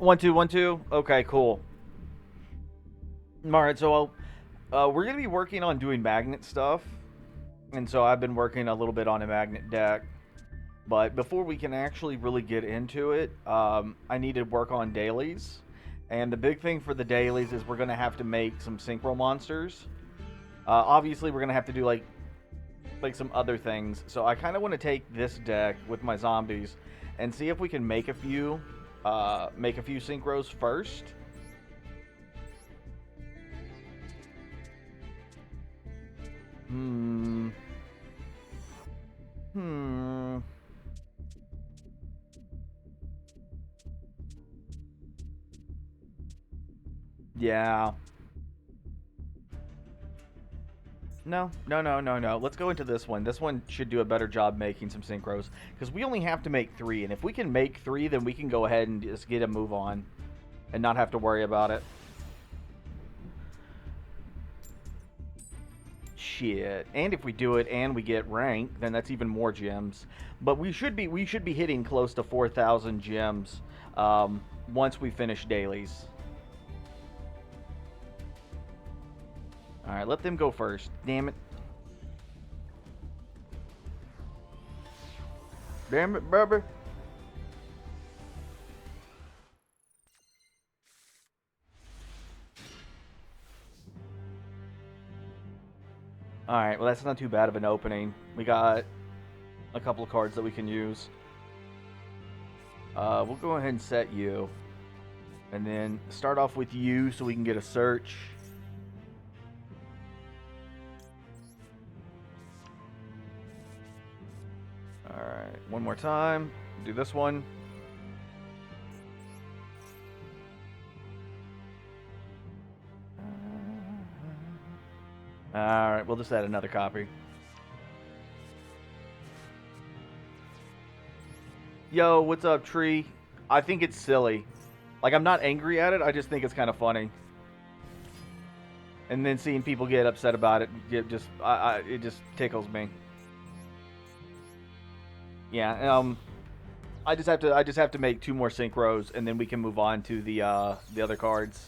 One, two, one, two. Okay, cool. All right, so we're gonna be working on doing magnet stuff, and so I've been working a little bit on a magnet deck. But before we can actually really get into it, I need to work on dailies. And the big thing for the dailies is we're gonna have to make some synchro monsters. Obviously, we're gonna have to do like some other things. So I kind of want to take this deck with my zombies and see if we can make a few synchros first. Hmm. Hmm. Yeah. No, no, no, no, no. Let's go into this one. This one should do a better job making some synchros. Because we only have to make three. And if we can make three, then we can go ahead and just get a move on. And not have to worry about it. Shit. And if we do it and we get rank, then that's even more gems. But we should be hitting close to 4,000 gems once we finish dailies. Alright, let them go first. Damn it. Damn it, brother. Alright, well that's not too bad of an opening. We got a couple of cards that we can use. We'll go ahead and set you. And then start off with you so we can get a search. Alright, one more time. Do this one. Alright, we'll just add another copy. Yo, what's up, Tree? I think it's silly. Like, I'm not angry at it, I just think it's kind of funny. And then seeing people get upset about it, it just tickles me. Yeah, I just have to make two more synchros, and then we can move on to the other cards.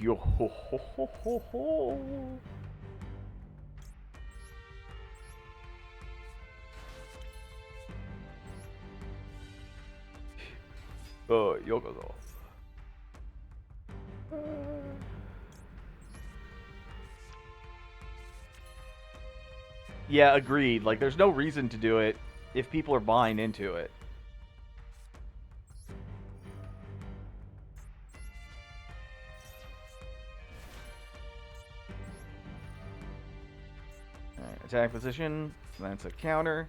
Yo ho ho ho ho ho. Yokozo. Yeah, agreed. Like, there's no reason to do it if people are buying into it. Alright, attack position. That's a counter.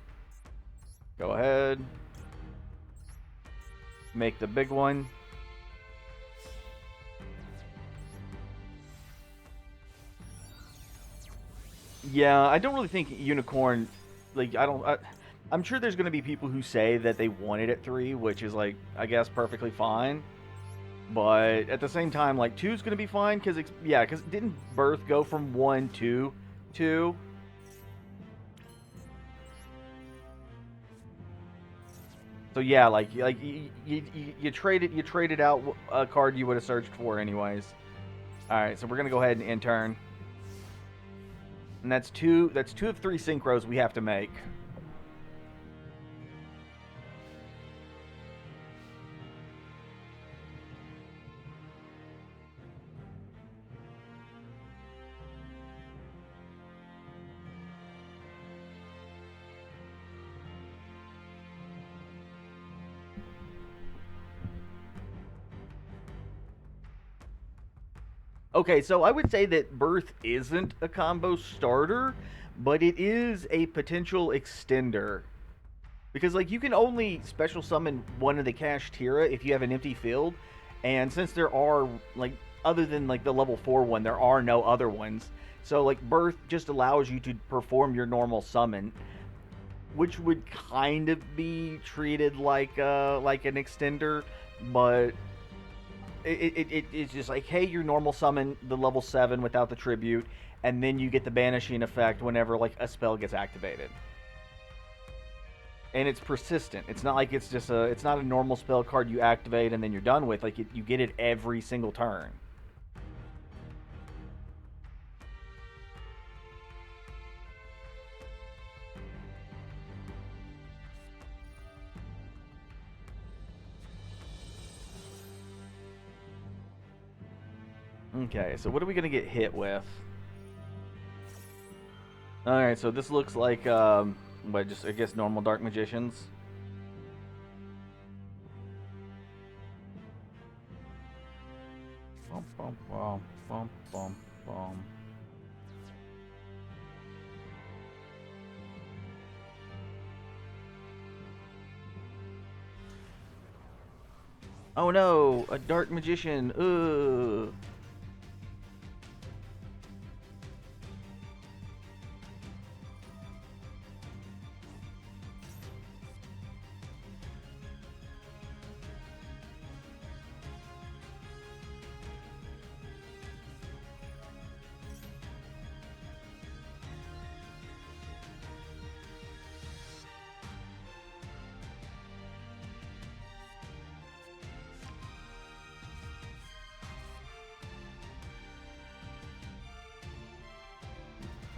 Go ahead. Make the big one. Yeah, I don't really think Unicorn. Like, I don't. I'm sure there's going to be people who say that they want it at 3, which is, like, I guess perfectly fine. But at the same time, like, 2 is going to be fine because, yeah, because didn't Birth go from 1 to 2? So yeah, like you traded out a card you would have searched for anyways. All right, so we're gonna go ahead and intern, and that's two of three synchros we have to make. Okay, so I would say that Birth isn't a combo starter, but it is a potential extender. Because, like, you can only special summon one of the Kashtira if you have an empty field, and since there are, like, other than, like, the level 4 one, there are no other ones. So, like, Birth just allows you to perform your normal summon, which would kind of be treated like an extender, but it's just like, hey, your normal summon the level 7 without the tribute, and then you get the banishing effect whenever like a spell gets activated. and it's persistent. It's not like it's just a. It's not a normal spell card you activate and then you're done with. Like you get it every single turn. Okay, so what are we gonna get hit with? All right, so this looks like what? Just I guess normal dark magicians. Bum, bum, bum, bum, bum, bum. Oh no, a dark magician. Ugh.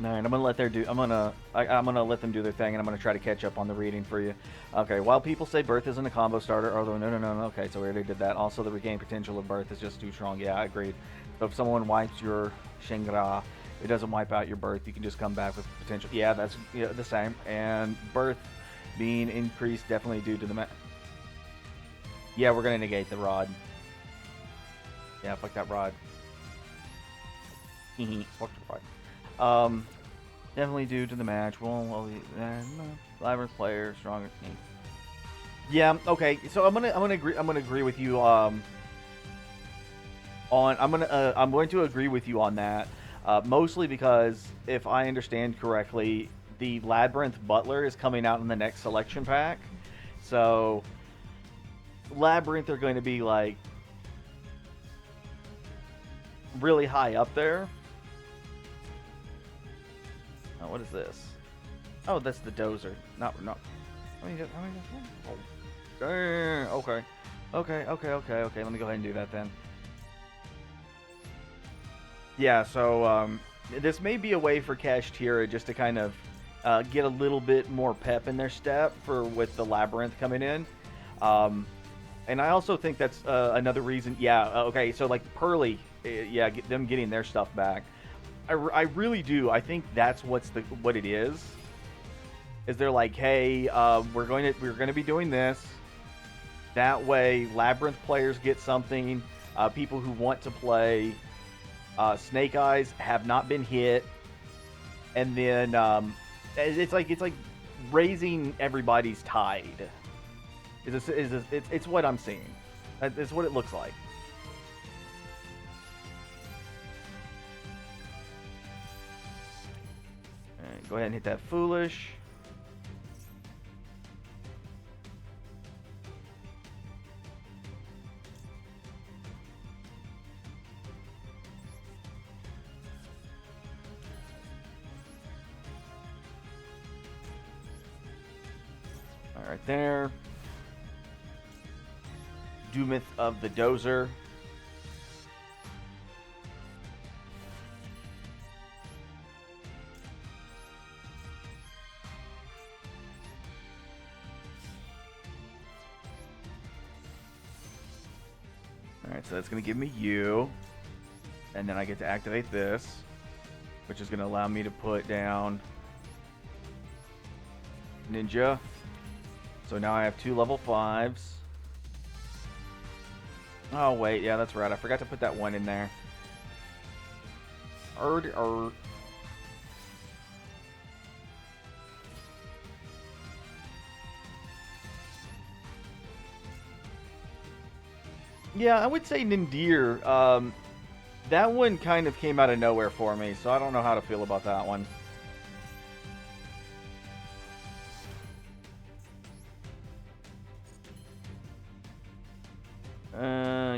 All right, I'm gonna let their do. I'm gonna let them do their thing, and I'm gonna try to catch up on the reading for you. Okay. While people say Birth isn't a combo starter, although no. Okay, so we already did that. Also, the regain potential of Birth is just too strong. Yeah, I agreed. So if someone wipes your Shangri-La, it doesn't wipe out your Birth. You can just come back with potential. Yeah, that's the same. And Birth being increased definitely due to the. Yeah, we're gonna negate the rod. Yeah, fuck that rod. Fuck the rod. Definitely due to the match. Well, Labyrinth player, stronger team. Yeah. Okay. So I'm gonna agree with you. I'm going to agree with you on that. Mostly because if I understand correctly, the Labyrinth Butler is coming out in the next selection pack. So Labyrinth are going to be like really high up there. Oh, what is this? Oh, that's the dozer. Not. How many oh. Dang. Okay. Let me go ahead and do that then. Yeah, so this may be a way for Kashtira just to kind of get a little bit more pep in their step for with the Labyrinth coming in. And I also think that's another reason. Yeah, okay, so like Pearly, yeah, them getting their stuff back. I really do. I think that's what it is. Is they're like, hey, we're going to be doing this. That way, Labyrinth players get something. People who want to play Snake Eyes have not been hit, and then it's like raising everybody's tide. It's what I'm seeing. It's what it looks like. Right, go ahead and hit that foolish. All right, there. Doomith of the Dozer. Alright, so that's going to give me you. And then I get to activate this, which is going to allow me to put down Ninja. So now I have 2 level 5s. Oh, wait. Yeah, that's right. I forgot to put that one in there. Yeah, I would say Nindir. That one kind of came out of nowhere for me, so I don't know how to feel about that one.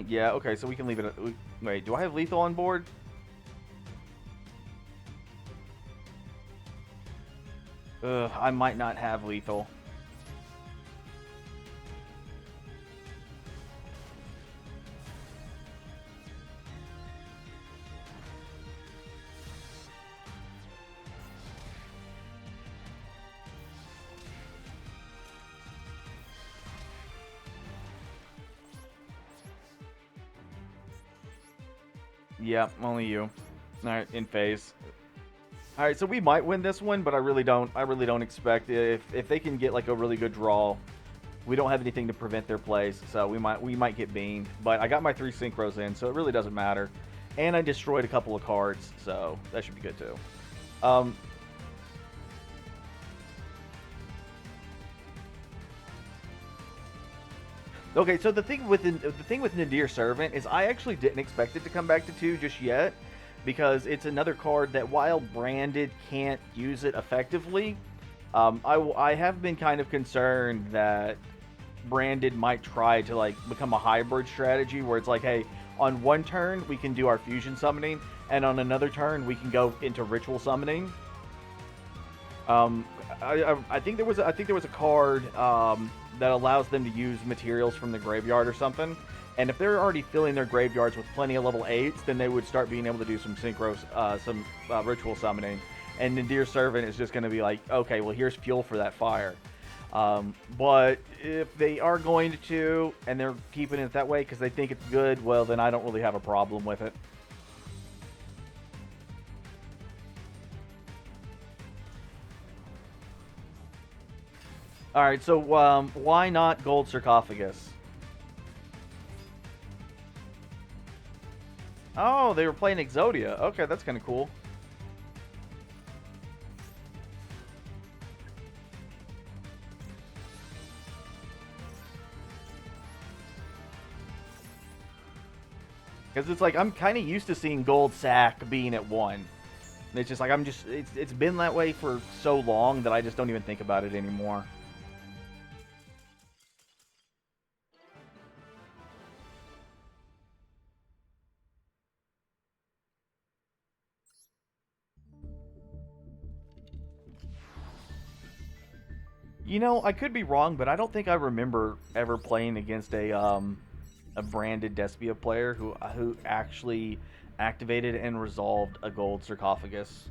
Yeah, okay, so we can leave it. Wait, do I have lethal on board? I might not have lethal. Yeah, only you. All right, in phase. All right, so we might win this one, but I really don't. I really don't expect it. If they can get like a really good draw, we don't have anything to prevent their plays, so we might get beamed. But I got my 3 synchros in, so it really doesn't matter. And I destroyed a couple of cards, so that should be good too. Um, okay, so the thing with Nadir Servant is I actually didn't expect it to come back to 2 just yet, because it's another card that while branded can't use it effectively. I have been kind of concerned that branded might try to like become a hybrid strategy where it's like, hey, on one turn we can do our fusion summoning, and on another turn we can go into ritual summoning. Um, I think there was a card that allows them to use materials from the graveyard or something. And if they're already filling their graveyards with plenty of level 8s, then they would start being able to do some synchros, some ritual summoning. And Nadir Servant is just going to be like, okay, well, here's fuel for that fire. But if they are going to, and they're keeping it that way because they think it's good, well, then I don't really have a problem with it. All right, so why not Gold Sarcophagus? Oh, they were playing Exodia. Okay, that's kind of cool. Because it's like I'm kind of used to seeing Gold Sack being at 1. And it's just like it's been that way for so long that I just don't even think about it anymore. You know, I could be wrong, but I don't think I remember ever playing against a branded Despia player who actually activated and resolved a Gold Sarcophagus.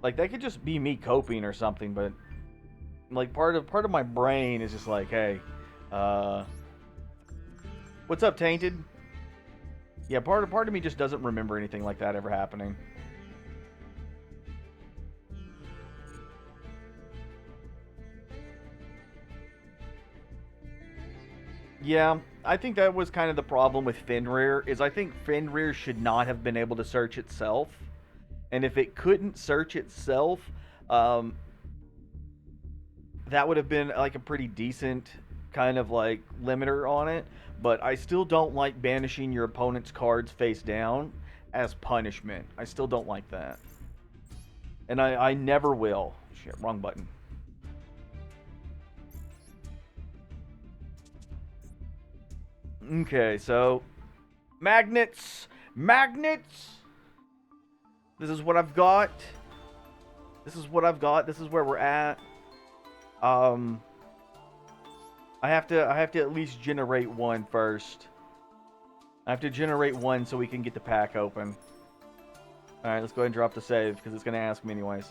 Like that could just be me coping or something, but like part of my brain is just like, hey, uh, what's up, Tainted? Yeah, part of me just doesn't remember anything like that ever happening. Yeah, I think that was kind of the problem with Fenrir. Is I think Fenrir should not have been able to search itself, and if it couldn't search itself, um, that would have been like a pretty decent kind of like limiter on it. But I still don't like banishing your opponent's cards face down as punishment. I still don't like that, and I never will. Shit, wrong button. Okay, so magnets, magnets. This is what I've got. This is what I've got. This is where we're at. Um, I have to at least generate one first. I have to generate one so we can get the pack open. All right, let's go ahead and drop the save because it's gonna ask me anyways.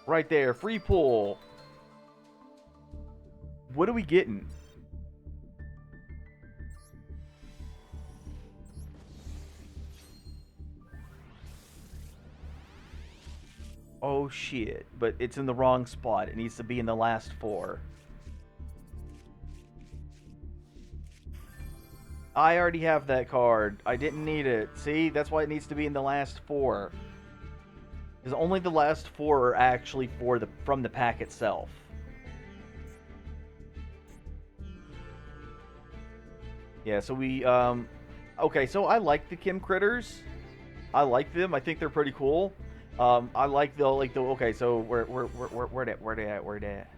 Right there, free pull. What are we getting? Oh shit! But it's in the wrong spot. It needs to be in the last 4. I already have that card. I didn't need it. See, that's why it needs to be in the last 4. Because only the last 4 are actually from the pack itself. Yeah, so we okay, so I like the Kim critters. I like them. I think they're pretty cool. I like the okay, so where they at?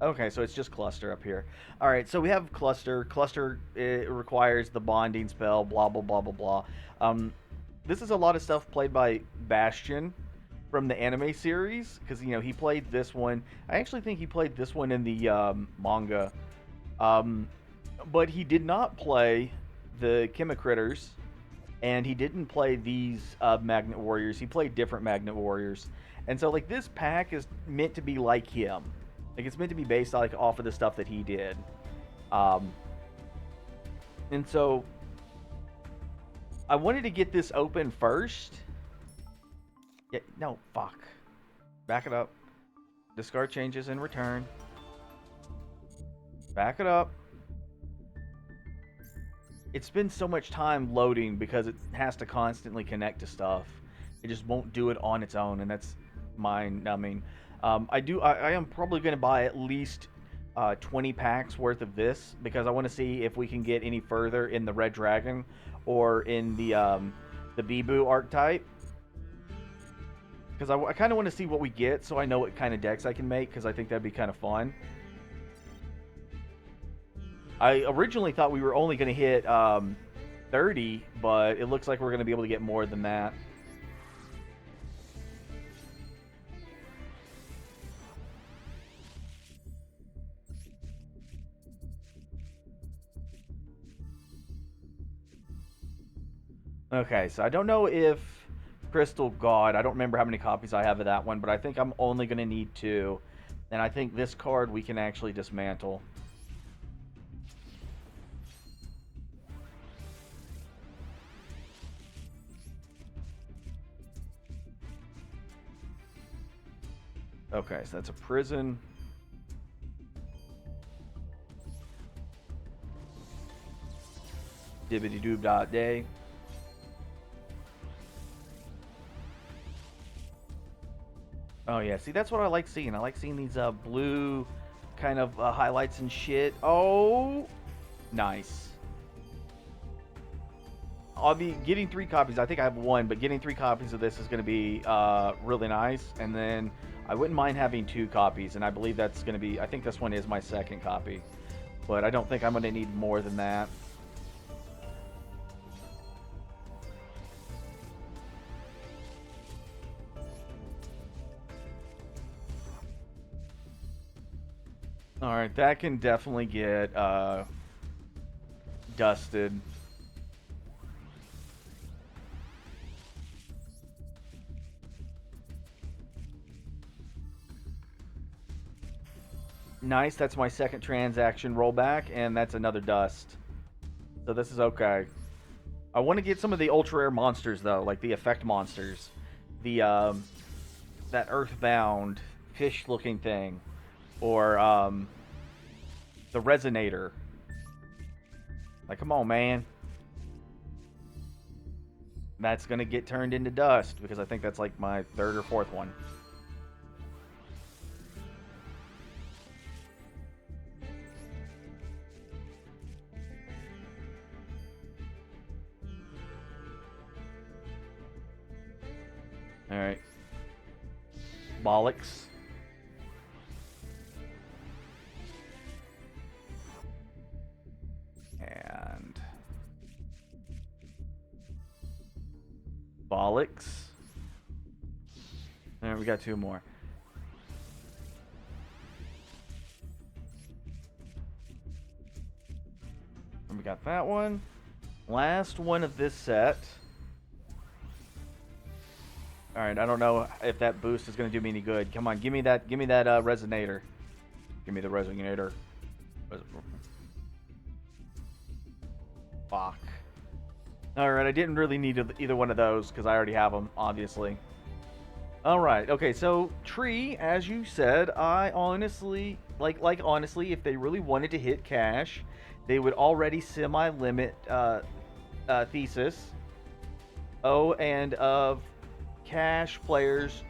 Okay, so it's just cluster up here. All right, so we have cluster. Cluster it requires the bonding spell. Blah blah blah blah blah. Um, this is a lot of stuff played by Bastion from the anime series because he played this one. I actually think he played this one in the manga, um, but he did not play the Chemicritters, and he didn't play these Magnet Warriors. He played different Magnet Warriors, and so like this pack is meant to be like him. Like it's meant to be based like off of the stuff that he did. Um, And so I wanted to get this open first. Yeah, no, fuck. Back it up. Discard changes in return. Back it up. It spends so much time loading because it has to constantly connect to stuff. It just won't do it on its own, and that's mine. I mean, I am probably going to buy at least 20 packs worth of this because I want to see if we can get any further in the Red Dragon or in the Bibu archetype. Because I kind of want to see what we get so I know what kind of decks I can make because I think that'd be kind of fun. I originally thought we were only going to hit 30, but it looks like we're going to be able to get more than that. Okay, so I don't know if Crystal God, I don't remember how many copies I have of that one, but I think I'm only going to need 2. And I think this card we can actually dismantle. Okay, so that's a prison. Dibbity doob dot day. Oh yeah, see that's what I like seeing. I like seeing these blue kind of highlights and shit. Oh, nice. I'll be getting 3 copies. I think I have 1, but getting 3 copies of this is going to be really nice. And then I wouldn't mind having 2 copies, and I believe that's going to be. I think this one is my second copy, but I don't think I'm going to need more than that. All right, that can definitely get dusted. Nice, that's my second transaction rollback, and that's another dust. So this is okay. I want to get some of the ultra rare monsters though, like the effect monsters, the that earthbound fish-looking thing, or the resonator. Like, come on, man. That's gonna get turned into dust because I think that's like my 3rd or 4th one. All right. Bollocks. And bollocks. All right, we got 2 more. And we got that one. Last one of this set. All right, I don't know if that boost is going to do me any good. Come on, give me that resonator. Give me the resonator. Fuck. All right, I didn't really need either one of those because I already have them, obviously. All right, okay, so Tree, as you said, I honestly, honestly, if they really wanted to hit cash, they would already semi-limit Thesis. Oh, and of cash players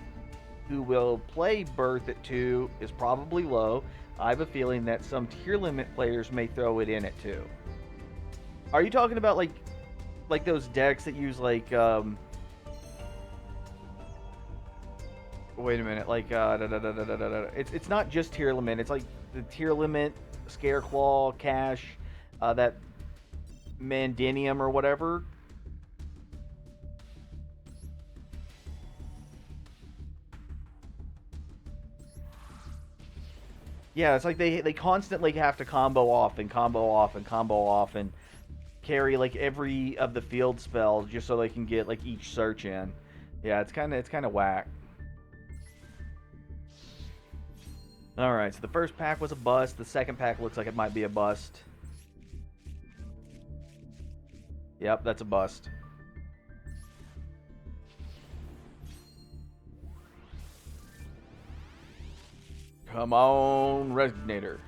who will play Birth at 2 is probably low. I have a feeling that some tier limit players may throw it in at 2. Are you talking about like those decks that use like wait a minute, like it's not just tier limit. It's like the tier limit, Scareclaw, Cash, that Mandinium or whatever. Yeah, it's like they constantly have to combo off and combo off and combo off and carry like every of the field spells just so they can get like each search in. Yeah, it's kind of whack. All right, so the first pack was a bust. The second pack looks like it might be a bust. Yep, that's a bust. Come on, Resonator.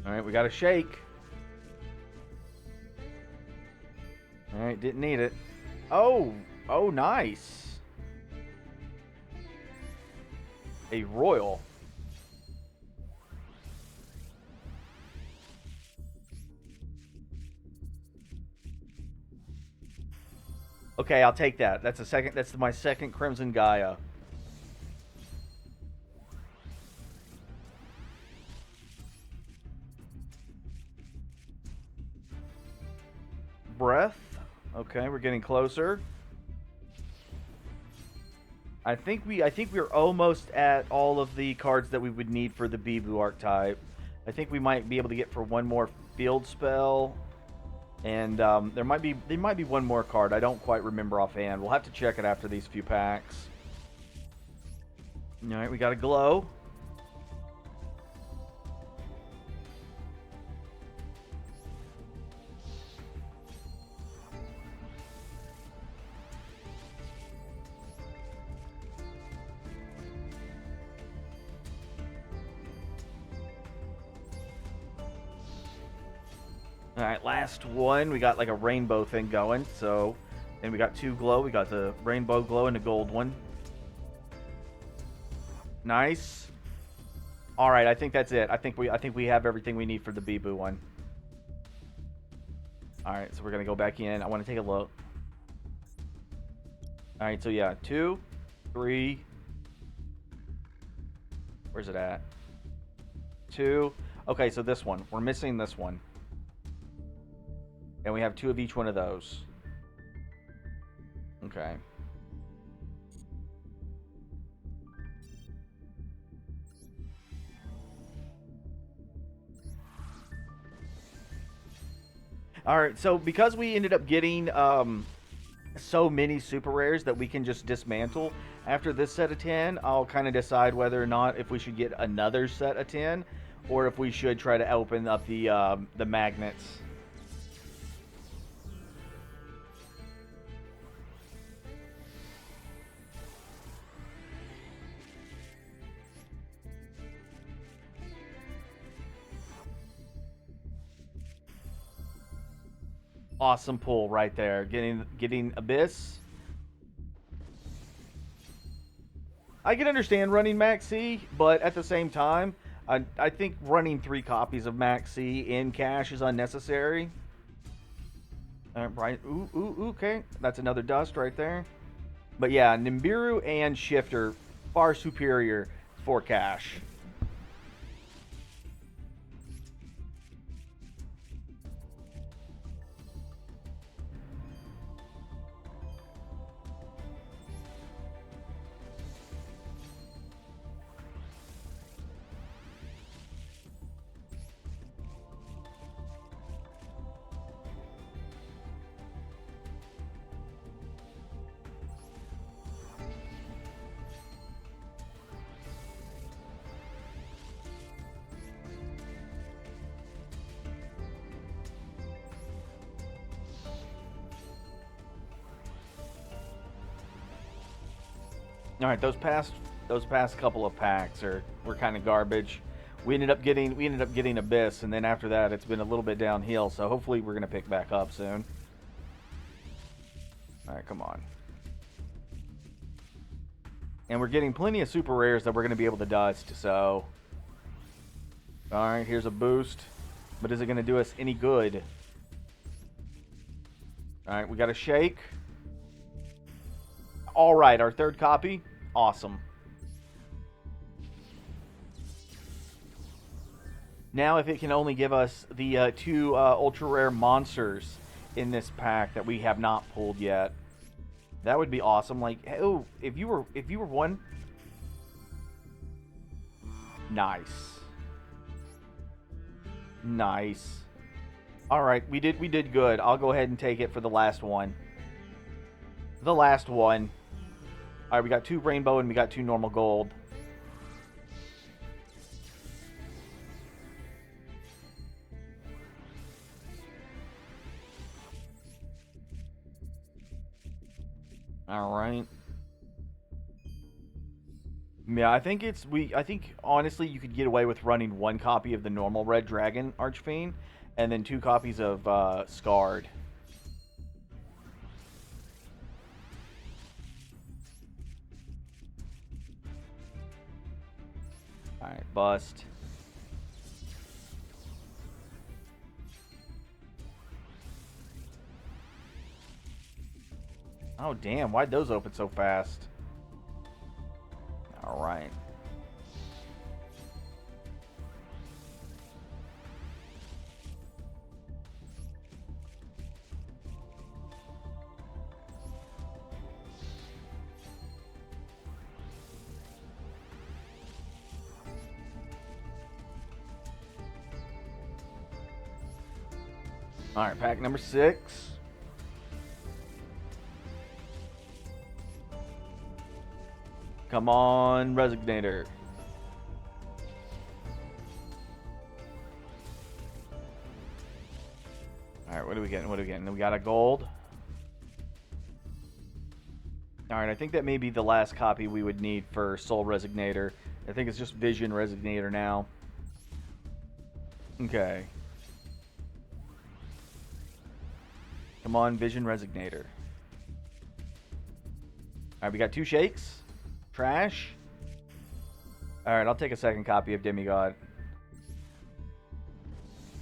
Alright, we got a shake. Alright, didn't need it. Oh! Oh, nice. A royal. Okay, I'll take that. That's a second. That's my second Crimson Gaia. Breath. Okay, we're getting closer. I think we're almost at all of the cards that we would need for the Bibu archetype. I think we might be able to get for one more field spell, and there might be one more card. I don't quite remember offhand. We'll have to check it after these few packs. All right, we got a glow. All right, last one. We got like a rainbow thing going. So, and we got two glow. We got the rainbow glow and the gold one. Nice. All right, I think that's it. I think we have everything we need for the Bibu one. All right, so we're gonna go back in. I want to take a look. All right, so yeah, 2, 3. Where's it at? 2. Okay, so this one. We're missing this one. And we have 2 of each one of those. Okay. Alright, so because we ended up getting so many super rares that we can just dismantle after this set of 10, I'll kind of decide whether or not if we should get another set of 10 or if we should try to open up the magnets. Awesome pull right there. Getting Abyss. I can understand running Max C, but at the same time, I think running 3 copies of Max C in cash is unnecessary. Right. Ooh, okay. That's another dust right there. But yeah, Nibiru and Shifter, far superior for cash. All right, those past couple of packs were kind of garbage. We ended up getting Abyss, and then after that, it's been a little bit downhill. So hopefully, we're gonna pick back up soon. All right, come on. And we're getting plenty of super rares that we're gonna be able to dust. So, all right, here's a boost, but is it gonna do us any good? All right, we got a shake. All right, our third copy. Awesome. Now, if it can only give us the 2 ultra rare monsters in this pack that we have not pulled yet, that would be awesome. Like, oh, if you were one, nice, nice. All right, we did good. I'll go ahead and take it for the last one. The last one. All right, we got 2 rainbow and we got 2 normal gold. All right. Yeah, I think I think honestly you could get away with running one copy of the normal Red Dragon Archfiend, and then two copies of Scarred. All right, bust. Oh damn! Why'd those open so fast? All right. All right, pack number 6. Come on, Resignator. All right, what are we getting? What are we getting? We got a gold. All right, I think that may be the last copy we would need for Soul Resignator. I think it's just Vision Resignator now. Okay. Come on, Vision Resignator. All right, we got 2 shakes. Trash. All right, I'll take a second copy of Demigod.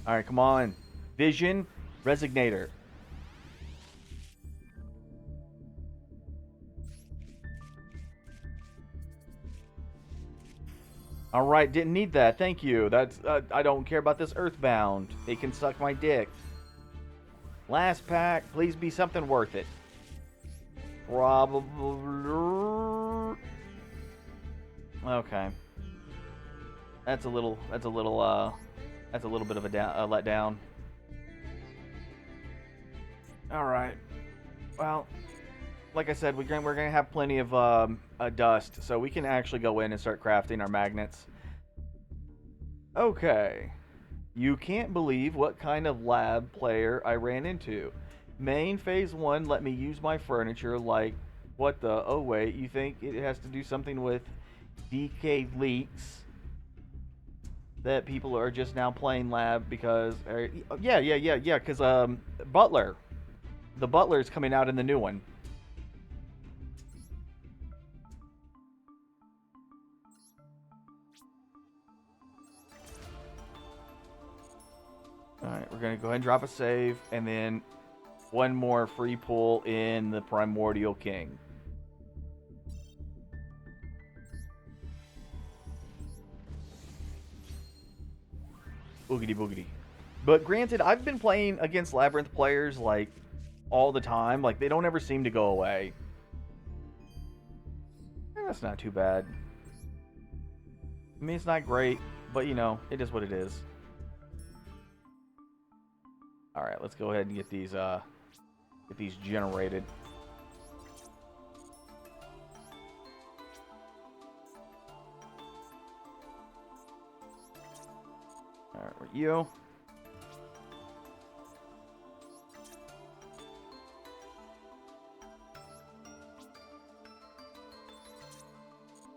All right, come on. Vision Resignator. All right, didn't need that. Thank you. That's I don't care about this Earthbound. They can suck my dick. Last pack, please be something worth it. Probably. Okay. That's a little bit of a letdown. All right. Well, like I said, we're gonna have plenty of dust, so we can actually go in and start crafting our magnets. Okay. You can't believe what kind of lab player I ran into. Main phase 1 let me use my furniture like, what the, oh wait, you think it has to do something with DK leaks that people are just now playing lab because, yeah, because Butler, the Butler is coming out in the new one. Alright, we're going to go ahead and drop a save, and then one more free pull in the Primordial King. Boogity boogity. But granted, I've been playing against Labyrinth players, like, all the time. Like, they don't ever seem to go away. That's not too bad. I mean, it's not great, but, you know, it is what it is. Alright, let's go ahead and get these generated. Alright, with you.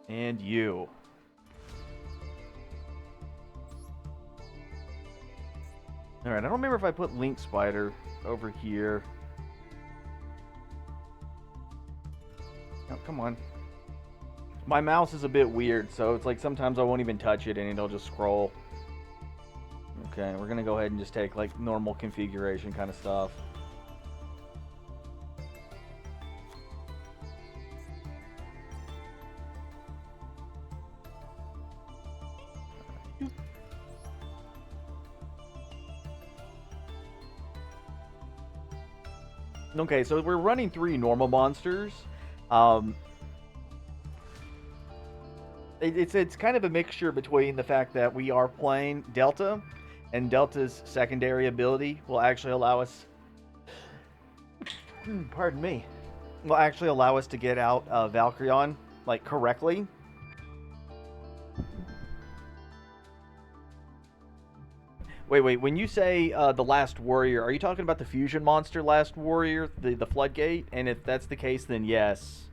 And you. Alright, I don't remember if I put Link Spider over here. Oh, come on. My mouse is a bit weird, so it's like sometimes I won't even touch it and it'll just scroll. Okay, we're gonna go ahead and just take like normal configuration kind of stuff. Okay, so we're running 3 normal monsters. It's kind of a mixture between the fact that we are playing Delta, and Delta's secondary ability will actually allow us, pardon me, will actually allow us to get out Valkyrion like correctly. Wait. When you say the Last Warrior, are you talking about the fusion monster Last Warrior, the Floodgate? And if that's the case, then yes.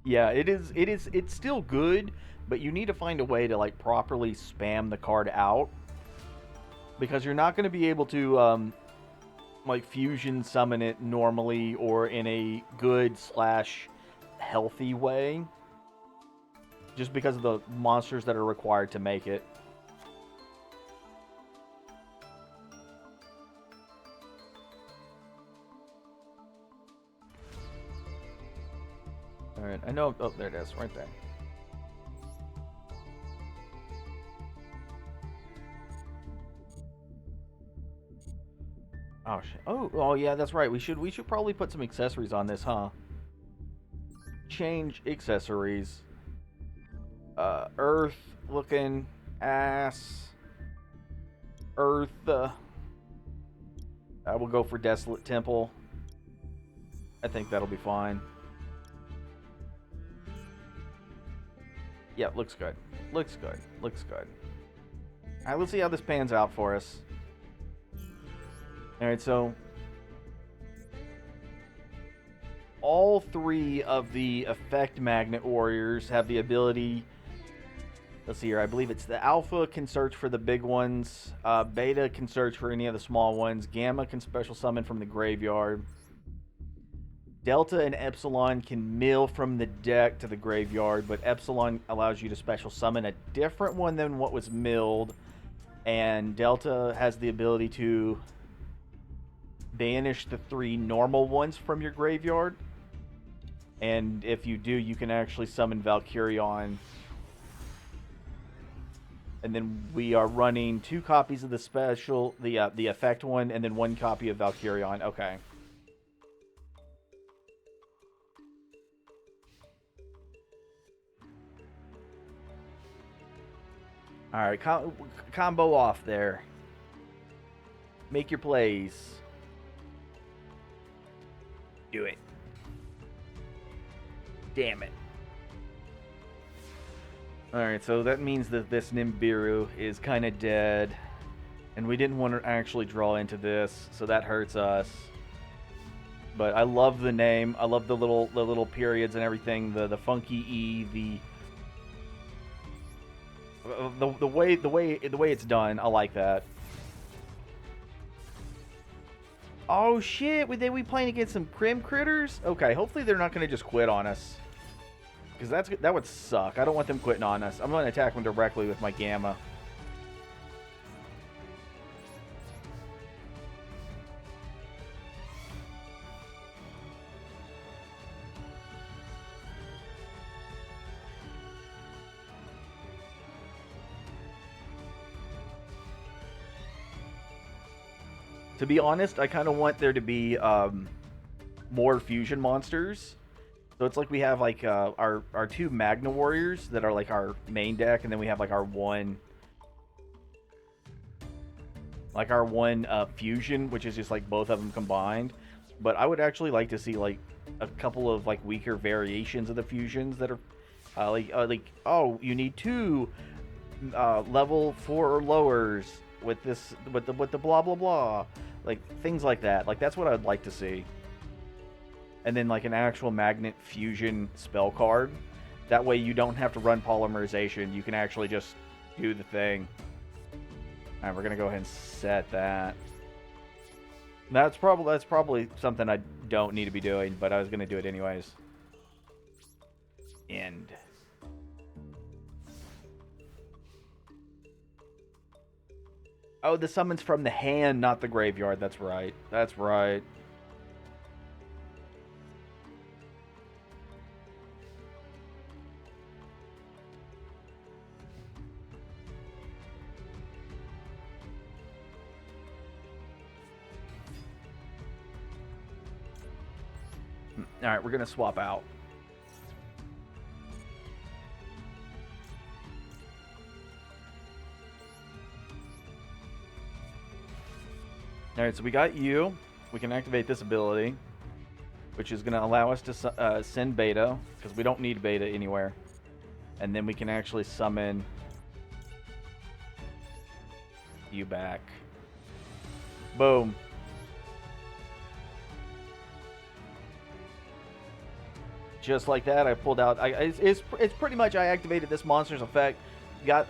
Yeah, it is. It is. It's still good, but you need to find a way to like properly spam the card out because you're not going to be able to like fusion summon it normally or in a good slash healthy way, just because of the monsters that are required to make it. All right, I know. Oh, there it is, right there. Oh shit. Oh yeah, that's right. We should probably put some accessories on this, huh? Change accessories. Earth looking ass. Earth. I will go for Desolate Temple. I think that'll be fine. Yeah, looks good. Looks good. Looks good. Alright, let's see how this pans out for us. Alright, so all three of the effect magnet warriors have the ability. Let's see here. I believe it's the alpha can search for the big ones. Beta can search for any of the small ones. Gamma can special summon from the graveyard. Delta and Epsilon can mill from the deck to the graveyard, but Epsilon allows you to special summon a different one than what was milled. And Delta has the ability to banish the 3 normal ones from your graveyard. And if you do, you can actually summon Valkyrion. And then we are running 2 copies of the special, the effect one, and then 1 copy of Valkyrion. Okay. Alright, combo off there. Make your plays. Do it. Damn it. Alright, so that means that this Nibiru is kind of dead. And we didn't want to actually draw into this, so that hurts us. But I love the name. I love the little periods and everything. The funky E, the way it's done. I like that. Oh shit! We playing against some Crim critters? Okay, hopefully they're not gonna just quit on us. Because that would suck. I don't want them quitting on us. I'm gonna attack them directly with my Gamma. To be honest, I kind of want there to be more fusion monsters. So it's like we have like our 2 Magna Warriors that are like our main deck, and then we have like our one fusion, which is just like both of them combined. But I would actually like to see like a couple of like weaker variations of the fusions that are like oh, you need 2 level 4 or lowers with this with the blah blah blah, like things like that. Like that's what I'd like to see. And then like an actual magnet fusion spell card. That way you don't have to run polymerization. You can actually just do the thing. Alright, we're gonna go ahead and set that. That's probably something I don't need to be doing, but I was gonna do it anyways. End. Oh, the summons from the hand, not the graveyard. That's right. That's right. Alright, we're going to swap out. Alright, so we got you. We can activate this ability. which is going to allow us to send beta, because we don't need beta anywhere. And then we can actually summon you back. Boom. Just like that, I pulled out. It's pretty much I activated this monster's effect, got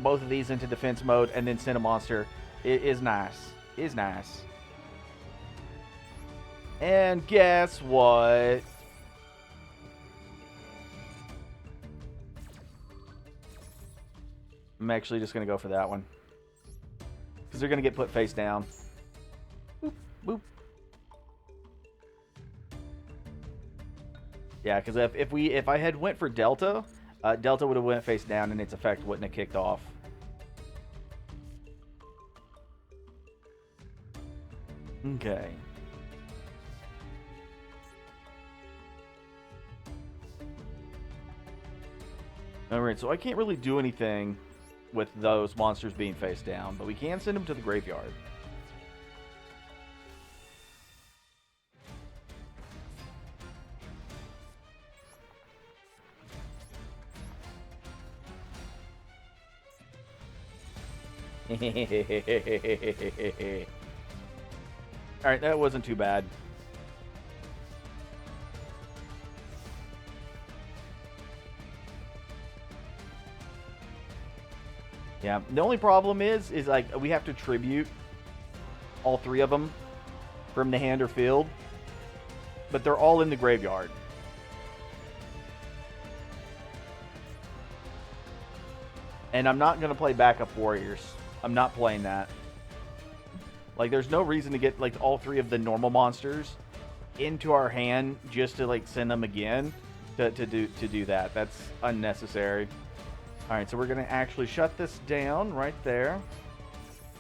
both of these into defense mode, and then sent a monster. It is nice. Is nice. And guess what? I'm actually just gonna go for that one because they're gonna get put face down. Boop, boop. Yeah, because if I had went for Delta, Delta would have went face down and its effect wouldn't have kicked off. Okay. Alright, so I can't really do anything with those monsters being face down, but we can send them to the graveyard. Alright, that wasn't too bad. Yeah, the only problem is like we have to tribute all three of them from the hand or field, but they're all in the graveyard. And I'm not going to play backup warriors. I'm not playing that. Like, there's no reason to get like all three of the normal monsters into our hand just to like send them again to do that. That's unnecessary. All right, so we're going to actually shut this down right there.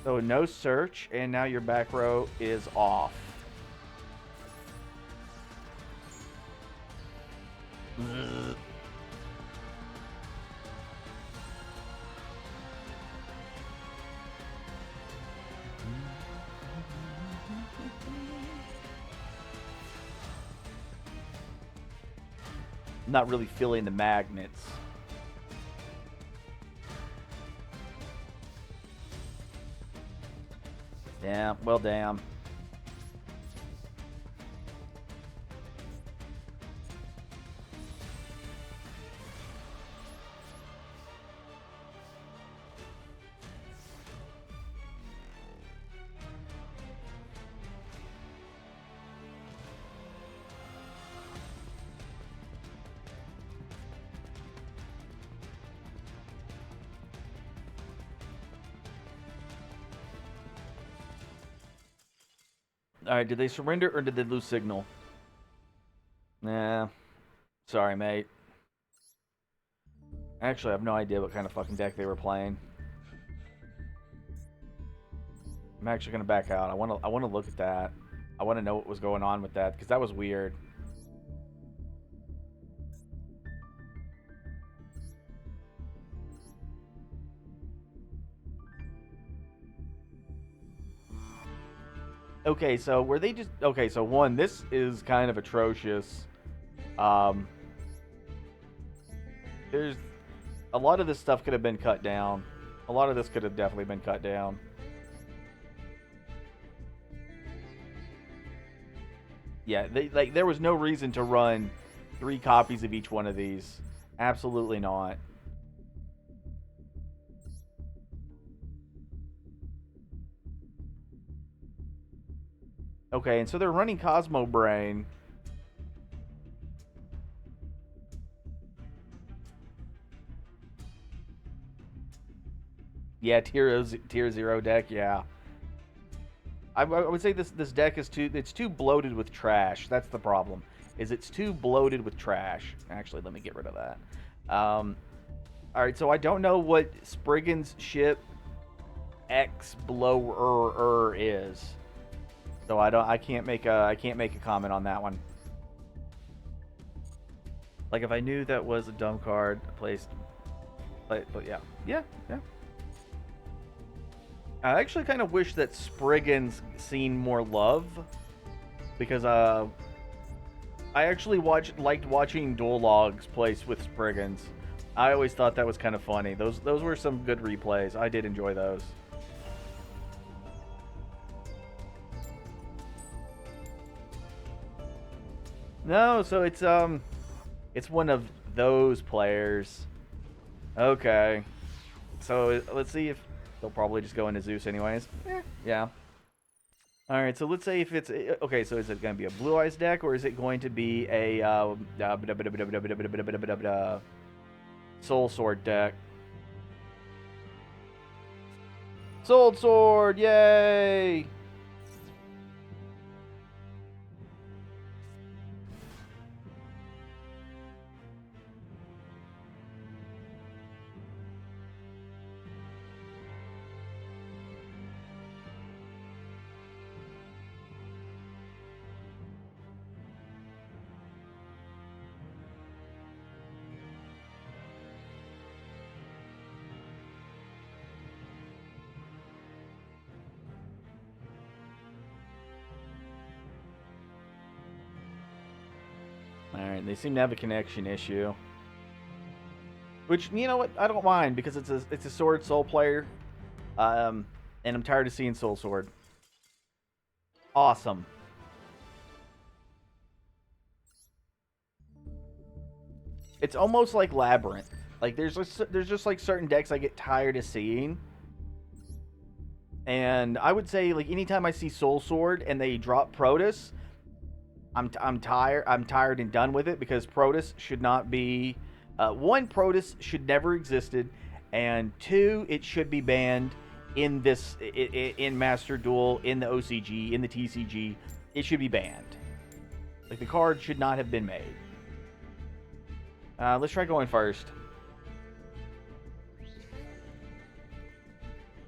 So no search, and now your back row is off. Not really feeling the magnets. Yeah, well, damn. Alright, did they surrender or did they lose signal? Nah. Sorry, mate. Actually, I have no idea what kind of fucking deck they were playing. I'm actually gonna back out. I wanna look at that. I wanna know what was going on with that, because that was weird. Okay, so were they just... Okay, so one, this is kind of atrocious. There's... A lot of this stuff could have been cut down. A lot of this could have definitely been cut down. Yeah, there was no reason to run 3 copies of each one of these. Absolutely not. Okay, and so they're running Cosmo Brain. Yeah, tier 0 deck, yeah. I would say this deck is too bloated with trash. That's the problem. It's too bloated with trash. Actually, let me get rid of that. Alright, so I don't know what Spriggan's ship X blower is. So I can't make a comment on that one. Like if I knew that was a dumb card placed, but yeah. I actually kind of wish that Spriggan's seen more love, because I actually liked watching duel logs place with Spriggans. I always thought that was kind of funny. Those were some good replays. I did enjoy those. No, so it's one of those players. Okay. So let's see if they'll probably just go into Zeus anyways. Yeah. All right. So let's say if it's okay. So is it going to be a Blue Eyes deck or is it going to be a Soul Sword deck? Soul Sword! Yay! Alright, they seem to have a connection issue. Which, you know what, I don't mind because it's a Sword Soul player. And I'm tired of seeing Soul Sword. Awesome. It's almost like Labyrinth. Like there's just like certain decks I get tired of seeing. And I would say like anytime I see Soul Sword and they drop Protoss, I'm tired and done with it because Protoss should not be one, Protoss should never existed, and two, it should be banned in this in Master Duel, in the OCG, in the TCG. It should be banned. Like the card should not have been made. Let's try going first.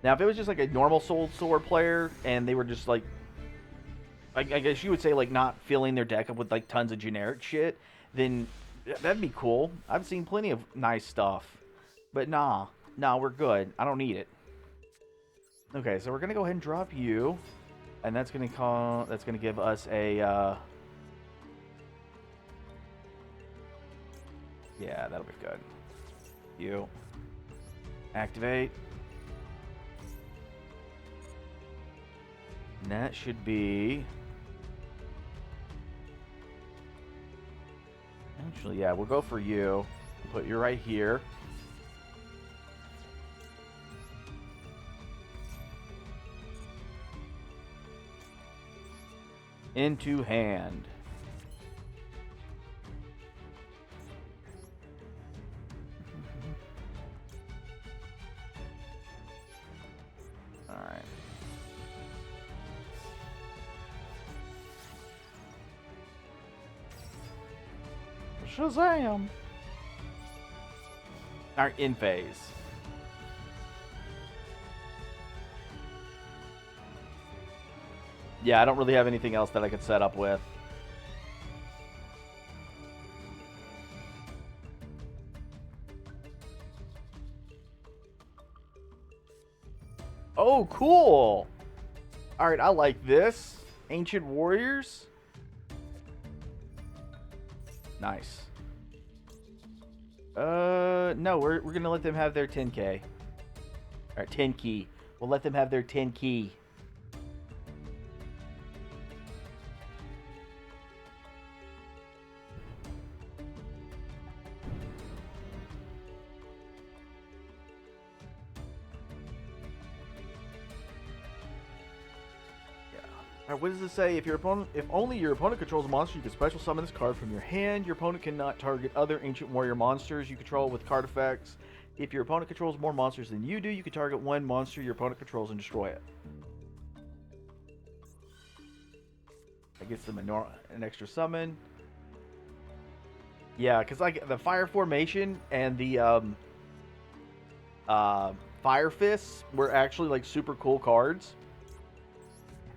Now, if it was just like a normal Soul Sword player and they were just like, I guess you would say like not filling their deck up with like tons of generic shit, then that'd be cool. I've seen plenty of nice stuff, but nah, we're good. I don't need it. Okay, so we're gonna go ahead and drop you, and that's gonna give us a yeah, that'll be good. You activate. And that should be... Actually, yeah, we'll go for you. Put you right here. Into hand. Alright. Shazam! Alright, in phase. Yeah, I don't really have anything else that I could set up with. Oh, cool! Alright, I like this. Ancient Warriors. Nice. No, we're gonna let them have their 10k. Alright, 10 key. We'll let them have their 10 key. Alright, what does it say? If only your opponent controls a monster, you can special summon this card from your hand. Your opponent cannot target other Ancient Warrior monsters you control with card effects. If your opponent controls more monsters than you do, you can target one monster your opponent controls and destroy it. That gets them an extra summon. Yeah, because like the Fire Formation and the Fire Fists were actually like super cool cards.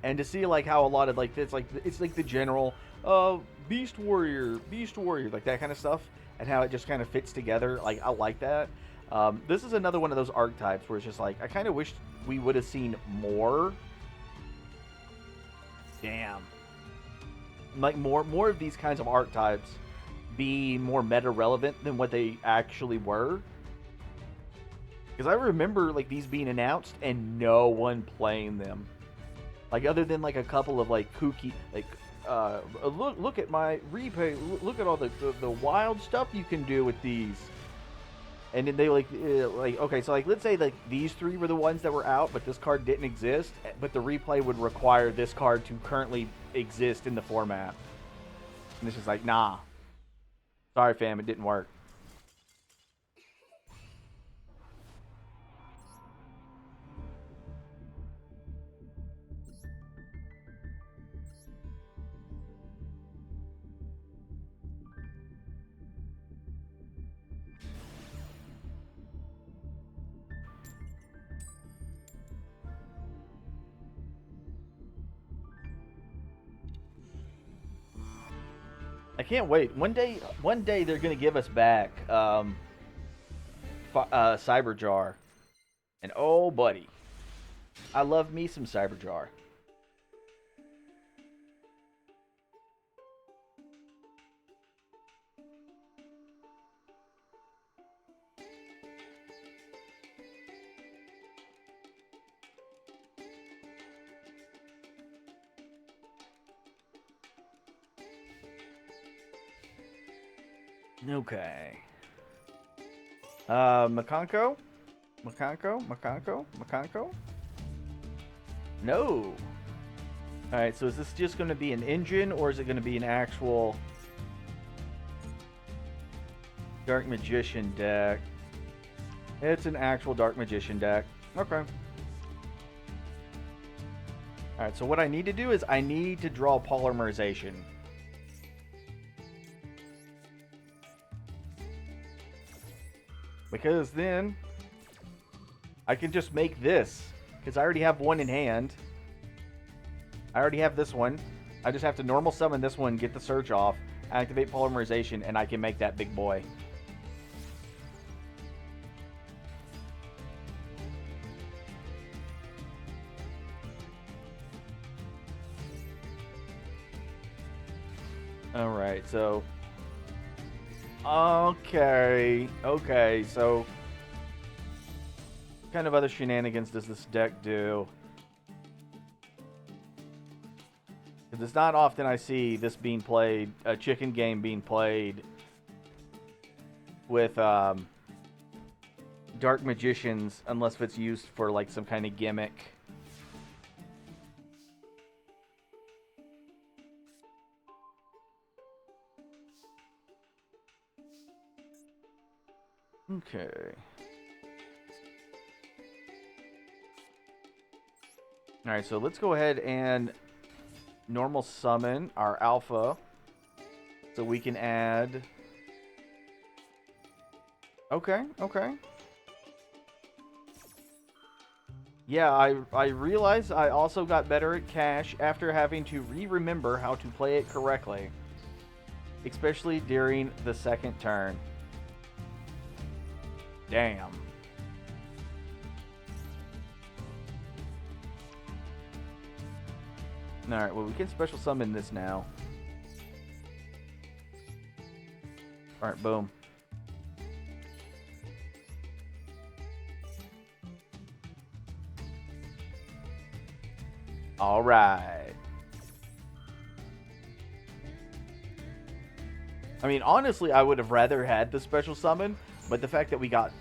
And to see like how a lot of like it's like the general Beast Warrior, like that kind of stuff, and how it just kind of fits together. Like I like that. This is another one of those archetypes where it's just like I kind of wish we would have seen more. Damn. like more of these kinds of archetypes be more meta relevant than what they actually were. Because I remember like these being announced and no one playing them. Like other than like a couple of like kooky like look at my replay. Look at all the wild stuff you can do with these. And then they like okay, so like let's say like these three were the ones that were out, but this card didn't exist, but the replay would require this card to currently exist in the format. And it's just like, nah. Sorry, fam, it didn't work. I can't wait. One day they're gonna give us back Cyberjar, and oh, buddy, I love me some Cyberjar. Okay. Makanko? Makanko? No. Alright, so is this just going to be an engine, or is it going to be an actual Dark Magician deck? It's an actual Dark Magician deck. Okay. Alright, so what I need to do is I need to draw Polymerization. Because then I can just make this. Because I already have one in hand. I already have this one. I just have to normal summon this one, get the search off, activate Polymerization, and I can make that big boy. Alright, so... Okay, so... What kind of other shenanigans does this deck do? Because it's not often I see this being played, a chicken game being played with Dark Magicians, unless if it's used for like some kind of gimmick. Okay. Alright, so let's go ahead and normal summon our alpha so we can add... Okay. Yeah, I realized I also got better at cash after having to remember how to play it correctly. Especially during the second turn. Damn. Alright, well, we can special summon this now. Alright, boom. Alright. I mean, honestly, I would have rather had the special summon, but the fact that we got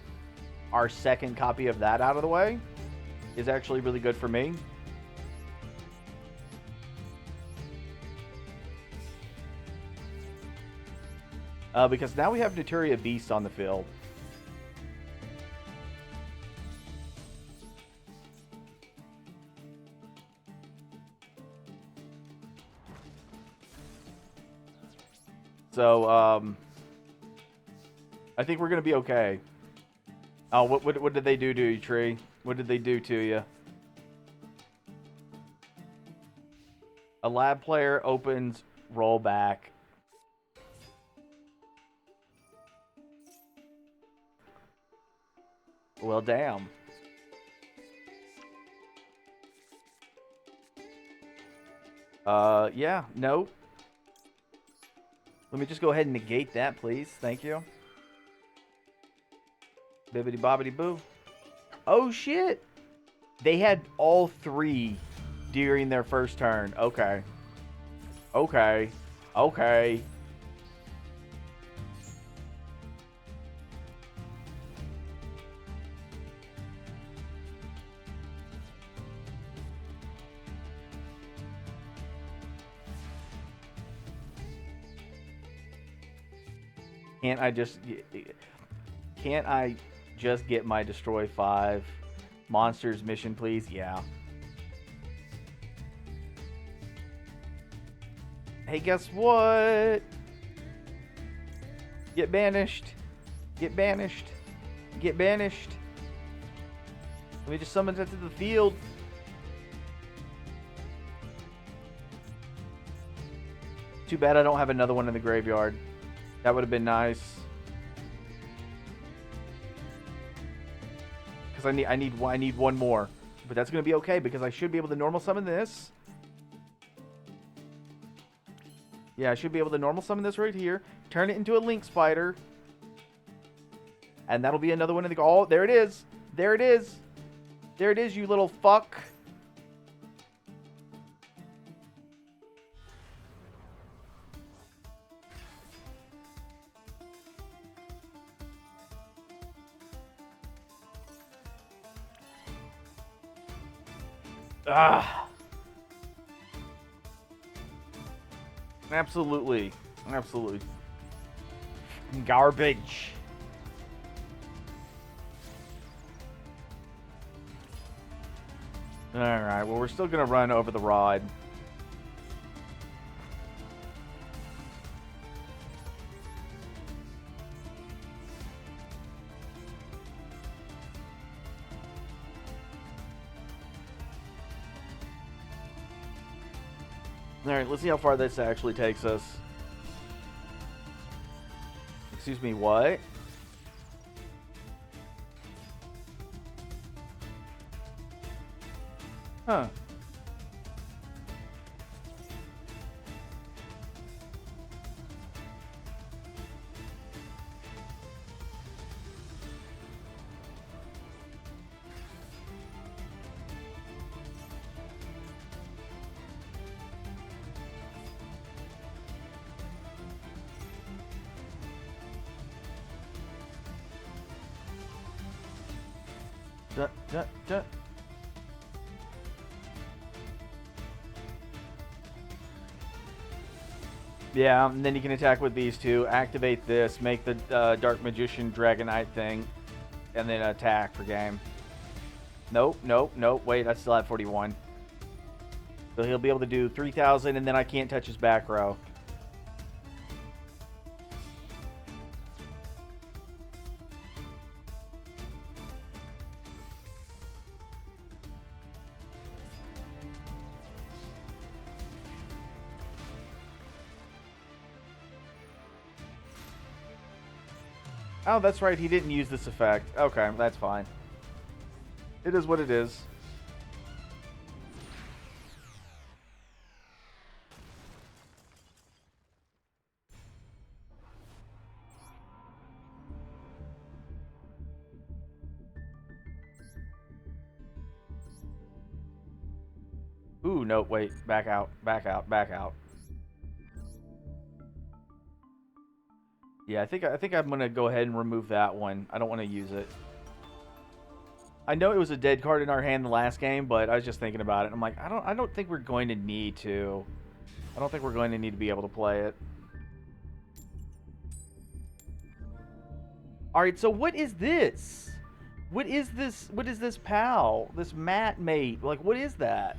our second copy of that out of the way is actually really good for me. Because now we have Naturia Beast on the field. So, I think we're going to be okay. Oh, what did they do to you, Tree? What did they do to you? A lab player opens rollback. Well, damn. Yeah, no. Let me just go ahead and negate that, please. Thank you. Bibbidi bobbidi boo. Oh, shit. They had all 3 during their first turn. Okay. Okay. Okay. Can't I just get my destroy 5 monsters mission, please? Yeah. Hey, guess what? Get banished. Get banished. Get banished. Let me just summon that to the field. Too bad I don't have another one in the graveyard. That would have been nice. Because I need one more. But that's going to be okay because I should be able to normal summon this. Yeah, I should be able to normal summon this right here. Turn it into a link spider. And that'll be another one in the... Oh, there it is. There it is. There it is, you little fuck. Ah. Absolutely. Absolutely. Garbage. Alright, well, we're still going to run over the rod. Alright, let's see how far this actually takes us. Excuse me, what? Huh. Duh. Yeah, and then you can attack with these two, activate this, make the Dark Magician Dragonite thing, and then attack for game. Nope. Wait, I still have 41. So he'll be able to do 3,000, and then I can't touch his back row. Oh, that's right, he didn't use this effect. Okay, that's fine. It is what it is. Ooh, no, wait. Back out. Yeah, I think I'm gonna go ahead and remove that one. I don't want to use it. I know it was a dead card in our hand the last game, but I was just thinking about it. I'm like, I don't think we're going to need to. I don't think we're going to need to be able to play it. All right, so what is this? What is this? What is this pal? This mat mate? Like, what is that?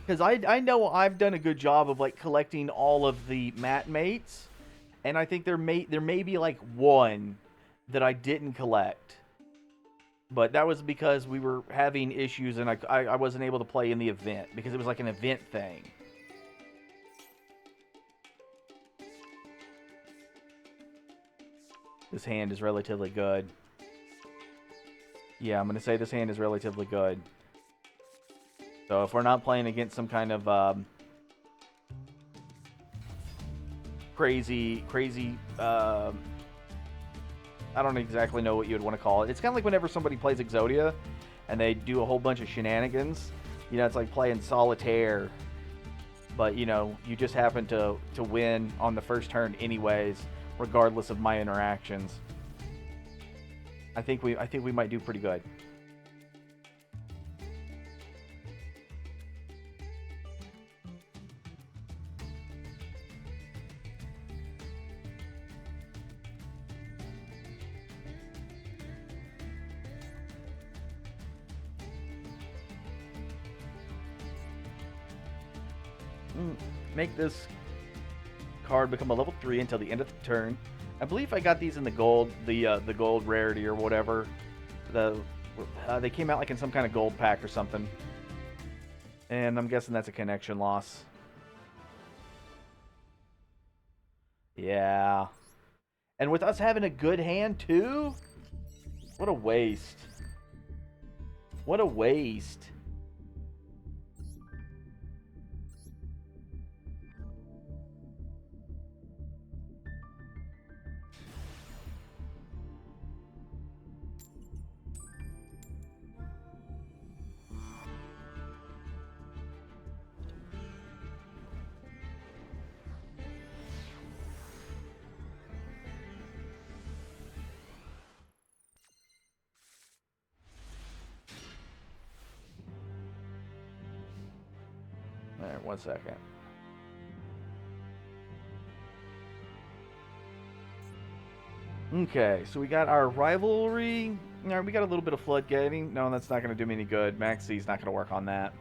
Because I know I've done a good job of, like, collecting all of the mat mates, and I think there may be, like, one that I didn't collect. But that was because we were having issues, and I wasn't able to play in the event, because it was like an event thing. This hand is relatively good. Yeah, I'm going to say this hand is relatively good. So if we're not playing against some kind of crazy. I don't exactly know what you would want to call it. It's kind of like whenever somebody plays Exodia, and they do a whole bunch of shenanigans. You know, it's like playing solitaire, but you know, you just happen to win on the first turn anyways, regardless of my interactions. I think we might do pretty good. Make this card become a level 3 until the end of the turn. I believe I got these in the gold, the gold rarity or whatever. They came out like in some kind of gold pack or something. And I'm guessing that's a connection loss. Yeah. And with us having a good hand too? What a waste. What a waste. Alright, 1 second. Okay, so we got our rivalry. No, we got a little bit of floodgating. No, that's not going to do me any good. Maxi's not going to work on that.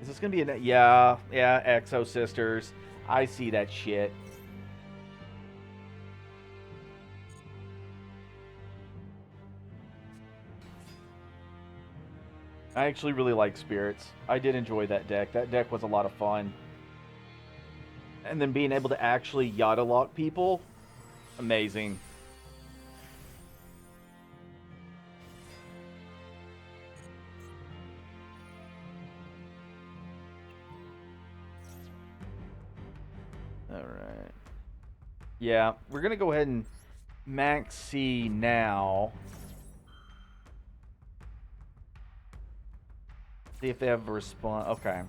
Is this going to be a... Yeah, Exo Sisters. I see that shit. I actually really like Spirits. I did enjoy that deck. That deck was a lot of fun. And then being able to actually Yada lock people, amazing. Alright. Yeah, we're going to go ahead and max C now. See if they have a response. Okay.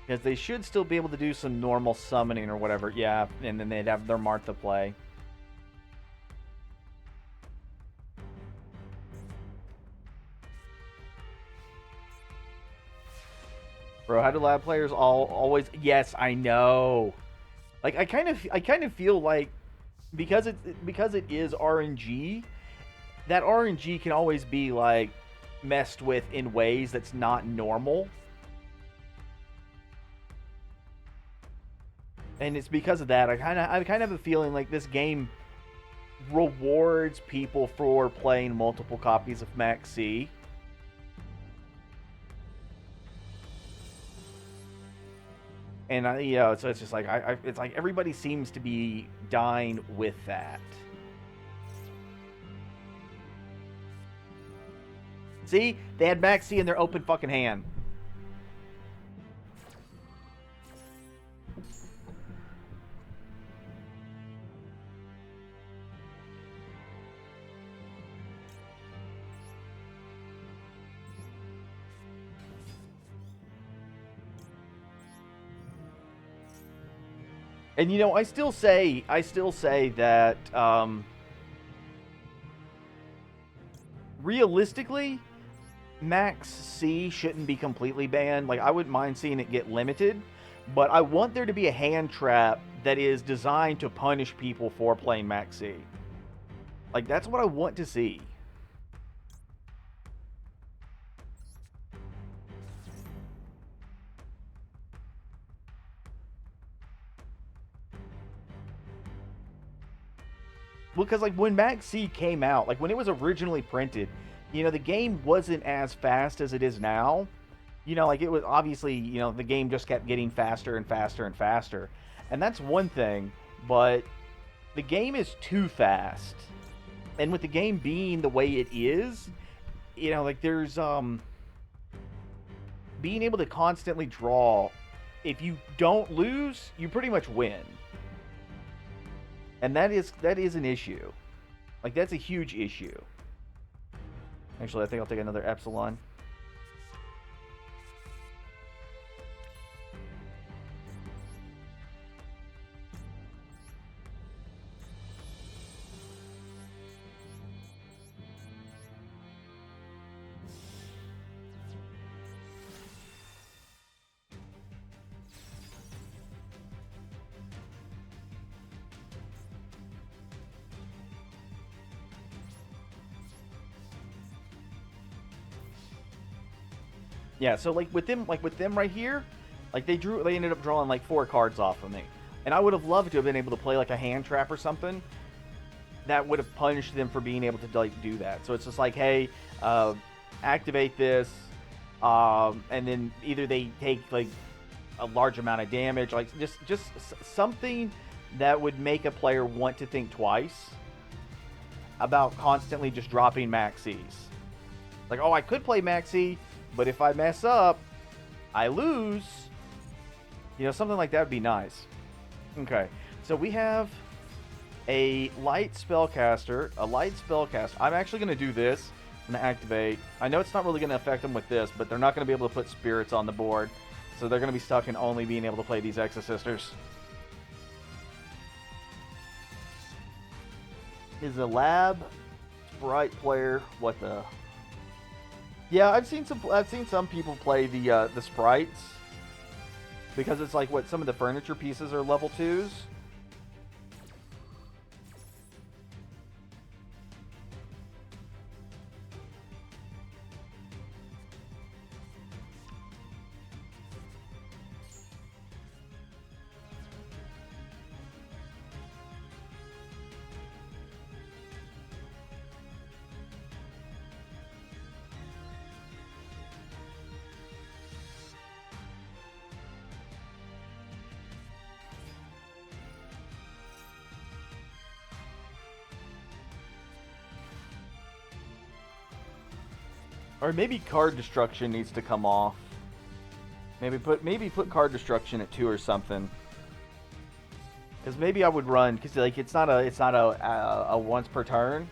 Because they should still be able to do some normal summoning or whatever. Yeah, and then they'd have their Martha play. Bro, how do lab players always... Yes, I know. Like, I kind of feel like because it is RNG, that RNG can always be like messed with in ways that's not normal. And it's because of that I kind of have a feeling like this game rewards people for playing multiple copies of Max C. And you know, so it's just like it's like everybody seems to be dying with that. See? They had Max C in their open fucking hand. And you know, I still say that realistically, Max C shouldn't be completely banned. Like, I wouldn't mind seeing it get limited, but I want there to be a hand trap that is designed to punish people for playing Max C. Like, that's what I want to see. Because, like, when Max C came out, like, when it was originally printed, you know, the game wasn't as fast as it is now. You know, like, it was obviously, you know, the game just kept getting faster and faster and faster. And that's one thing, but the game is too fast. And with the game being the way it is, you know, like, there's being able to constantly draw, if you don't lose, you pretty much win. And that is an issue. Like, that's a huge issue. Actually, I think I'll take another Epsilon. Yeah, so like with them right here, like they ended up drawing like 4 cards off of me. And I would have loved to have been able to play like a hand trap or something that would have punished them for being able to like do that. So it's just like, hey, activate this, and then either they take like a large amount of damage, like just something that would make a player want to think twice about constantly just dropping maxis. Like, oh, I could play maxi, but if I mess up, I lose. You know, something like that would be nice. Okay, so we have a light spellcaster. I'm actually going to do this. I'm going to activate. I know it's not really going to affect them with this, but they're not going to be able to put spirits on the board. So they're going to be stuck in only being able to play these Exorcisters. Is a lab sprite player. What the... Yeah, I've seen some people play the sprites because it's like what some of the furniture pieces are level 2s. Or maybe card destruction needs to come off. Maybe put card destruction at 2 or something. Because maybe I would run, because like it's not a once per turn.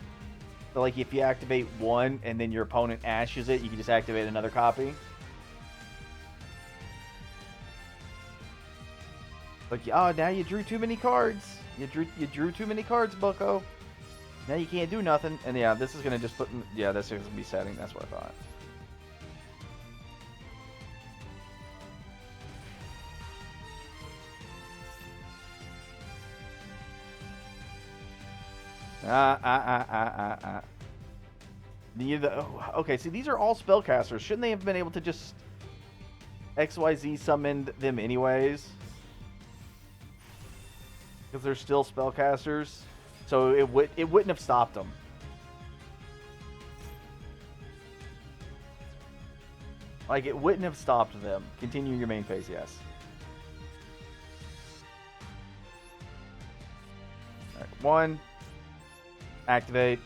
So like if you activate 1 and then your opponent ashes it, you can just activate another copy. Like, oh, now you drew too many cards. You drew too many cards, bucko. Now you can't do nothing. And yeah, this is gonna just put. Yeah, this is gonna be setting. That's what I thought. Okay, see, these are all spellcasters. Shouldn't they have been able to just XYZ summon them anyways? Because they're still spellcasters. So it wouldn't have stopped them. Like, it wouldn't have stopped them. Continue your main phase, yes. Alright, 1. Activate.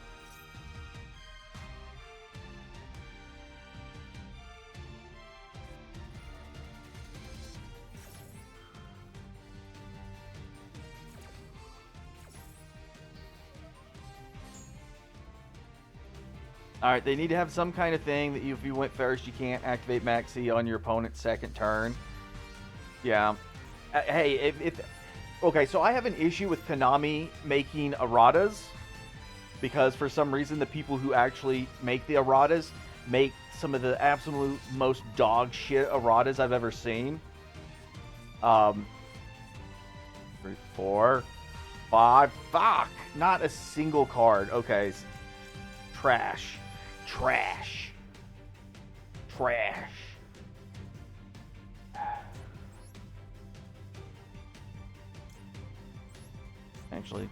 Alright, they need to have some kind of thing that if you went first, you can't activate Maxi on your opponent's second turn. Yeah. Hey, okay, so I have an issue with Konami making erratas, because for some reason the people who actually make the erratas make some of the absolute most dog shit erratas I've ever seen. 3, 4, 5. Fuck! Not a single card. Okay. Trash. Trash. Trash. Actually,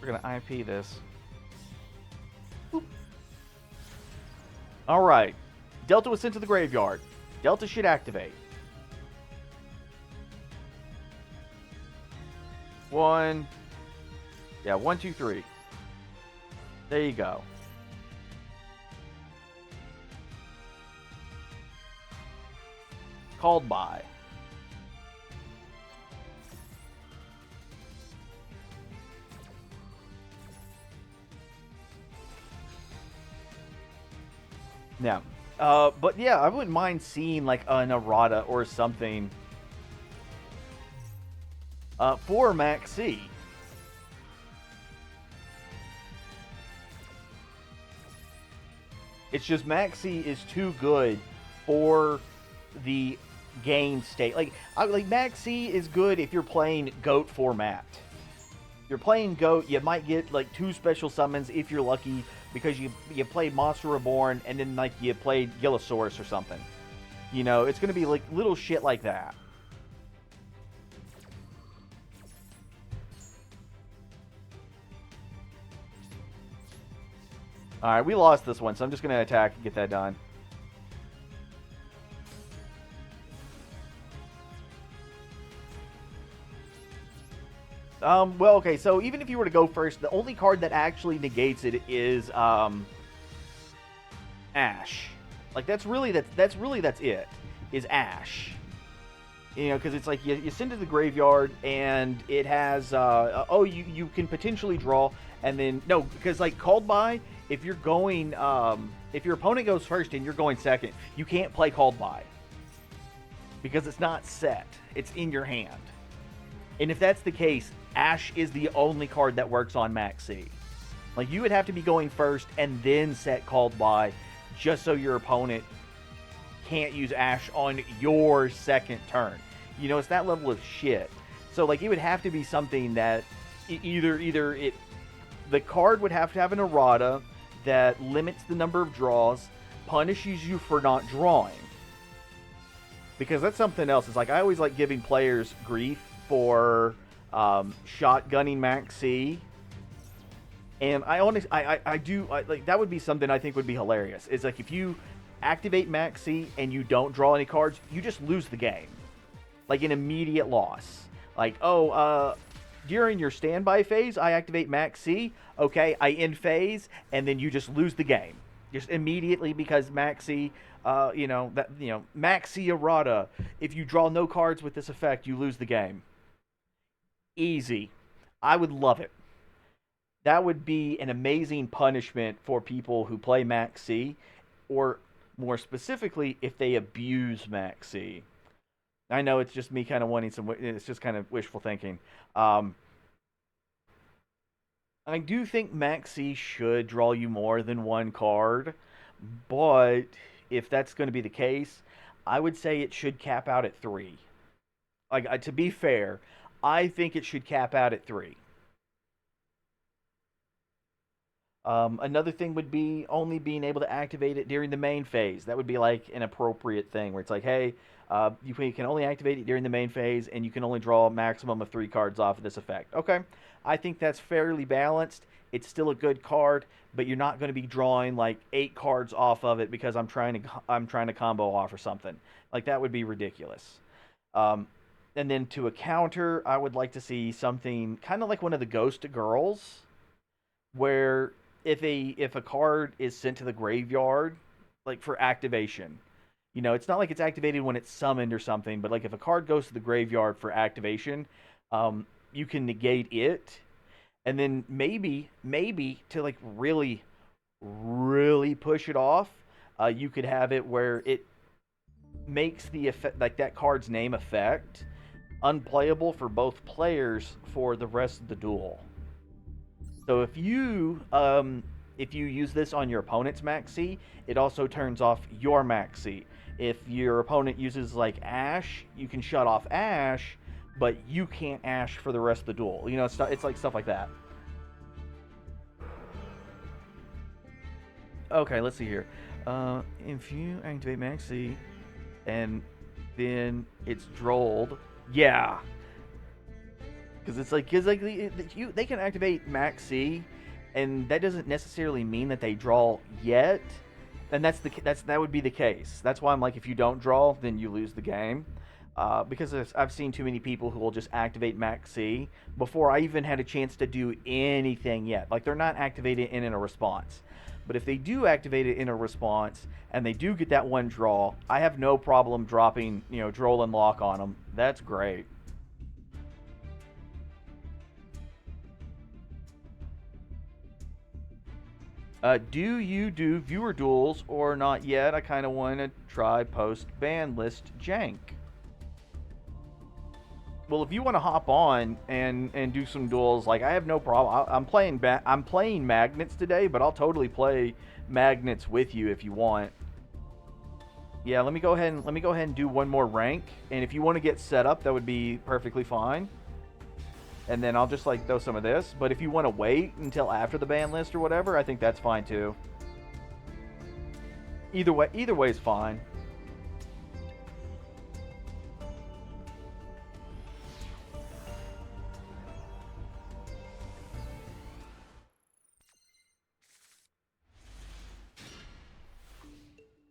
we're gonna IP this. Boop. All right. Delta was sent to the graveyard. Delta should activate. 1. Yeah, 1, 2, 3. There you go. called by. Yeah. But yeah, I wouldn't mind seeing like an errata or something for Maxi. It's just Maxi is too good for the game state. Like Maxi is good if you're playing Goat format. If you're playing Goat, you might get like 2 special summons if you're lucky because you played Monster Reborn and then like you played Gillosaurus or something. You know, it's gonna be like little shit like that. All right, we lost this one, so I'm just gonna attack and get that done. Well, okay, so even if you were to go first, the only card that actually negates it is Ash. Like that's it. Is Ash. You know, because it's like you send it to the graveyard and it has oh you can potentially draw and then no because like called by if you're going if your opponent goes first and you're going second you can't play called by because it's not set, it's in your hand. And if that's the case, Ash is the only card that works on Maxi. Like you would have to be going first and then set called by just so your opponent can't use Ash on your second turn. You know, it's that level of shit. So like it would have to be something that either it the card would have to have an errata that limits the number of draws, punishes you for not drawing. Because that's something else. It's like I always like giving players grief for shotgunning Maxi. And I honestly, like that would be something I think would be hilarious. It's like if you activate Maxi and you don't draw any cards, you just lose the game. Like an immediate loss. Like, during your standby phase, I activate Maxi. Okay, I end phase, and then you just lose the game. Just immediately because Maxi, Maxi errata. If you draw no cards with this effect, you lose the game. Easy. I would love it. That would be an amazing punishment for people who play Maxi, or more specifically, if they abuse Maxi. I know it's just me kind of wanting some. It's just kind of wishful thinking. I do think Maxi should draw you more than one card, but if that's going to be the case, I would say it should cap out at 3. Like to be fair, I think it should cap out at 3. Another thing would be only being able to activate it during the main phase. That would be like an appropriate thing where it's like, hey, you can only activate it during the main phase, and you can only draw a maximum of 3 cards off of this effect. Okay, I think that's fairly balanced. It's still a good card, but you're not going to be drawing like 8 cards off of it because I'm trying to combo off or something. Like that would be ridiculous. Um, and then to a counter, I would like to see something kind of like one of the Ghost Girls, where if a card is sent to the graveyard, like for activation, you know, it's not like it's activated when it's summoned or something, but like if a card goes to the graveyard for activation, you can negate it, and then maybe to like really push it off, you could have it where it makes the effect like that card's name effect unplayable for both players for the rest of the duel. So if you use this on your opponent's Maxi, it also turns off your Maxi. If your opponent uses like Ash, you can shut off Ash, but you can't Ash for the rest of the duel. You know, it's like stuff like that. Okay, let's see here. If you activate Maxi and then it's drolled, yeah, because it's like they can activate Maxi, and that doesn't necessarily mean that they draw yet. And that would be the case. That's why I'm like, if you don't draw, then you lose the game. Because I've seen too many people who will just activate Maxi before I even had a chance to do anything yet. Like they're not activated in a response. But if they do activate it in a response and they do get that one draw, I have no problem dropping, Droll and Lock on them. That's great. Do you do viewer duels or not yet? I kind of want to try post ban list jank. Well, if you want to hop on and do some duels, like I have no problem. I'm playing Magnets today, but I'll totally play Magnets with you if you want. Yeah, let me go ahead and do one more rank, and if you want to get set up, that would be perfectly fine. And then I'll just like throw some of this. But if you want to wait until after the ban list or whatever, I think that's fine too. Either way is fine.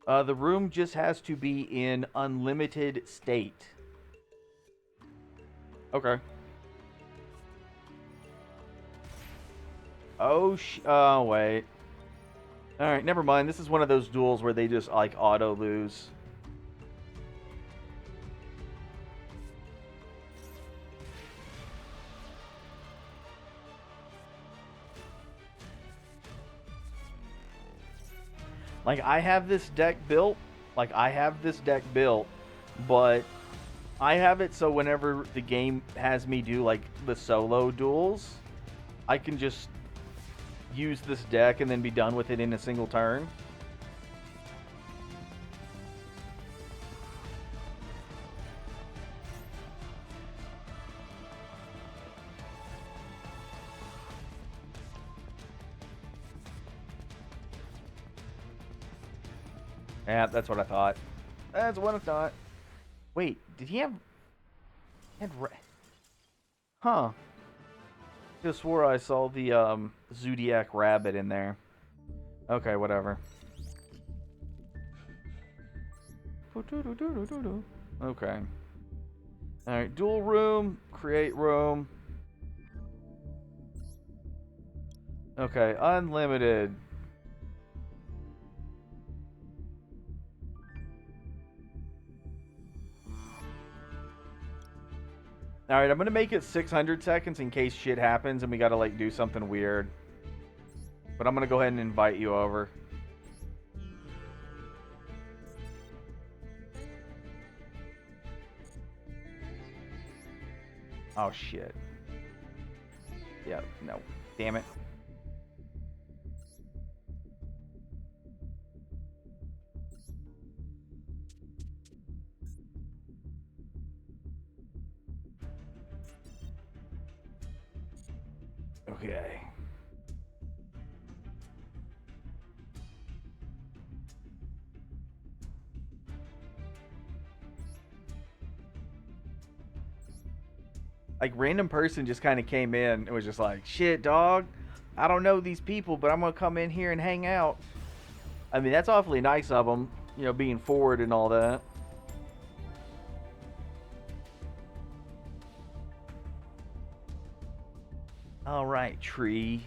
The room just has to be in unlimited state. Okay. Oh, wait. Alright, never mind. This is one of those duels where they just, like, auto-lose. Like, I have this deck built, but I have it so whenever the game has me do, like, the solo duels, I can just use this deck and then be done with it in a single turn. Yeah, that's what I thought. That's what I thought. Wait, did he have... Huh. I just swore I saw the Zodiac Rabbit in there. Okay, whatever. Okay. Alright, dual room, create room. Okay, unlimited. Alright, I'm gonna make it 600 seconds in case shit happens and we gotta, like, do something weird. But I'm gonna go ahead and invite you over. Oh, shit. Yeah, no. Damn it. Okay. Like, random person just kind of came in and was just like, shit, dog, I don't know these people, but I'm going to come in here and hang out. I mean, that's awfully nice of them, being forward and all that. All right, tree.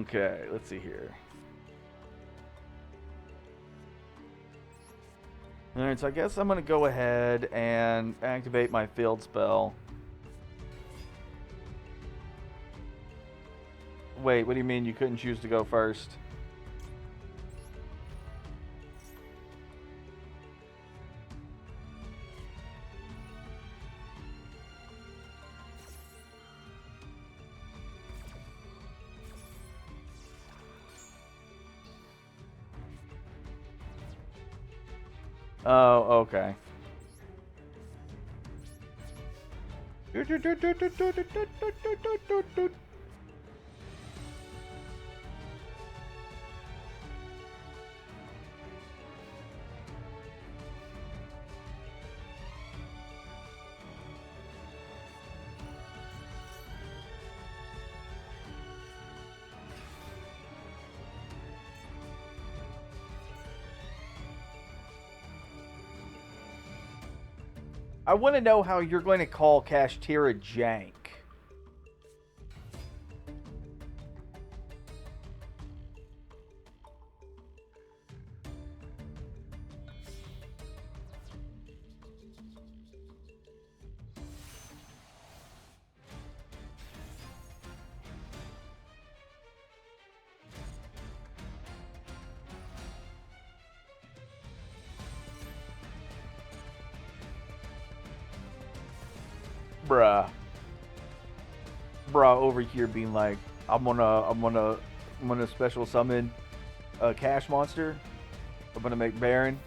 Okay, let's see here. Alright, so I guess I'm going to go ahead and activate my field spell. Wait, what do you mean you couldn't choose to go first? Oh, okay. I want to know how you're going to call Kashtira jank. Bruh. Bruh over here being like, I'm gonna special summon a cash monster. I'm gonna make Baron.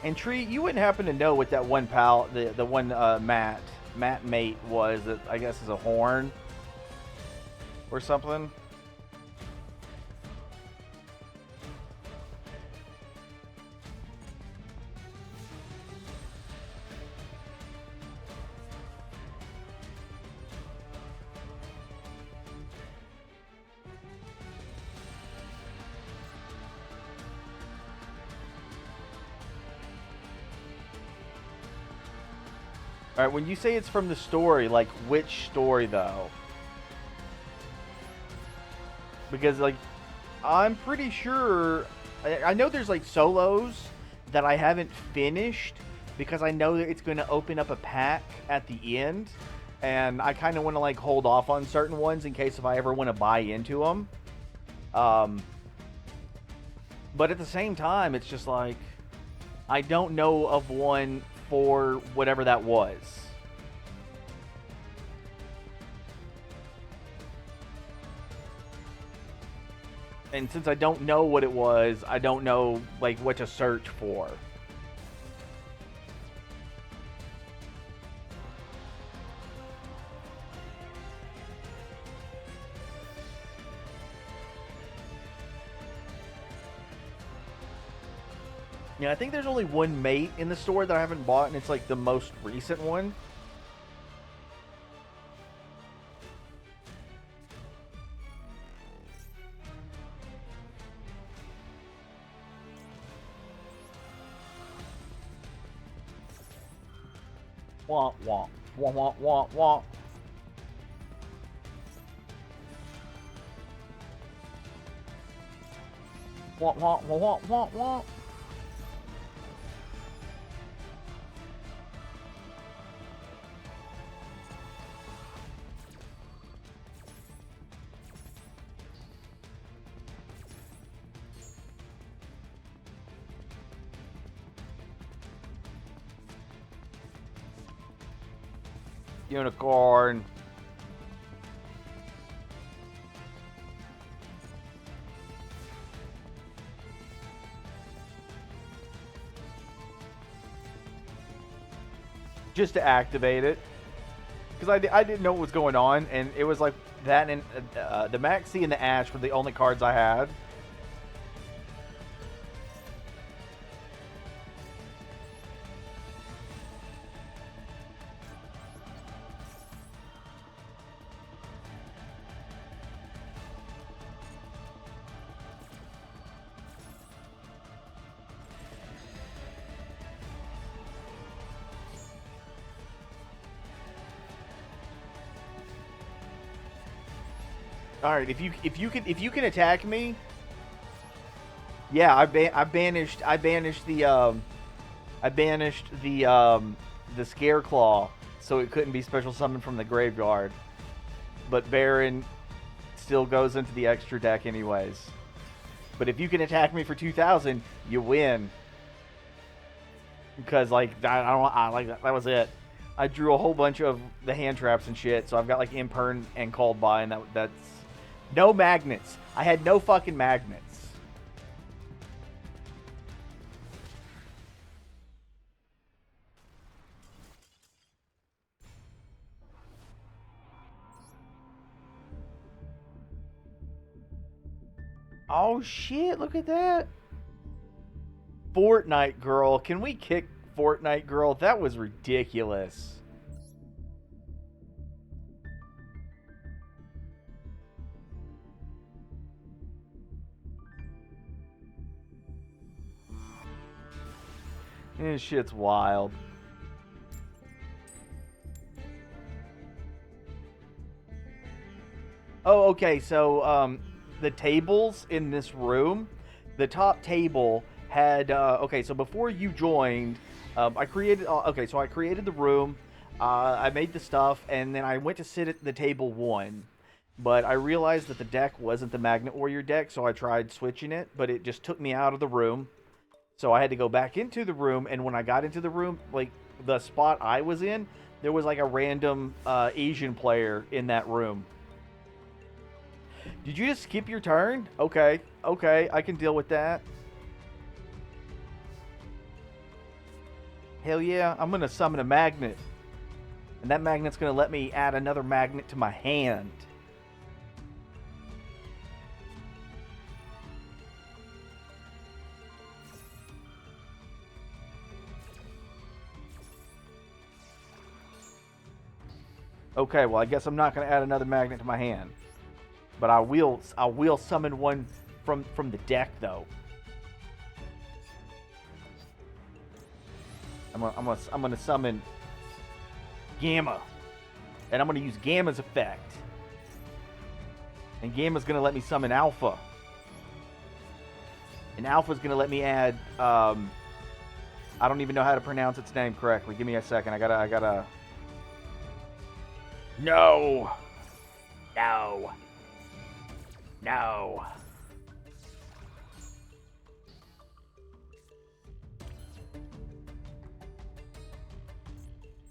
And Tree, you wouldn't happen to know what that one pal, the one Matt mate was that I guess is a horn or something. All right, when you say it's from the story, like which story though? Because like I'm pretty sure I know there's like solos that I haven't finished because I know that it's going to open up a pack at the end, and I kind of want to like hold off on certain ones in case if I ever want to buy into them. But at the same time, it's just like I don't know of one for whatever that was. And since I don't know what it was, I don't know like what to search for. Yeah, I think there's only one mate in the store that I haven't bought, and it's like the most recent one. Womp womp. Womp womp womp womp. Womp womp womp womp womp. Unicorn. Just to activate it. Because I didn't know what was going on, and it was like that and the Maxi and the Ash were the only cards I had. All right, if you can attack me, yeah, I banished the Scare Claw, so it couldn't be special summoned from the graveyard. But Baron still goes into the extra deck anyways. But if you can attack me for 2,000, you win. Because like I like that was it. I drew a whole bunch of the hand traps and shit, so I've got like Imperm and Called By, and that's no magnets. I had no fucking magnets. Oh shit, look at that. Fortnite Girl. Can we kick Fortnite Girl? That was ridiculous. This shit's wild. Oh, okay. So, the tables in this room, the top table had. Okay, so before you joined, I created. Okay, so I created the room. I made the stuff, and then I went to sit at the table one. But I realized that the deck wasn't the Magnet Warrior deck, so I tried switching it, but it just took me out of the room. So I had to go back into the room, and when I got into the room, like the spot I was in, there was like a random Asian player in that room. Did you just skip your turn? Okay, okay, I can deal with that. Hell yeah, I'm gonna summon a magnet. And that magnet's gonna let me add another magnet to my hand. Okay, well I guess I'm not gonna add another magnet to my hand. But I will summon one from the deck though. I'm gonna summon Gamma. And I'm gonna use Gamma's effect. And Gamma's gonna let me summon Alpha. And Alpha's gonna let me add I don't even know how to pronounce its name correctly. Give me a second. I gotta No. No. No.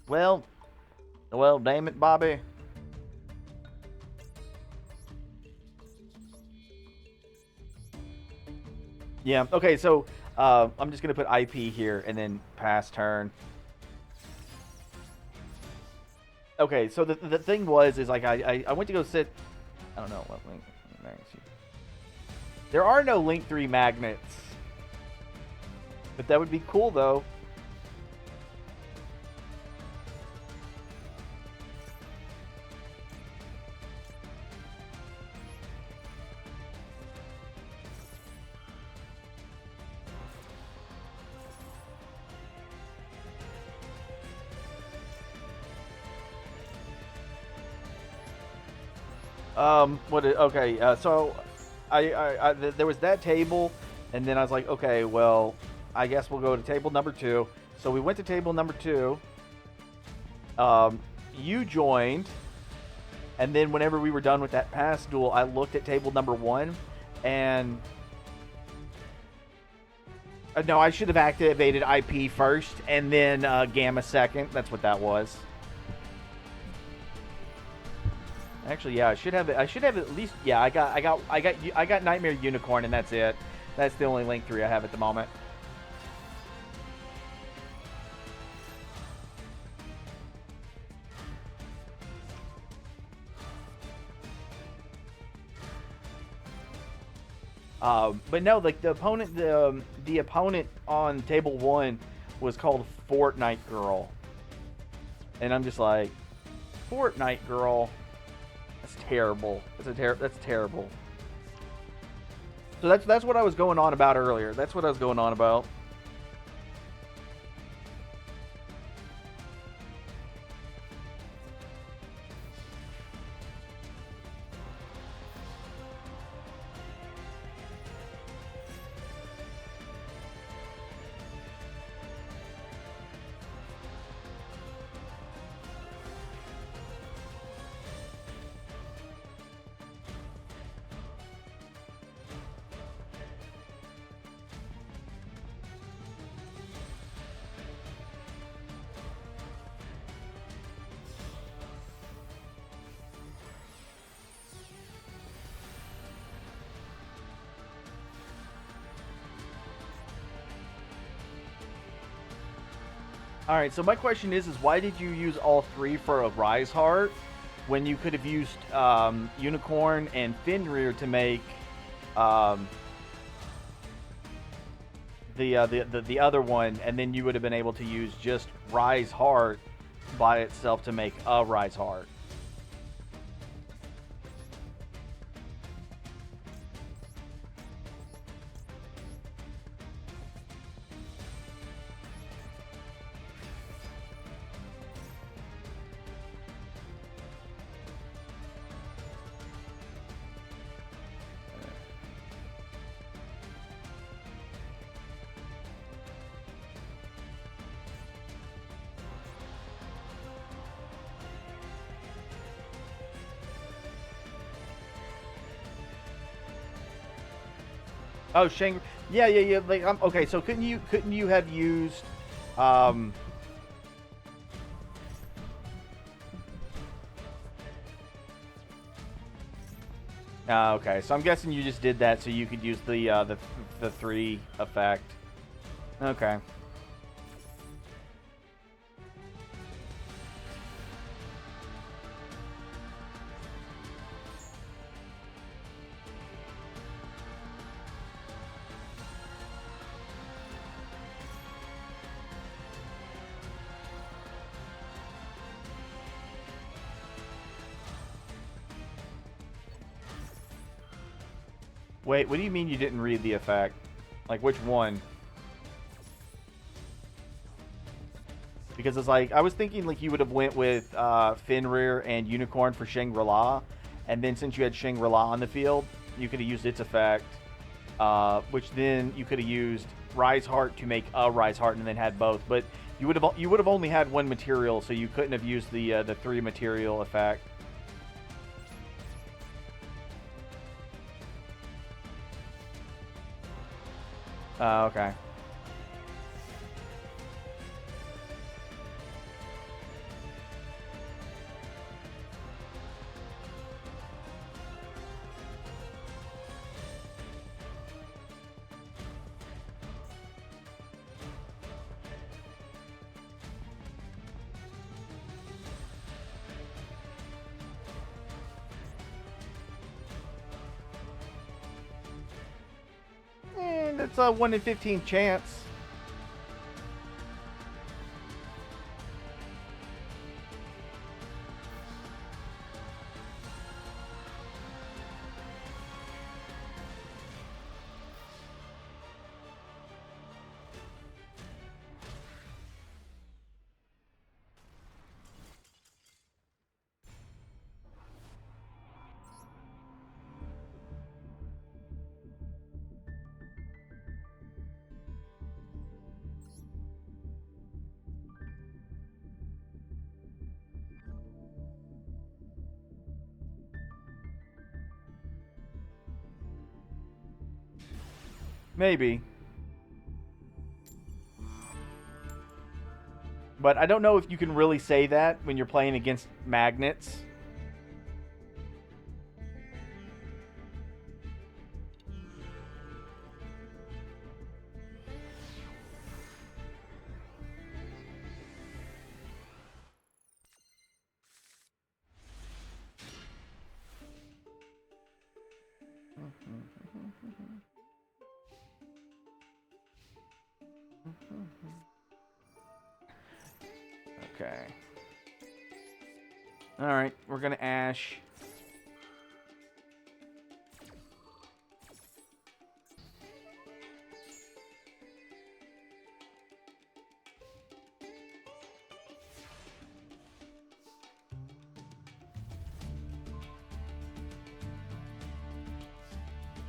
Well, damn it, Bobby. Yeah. Okay. So I'm just gonna put IP here and then pass turn. Okay. So the thing was is like I went to go sit. I don't know what link. There are no Link 3 magnets, but that would be cool though. Okay, so there was that table, and then I was like, okay, well, I guess we'll go to table number two. So we went to table number two. You joined, and then whenever we were done with that past duel, I looked at table number one, and no, I should have activated IP first, and then Gamma second. That's what that was. Actually, yeah, I should have. I should have at least. Yeah, I got Nightmare Unicorn, and that's it. That's the only Link 3 I have at the moment. But no, like the opponent on table one was called Fortnite Girl, and I'm just like, Fortnite Girl. That's terrible. That's terrible. So that's what I was going on about earlier. That's what I was going on about. All right, so my question is why did you use all three for a Rise Heart when you could have used Unicorn and Fenrir to make the other one, and then you would have been able to use just Rise Heart by itself to make a Rise Heart. Oh, Shang. Yeah, yeah, yeah. Like, okay. So couldn't you have used, um, okay. So I'm guessing you just did that so you could use the three effect. Okay. Wait, what do you mean you didn't read the effect? Like which one? Because it's like I was thinking like you would have went with Fenrir and Unicorn for Shangri-La, and then since you had Shangri-La on the field, you could have used its effect, which then you could have used Rise Heart to make a Rise Heart, and then had both. But you would have only had one material, so you couldn't have used the three material effect. Okay. And it's a 1 in 15 chance. Maybe. But I don't know if you can really say that when you're playing against magnets. Okay. Alright, we're gonna Ash.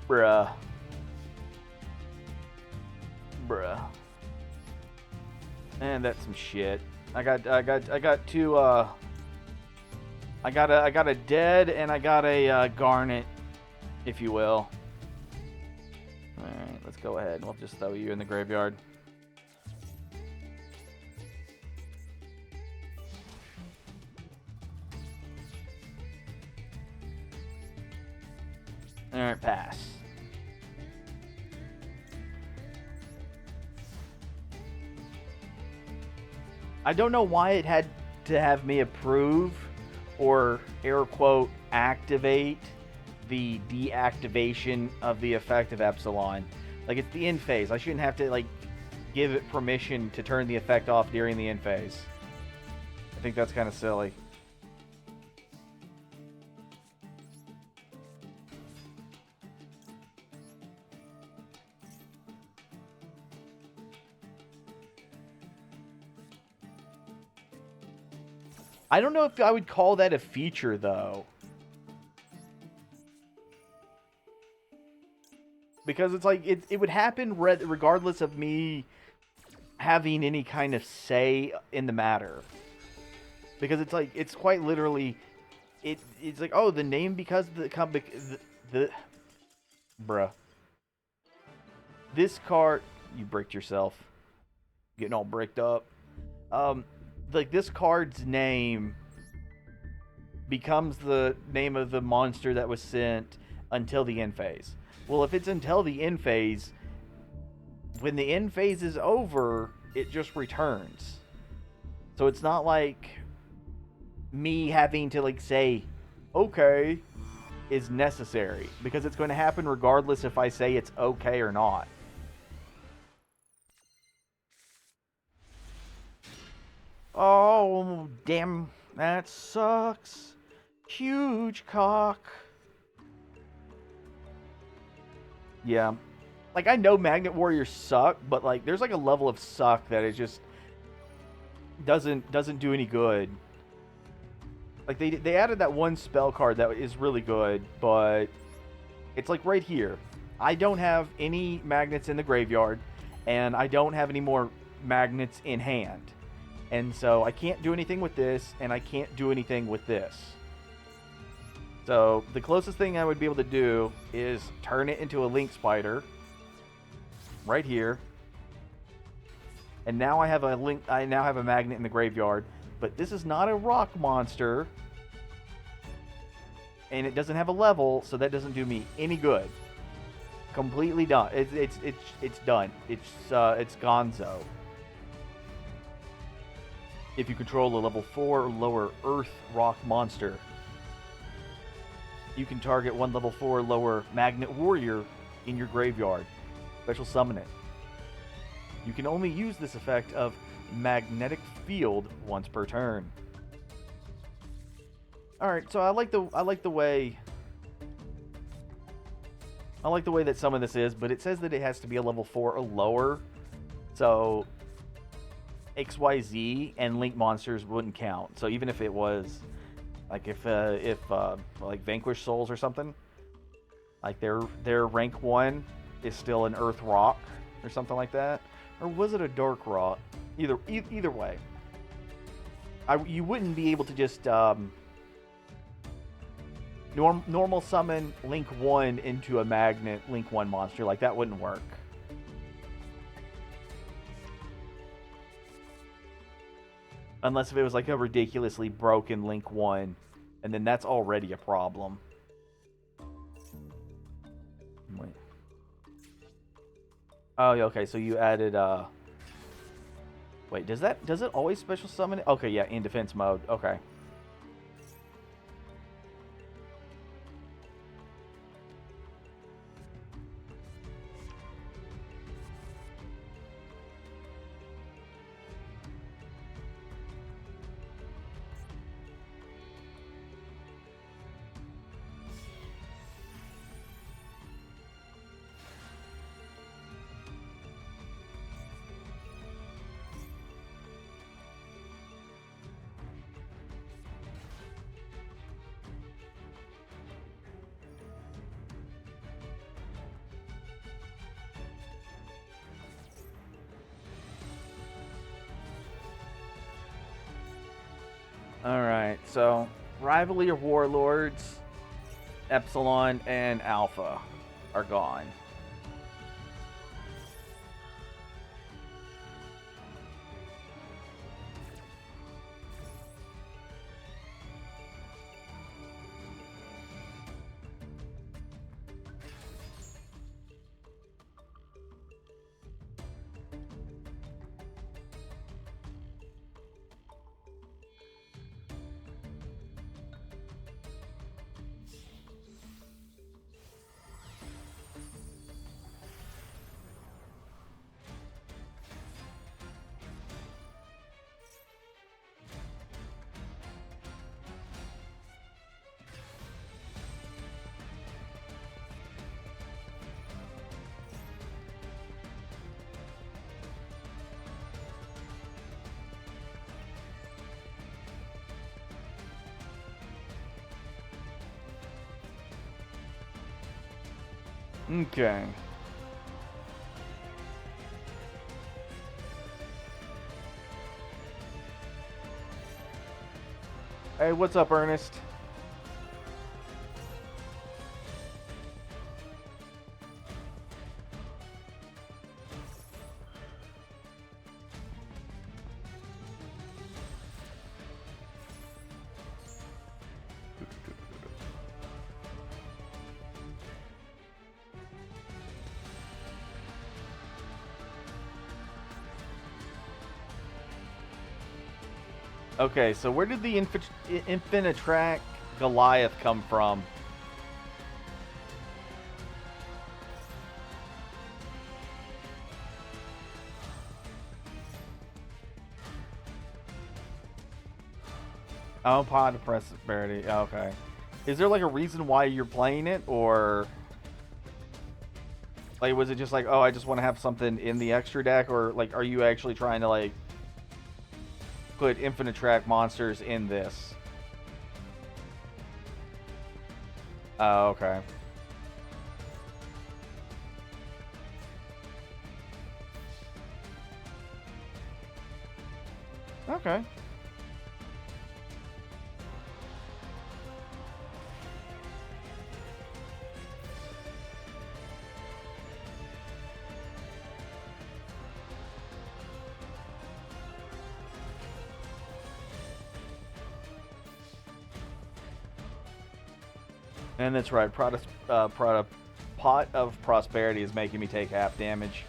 Bruh. Bruh. And that's some shit. I got two I got a dead and I got a garnet, if you will. Alright, let's go ahead. We'll just throw you in the graveyard. Alright, pass. I don't know why it had to have me approve or air quote activate the deactivation of the effect of Epsilon. Like it's the end phase. I shouldn't have to like give it permission to turn the effect off during the end phase. I think that's kind of silly. I don't know if I would call that a feature though. Because it's like it would happen regardless of me having any kind of say in the matter. Because it's like it's quite literally it's like, oh, the name because the bruh. this card, you bricked yourself, getting all bricked up. Like this card's name becomes the name of the monster that was sent until the end phase. Well, if it's until the end phase, when the end phase is over, it just returns. So it's not like me having to like say, okay, is necessary, because it's going to happen regardless if I say it's okay or not. Oh, damn, that sucks. Huge cock. Yeah. Like, I know Magnet Warriors suck, but, like, there's, like, a level of suck that it just doesn't do any good. Like, they added that one spell card that is really good, but it's, like, right here. I don't have any magnets in the graveyard, and I don't have any more magnets in hand. And so I can't do anything with this, and I can't do anything with this. So the closest thing I would be able to do is turn it into a Link Spider right here. And now I have a magnet in the graveyard, but this is not a rock monster. And it doesn't have a level, so that doesn't do me any good. Completely done. It's done. It's gonzo. If you control a level 4 or lower Earth Rock monster, you can target one level 4 or lower Magnet Warrior in your graveyard. Special summon it. You can only use this effect of Magnetic Field once per turn. All right, so I like the way that some of this is, but it says that it has to be a level 4 or lower. So XYZ and Link monsters wouldn't count. So even if it was like if like Vanquish Souls or something, like their rank 1 is still an Earth Rock or something like that, or was it a Dark Rock? Either way, you wouldn't be able to just normal summon Link 1 into a Magnet Link 1 monster. Like, that wouldn't work. Unless if it was like a ridiculously broken Link 1, and then that's already a problem. Wait. Oh, okay, so you added wait, does it always special summon it? Okay, yeah, in defense mode. Okay. Alright, so Rivalry of Warlords, Epsilon, and Alpha are gone. Okay. Hey, what's up, Ernest? Okay, so where did the Infinitrack Goliath come from? Oh, Pod of Prosperity. Okay. Is there like a reason why you're playing it, or like was it just like, oh, I just want to have something in the extra deck, or like are you actually trying to like put infinite track monsters in this? Oh, okay. Okay. And that's right. Pot of Prosperity is making me take half damage.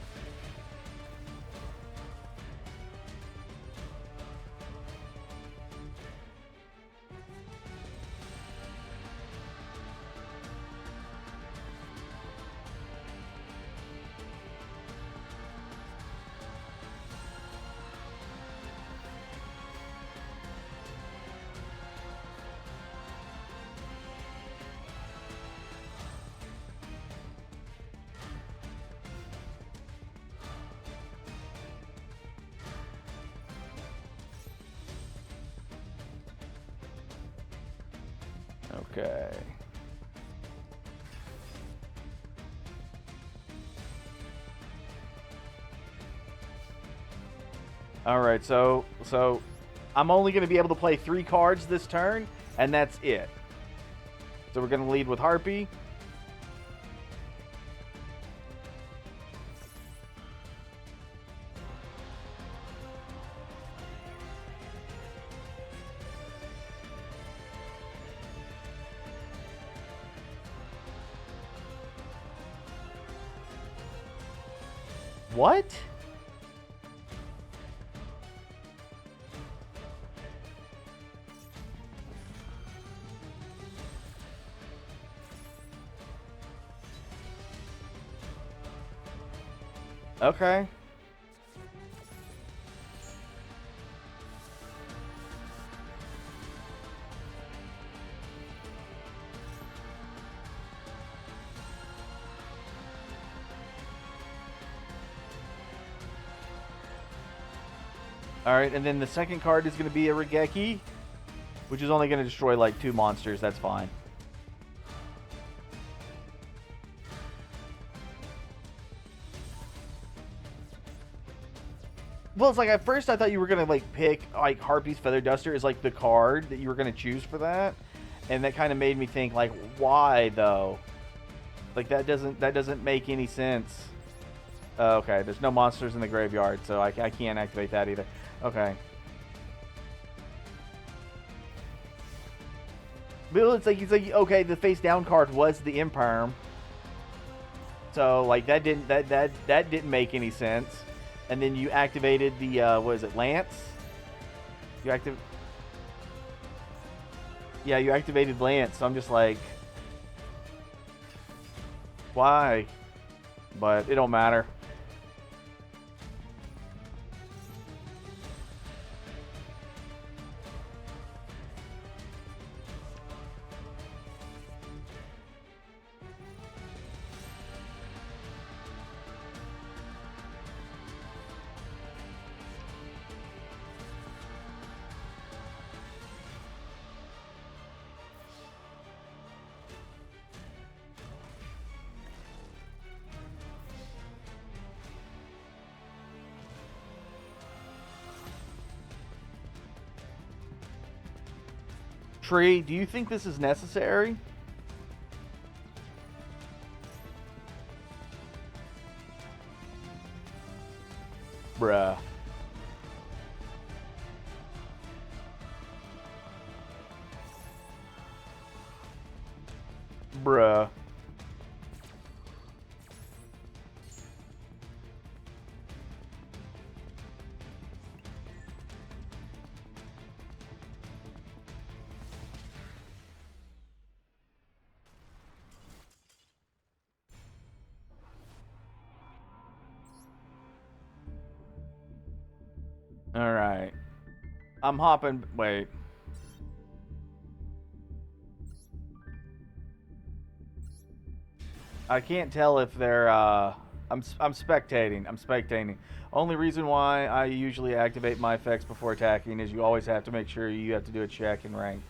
Okay. All right, so I'm only going to be able to play 3 cards this turn, and that's it. So we're going to lead with Harpy. What? Okay. Alright, and then the second card is going to be a Regeki, which is only going to destroy like 2 monsters. That's fine. Well, it's like at first I thought you were gonna like pick like Harpy's Feather Duster as like the card that you were gonna choose for that, and that kind of made me think like, why though? Like that doesn't make any sense. Okay, there's no monsters in the graveyard, so I can't activate that either. Okay. Bill, it's like he's like, okay, the face down card was the Imperm, so like that didn't make any sense. And then you activated the what is it, Lance? You Yeah, you activated Lance. So I'm just like, why? But it don't matter. Tree, do you think this is necessary? Bruh. Bruh. All right. I'm hopping. Wait. I can't tell if they're. I'm spectating. I'm spectating. Only reason why I usually activate my effects before attacking is you always have to make sure you have to do a check in rank.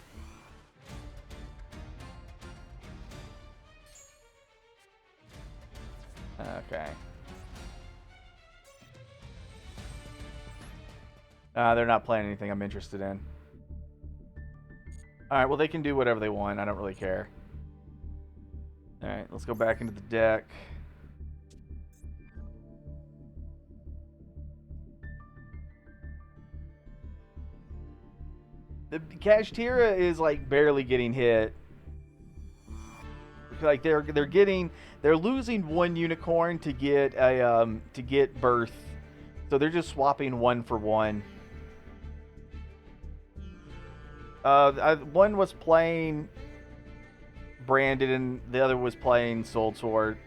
Okay. They're not playing anything I'm interested in. All right. Well, they can do whatever they want. I don't really care. All right. Let's go back into the deck. The Kashtira is like barely getting hit. Like they're losing one unicorn to get birth, so they're just swapping one for one. One was playing Branded and the other was playing Sword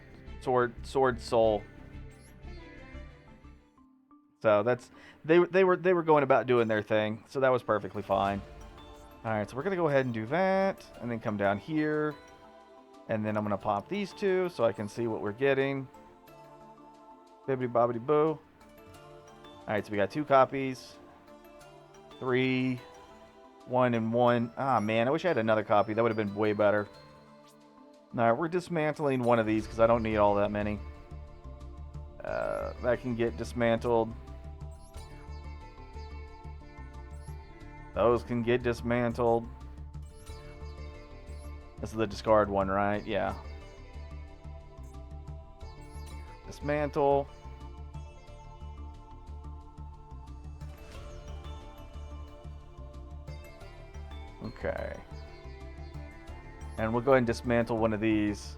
Soul. So that's they were going about doing their thing, so that was perfectly fine. All right, so we're gonna go ahead and do that, and then come down here, and then I'm gonna pop these two so I can see what we're getting. Bibbidi bobbidi boo. All right, so we got 2 copies, 3, 1 and 1. Ah man, I wish I had another copy. That would have been way better. All right, we're dismantling one of these because I don't need all that many. That can get dismantled. Those can get dismantled. This is the discard one, right? Yeah. Dismantle. Okay. And we'll go ahead and dismantle one of these.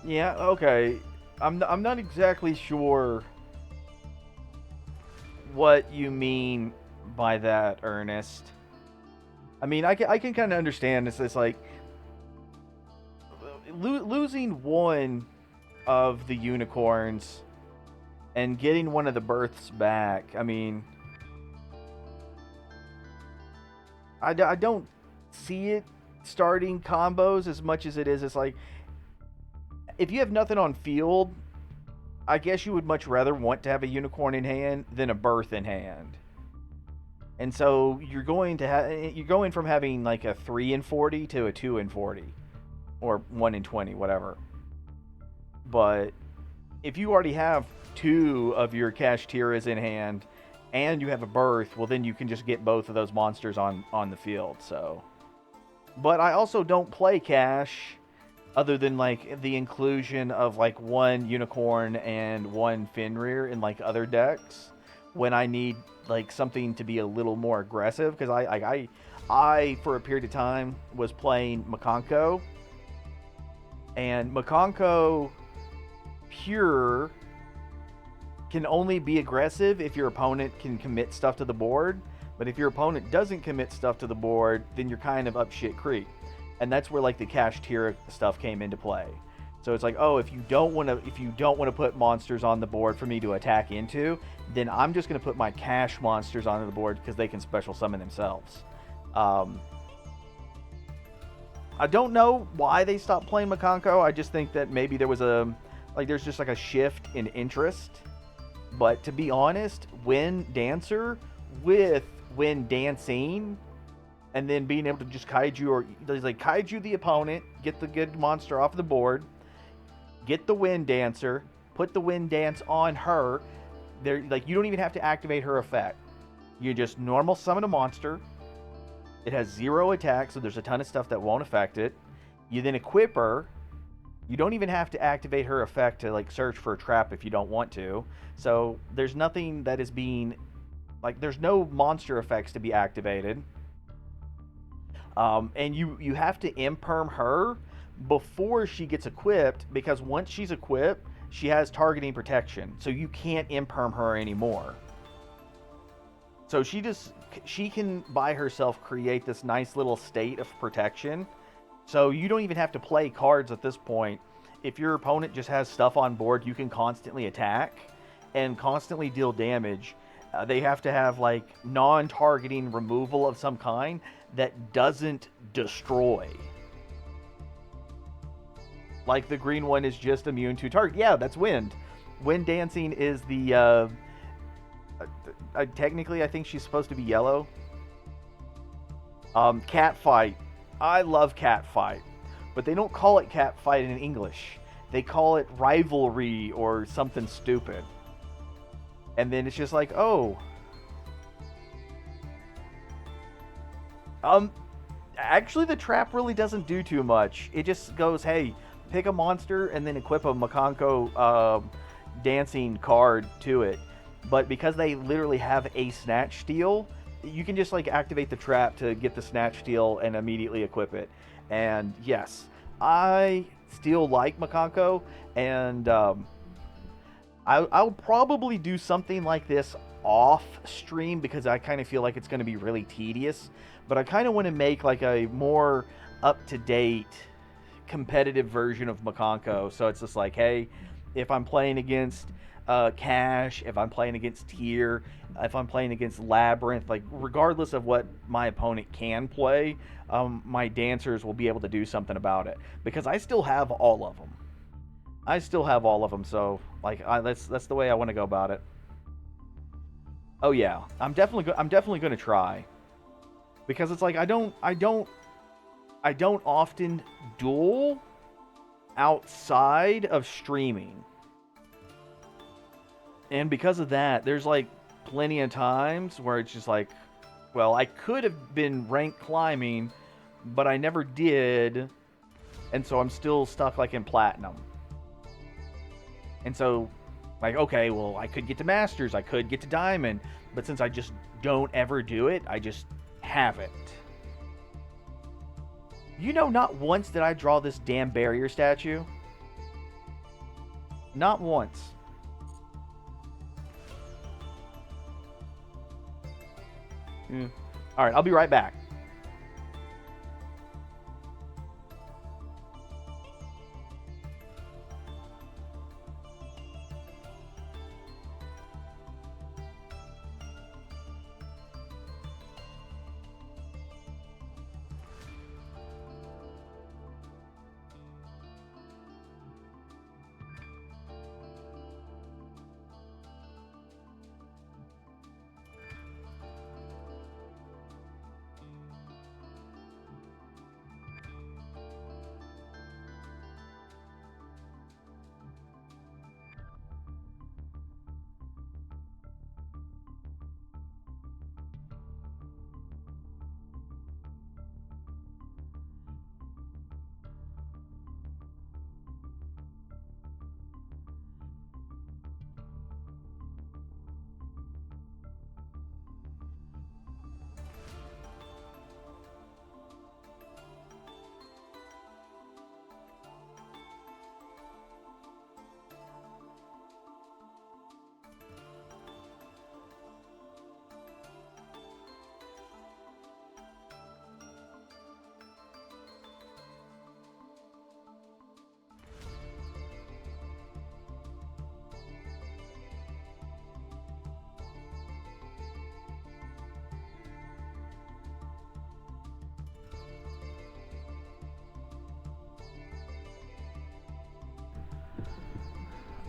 Yeah, okay. I'm not exactly sure what you mean by that, Ernest. I mean, I can kind of understand this. It's like losing one of the unicorns and getting one of the births back. I mean, I don't see it starting combos as much as it is. It's like, if you have nothing on field, I guess you would much rather want to have a unicorn in hand than a birth in hand. And so you're going from having like a 3 in 40 to a 2 in 40 or 1 in 20, whatever. But if you already have 2 of your Kashtiras in hand and you have a birth, well then you can just get both of those monsters on the field. So, but I also don't play Cash other than like the inclusion of like 1 unicorn and 1 Fenrir in like other decks when I need like something to be a little more aggressive, because I for a period of time was playing Makonko, and Makonko pure can only be aggressive if your opponent can commit stuff to the board. But if your opponent doesn't commit stuff to the board, then you're kind of up shit creek. And that's where like the Kashtira stuff came into play. So it's like, oh, if you don't want to put monsters on the board for me to attack into, then I'm just going to put my cash monsters onto the board because they can special summon themselves. I don't know why they stopped playing Makonko. I just think that maybe there's just like a shift in interest. But to be honest, Wind Dancer with Wind Dancing, and then being able to just kaiju the opponent, get the good monster off the board, get the Wind Dancer, put the Wind Dance on her. There, like, you don't even have to activate her effect. You just normal summon a monster. It has 0 attack, so there's a ton of stuff that won't affect it. You then equip her. You don't even have to activate her effect to like search for a trap if you don't want to. So there's nothing that is being like, there's no monster effects to be activated. And you have to imperm her before she gets equipped, because once she's equipped, she has targeting protection, so you can't imperm her anymore. So she can by herself create this nice little state of protection, So you don't even have to play cards at this point. If your opponent just has stuff on board, you can constantly attack and constantly deal damage. They have to have like non-targeting removal of some kind that doesn't destroy. Like the green one is just immune to target. Yeah, that's wind. Wind dancing is the technically I think she's supposed to be yellow. Cat fight. I love cat fight, but they don't call it cat fight in English. They call it rivalry or something stupid. And then it's just like, oh. Actually the trap really doesn't do too much. It just goes, hey, pick a monster and then equip a Makanko dancing card to it. But because they literally have a snatch steal, you can just like activate the trap to get the snatch steal and immediately equip it. And yes, I still like Makanko, and I'll probably do something like this off stream because I kind of feel like it's going to be really tedious. But I kind of want to make like a more up-to-date competitive version of Makanko. So it's just like, hey, if I'm playing against Cash, if I'm playing against Tier, if I'm playing against Labyrinth, like regardless of what my opponent can play, my dancers will be able to do something about it because I still have all of them. So like that's the way I want to go about it. Oh yeah, I'm definitely going to try because it's like I don't often duel outside of streaming. And because of that, there's like plenty of times where it's just like, well, I could have been rank climbing, but I never did. And so I'm still stuck like in platinum. And so, like, okay, well, I could get to Masters, I could get to Diamond, but since I just don't ever do it, I just haven't. You know, not once did I draw this damn barrier statue. Not once. Alright, I'll be right back.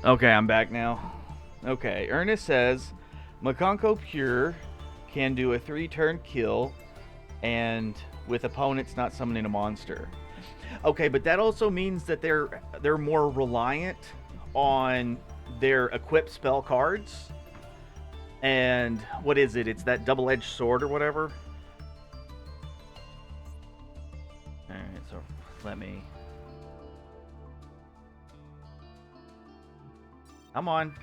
Okay, I'm back now. Okay, Ernest says Makanko Pure can do a 3-turn kill and with opponents not summoning a monster. Okay, but that also means that they're more reliant on their equipped spell cards. And what is it? It's that double-edged sword or whatever. Alright, so let me... Come on.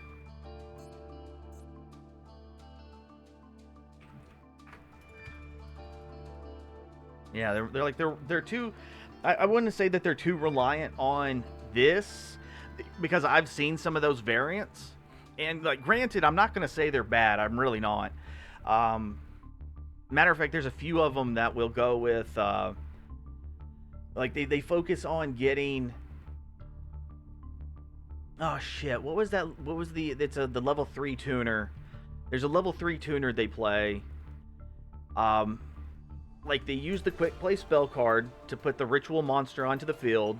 Yeah, they're too... I wouldn't say that they're too reliant on this, because I've seen some of those variants. And, like, granted, I'm not going to say they're bad. I'm really not. Matter of fact, there's a few of them that will go with Like they focus on getting. Oh shit! What was that? What was the? It's the level 3 tuner. There's a level 3 tuner they play. Um, like they use the quick play spell card to put the ritual monster onto the field.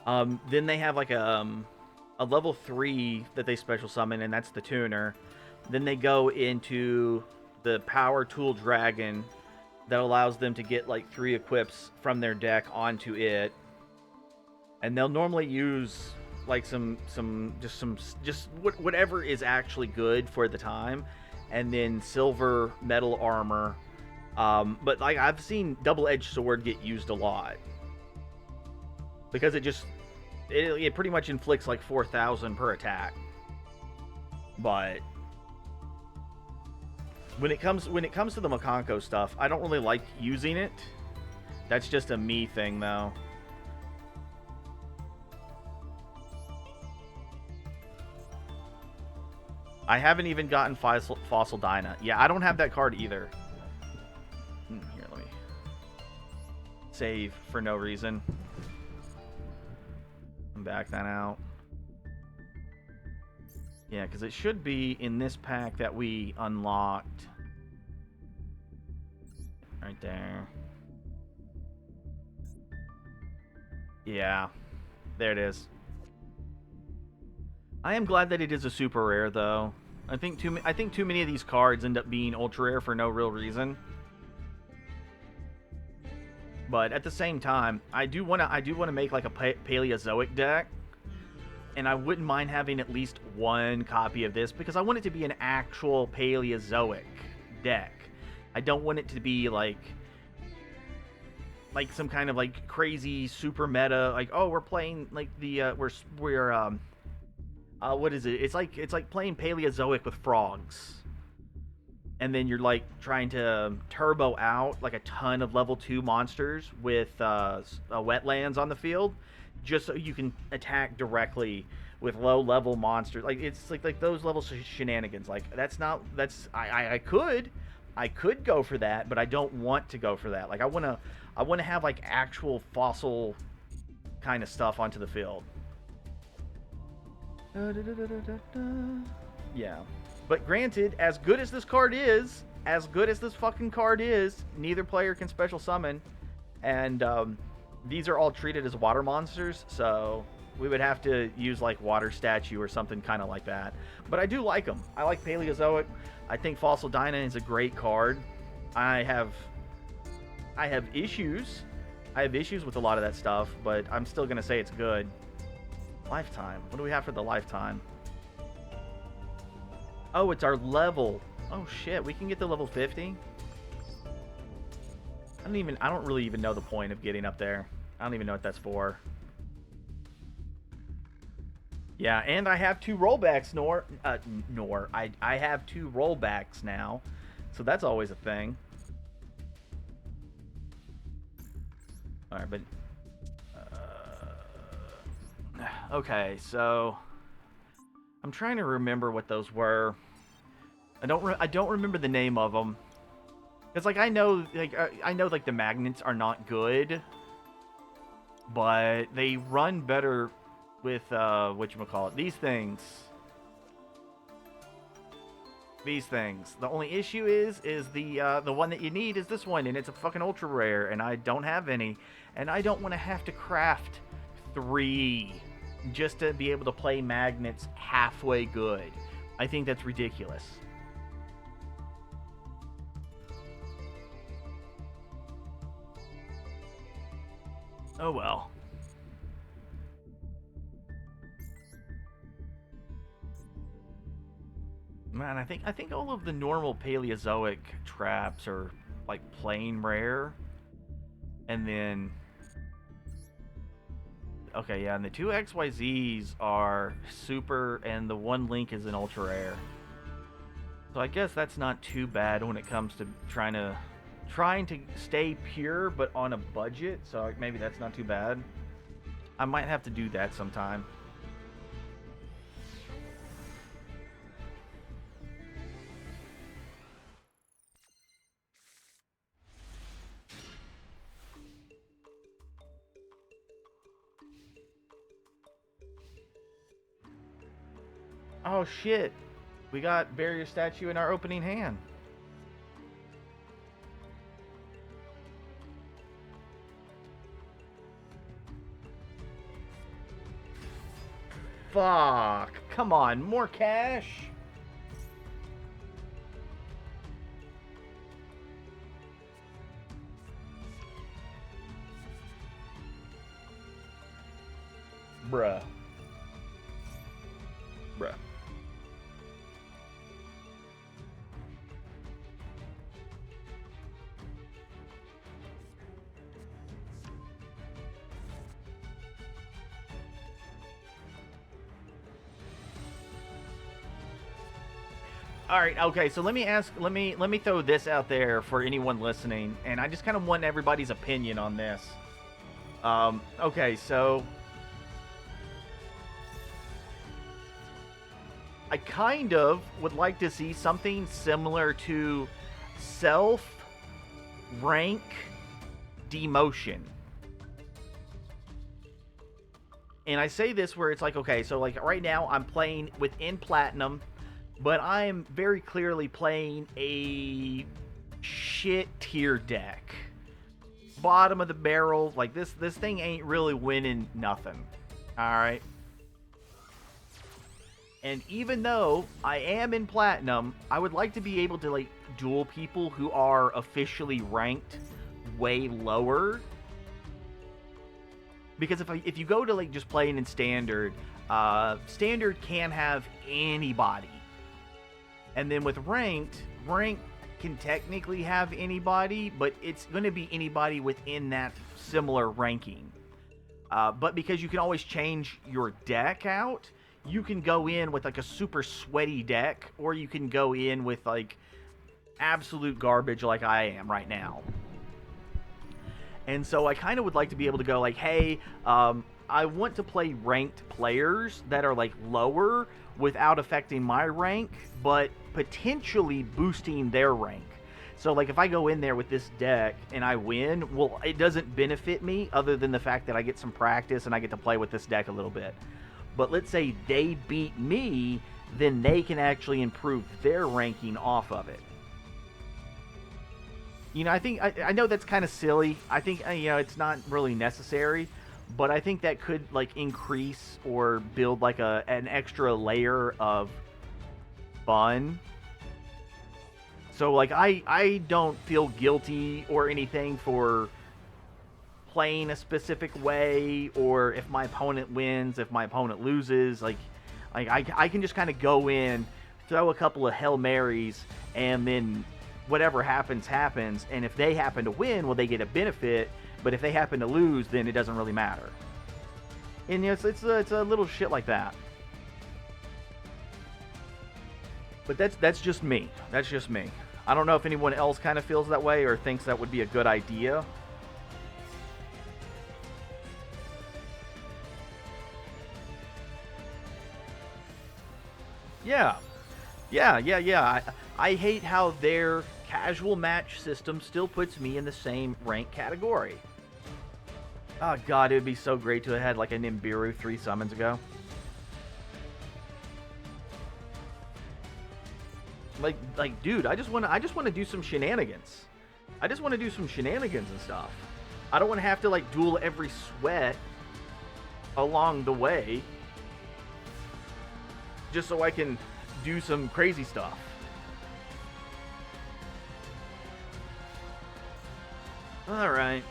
Then they have like a level 3 that they special summon, and that's the tuner. Then they go into the power tool dragon that allows them to get like 3 equips from their deck onto it. And they'll normally use like just whatever is actually good for the time, and then silver metal armor. But like I've seen double-edged sword get used a lot because it pretty much inflicts like 4,000 per attack. But when it comes to the Makanko stuff, I don't really like using it. That's just a me thing though. I haven't even gotten Fossil Dyna. Yeah, I don't have that card either. Here, let me save for no reason. And back that out. Yeah, because it should be in this pack that we unlocked. Right there. Yeah, there it is. I am glad that it is a super rare, though. I think too many of these cards end up being ultra rare for no real reason. But at the same time, I do want to make like a Paleozoic deck, and I wouldn't mind having at least one copy of this because I want it to be an actual Paleozoic deck. I don't want it to be like some kind of like crazy super meta, like, oh, we're playing like the we're what is it? It's like playing Paleozoic with frogs. And then you're like trying to turbo out like a ton of level 2 monsters with wetlands on the field, just so you can attack directly with low level monsters. Like it's like those level shenanigans. Like I could go for that, but I don't want to go for that. Like I wanna have like actual fossil kind of stuff onto the field. Yeah. But granted, as good as this fucking card is, neither player can special summon. And these are all treated as water monsters, so we would have to use like Water Statue or something kind of like that. But I do like them. I like Paleozoic. I think Fossil Dyna is a great card. I have issues. I have issues with a lot of that stuff, but I'm still going to say it's good. Lifetime. What do we have for the lifetime? Oh, it's our level. Oh shit, we can get to level 50? I don't really even know the point of getting up there. I don't even know what that's for. Yeah, and I have 2 rollbacks, I have 2 rollbacks now. So that's always a thing. Alright, but okay, so I'm trying to remember what those were. I don't remember the name of them. Cuz like I know like the magnets are not good, but they run better with whatchamacallit, these things. These things. The only issue is the one that you need is this one, and it's a fucking ultra rare, and I don't have any, and I don't want to have to craft 3 just to be able to play magnets halfway good. I think that's ridiculous. Oh well. Man, I think all of the normal Paleozoic traps are like plain rare. And then okay, yeah, and the 2 XYZs are super, and the 1 Link is an ultra rare. So I guess that's not too bad when it comes to trying to stay pure, but on a budget. So maybe that's not too bad. I might have to do that sometime. Oh shit. We got barrier statue in our opening hand. Fuck. Come on, more cash. Bruh. Bruh. All right, okay, so let me throw this out there for anyone listening, and I just kind of want everybody's opinion on this. Okay, so I kind of would like to see something similar to self rank demotion. And I say this where it's like, okay, so like right now I'm playing within Platinum, but I'm very clearly playing a shit tier deck. Bottom of the barrel, like this thing ain't really winning nothing. Alright? And even though I am in Platinum, I would like to be able to like duel people who are officially ranked way lower. Because if you go to like just playing in Standard, Standard can have anybody. And then with Ranked can technically have anybody, but it's going to be anybody within that similar ranking. But because you can always change your deck out, you can go in with like a super sweaty deck, or you can go in with like absolute garbage like I am right now. And so I kind of would like to be able to go like, hey, I want to play ranked players that are like lower without affecting my rank, but potentially boosting their rank. So like if I go in there with this deck and I win, well, it doesn't benefit me other than the fact that I get some practice and I get to play with this deck a little bit. But let's say they beat me, then they can actually improve their ranking off of it. You know, I think, I know that's kind of silly. I think, you know, it's not really necessary, but I think that could, like, increase or build, like, an extra layer of fun. So, like, I don't feel guilty or anything for playing a specific way, or if my opponent wins, if my opponent loses, like I can just kind of go in, throw a couple of Hail Marys, and then whatever happens, happens. And if they happen to win, well, they get a benefit. But if they happen to lose, then it doesn't really matter. And you know, it's a little shit like that. But that's just me. That's just me. I don't know if anyone else kind of feels that way or thinks that would be a good idea. Yeah. I hate how their casual match system still puts me in the same rank category. Oh god, it would be so great to have had like a Nibiru 3 summons ago. Like, dude, I just want to do some shenanigans. I just want to do some shenanigans and stuff. I don't want to have to like duel every sweat along the way, just so I can do some crazy stuff. Alright.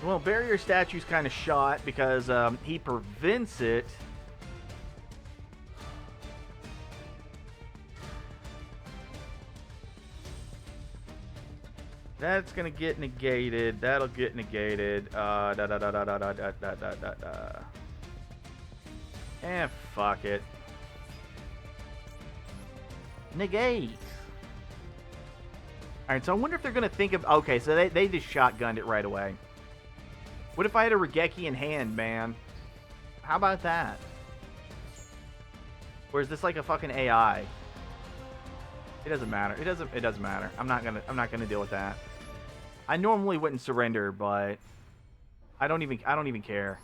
Well, Barrier Statue's kind of shot because he prevents it. That's gonna get negated. That'll get negated. Fuck it. Negate. Alright, so I wonder if they're gonna think of... Okay, so they just shotgunned it right away. What if I had a Regeki in hand, man? How about that? Or is this like a fucking AI? It doesn't matter. It doesn't matter. I'm not gonna deal with that. I normally wouldn't surrender, but I don't even care.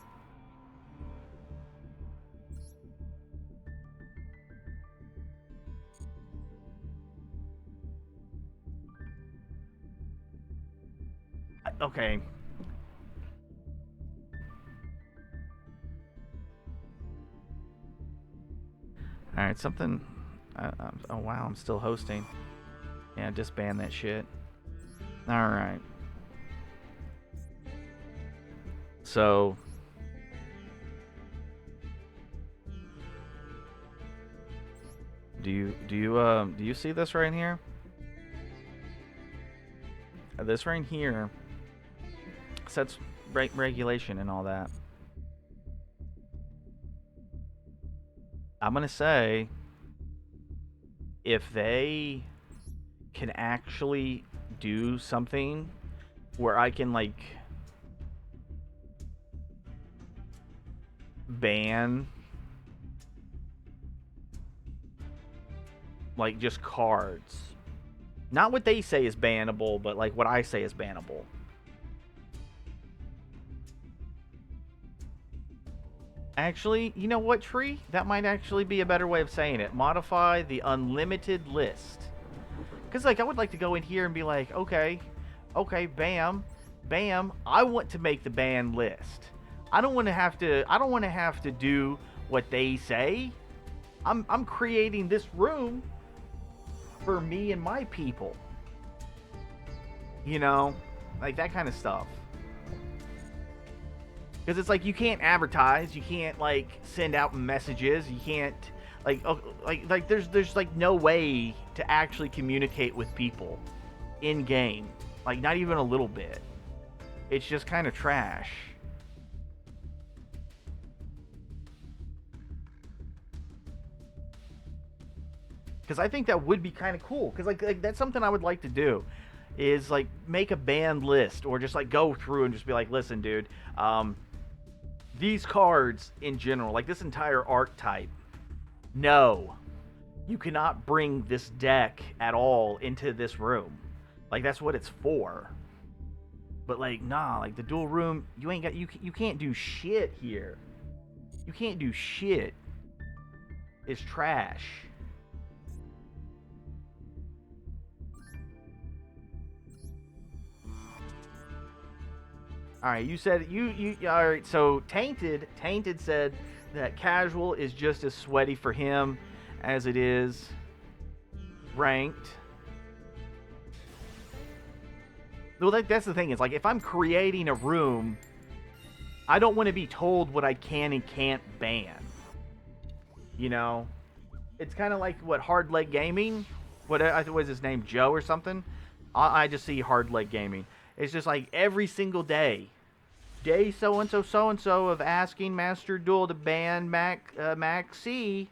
Okay. All right, something. Oh wow, I'm still hosting. Yeah, disband that shit. All right. So, do you see this right here? This right here sets regulation and all that. I'm gonna say if they can actually do something where I can like ban like just cards. Not what they say is bannable, but like what I say is bannable. Actually, you know what, Tree? That might actually be a better way of saying it. Modify the unlimited list. Because, like, I would like to go in here and be like, okay, bam, bam. I want to make the ban list. I don't want to have to. I don't want to have to do what they say. I'm creating this room for me and my people. You know, like that kind of stuff. Because it's like you can't advertise, you can't like send out messages, you can't like there's like no way to actually communicate with people in game, like not even a little bit. It's just kind of trash. Because I think that would be kind of cool. Because like that's something I would like to do, is like make a banned list or just like go through and just be like, listen, dude, these cards in general, like this entire archetype, no, you cannot bring this deck at all into this room. Like that's what it's for. But like, nah, like the dual room, you ain't got you can't do shit here. You can't do shit. It's trash. All right, you said you all right. So tainted said that casual is just as sweaty for him as it is ranked. Well, that's the thing. Is like if I'm creating a room, I don't want to be told what I can and can't ban. You know, it's kind of like what hard leg gaming. What I think was his name, Joe or something. I just see hard leg gaming. It's just like every single day so and so of asking Master Duel to ban Mac C.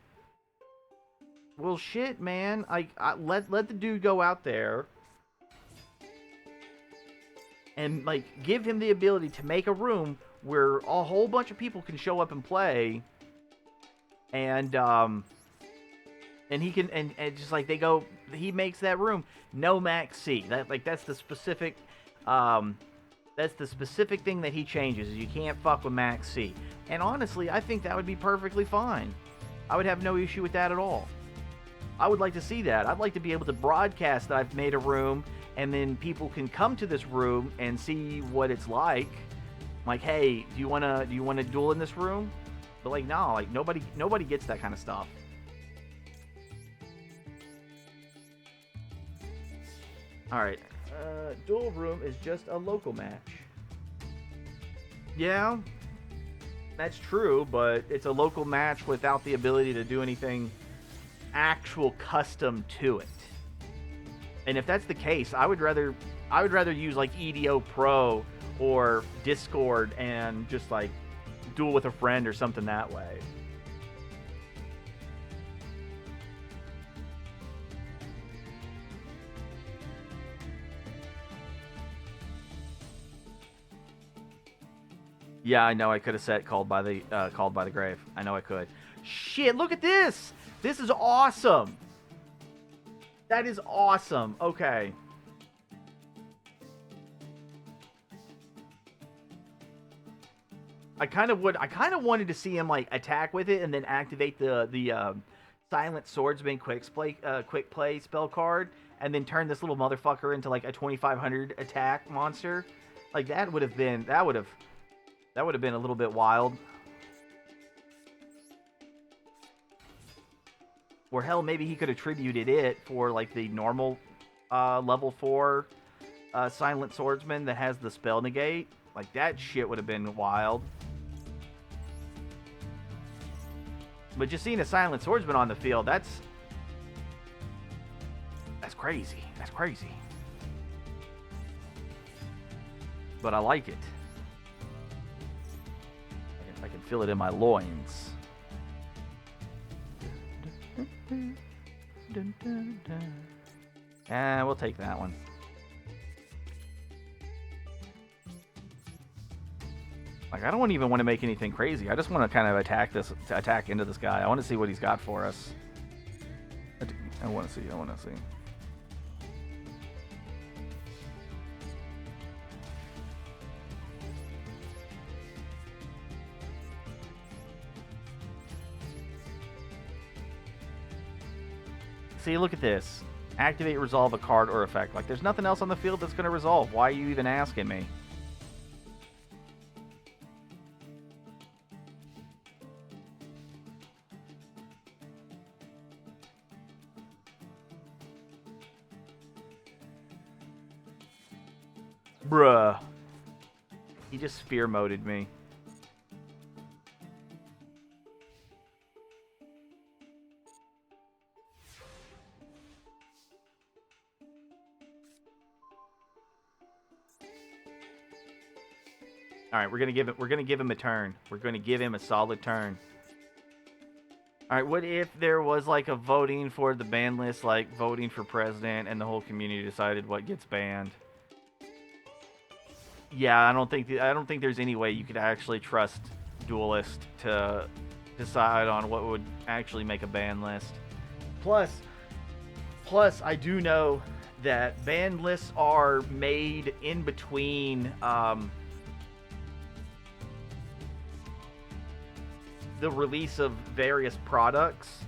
Well, shit, man. Let the dude go out there and like give him the ability to make a room where a whole bunch of people can show up and play, and he can and just like they go, he makes that room no Max C. That's the specific thing that he changes, is you can't fuck with Max C. And honestly, I think that would be perfectly fine. I would have no issue with that at all. I would like to see that. I'd like to be able to broadcast that I've made a room, and then people can come to this room and see what it's like. Like, hey, do you wanna duel in this room? But like, no, like nobody gets that kind of stuff. All right, duel room is just a local match. Yeah, that's true, but it's a local match without the ability to do anything actual custom to it. And if that's the case, I would rather use like EDO Pro or Discord and just like duel with a friend or something that way. Yeah, I know I could have set called by the grave. I know I could. Shit, look at this. This is awesome. That is awesome. Okay. I kind of wanted to see him like attack with it and then activate the silent swordsman quick play spell card and then turn this little motherfucker into like a 2500 attack monster. Like that would have been that would have been a little bit wild. Or hell, maybe he could have tributed it for like the normal level 4 Silent Swordsman that has the spell negate. Like that shit would have been wild. But just seeing a Silent Swordsman on the field, that's crazy. That's crazy. But I like it. I can feel it in my loins. We'll take that one. Like, I don't even want to make anything crazy. I just want to kind of attack into this guy. I want to see what he's got for us. I want to see. See, look at this. Activate, resolve a card or effect. Like, there's nothing else on the field that's going to resolve. Why are you even asking me? Bruh. He just sphere moded me. All right, we're gonna give him a turn. We're gonna give him a solid turn. All right, what if there was like a voting for the ban list, like voting for president, and the whole community decided what gets banned? Yeah, I don't think there's any way you could actually trust Duelist to decide on what would actually make a ban list. Plus, I do know that ban lists are made in between the release of various products.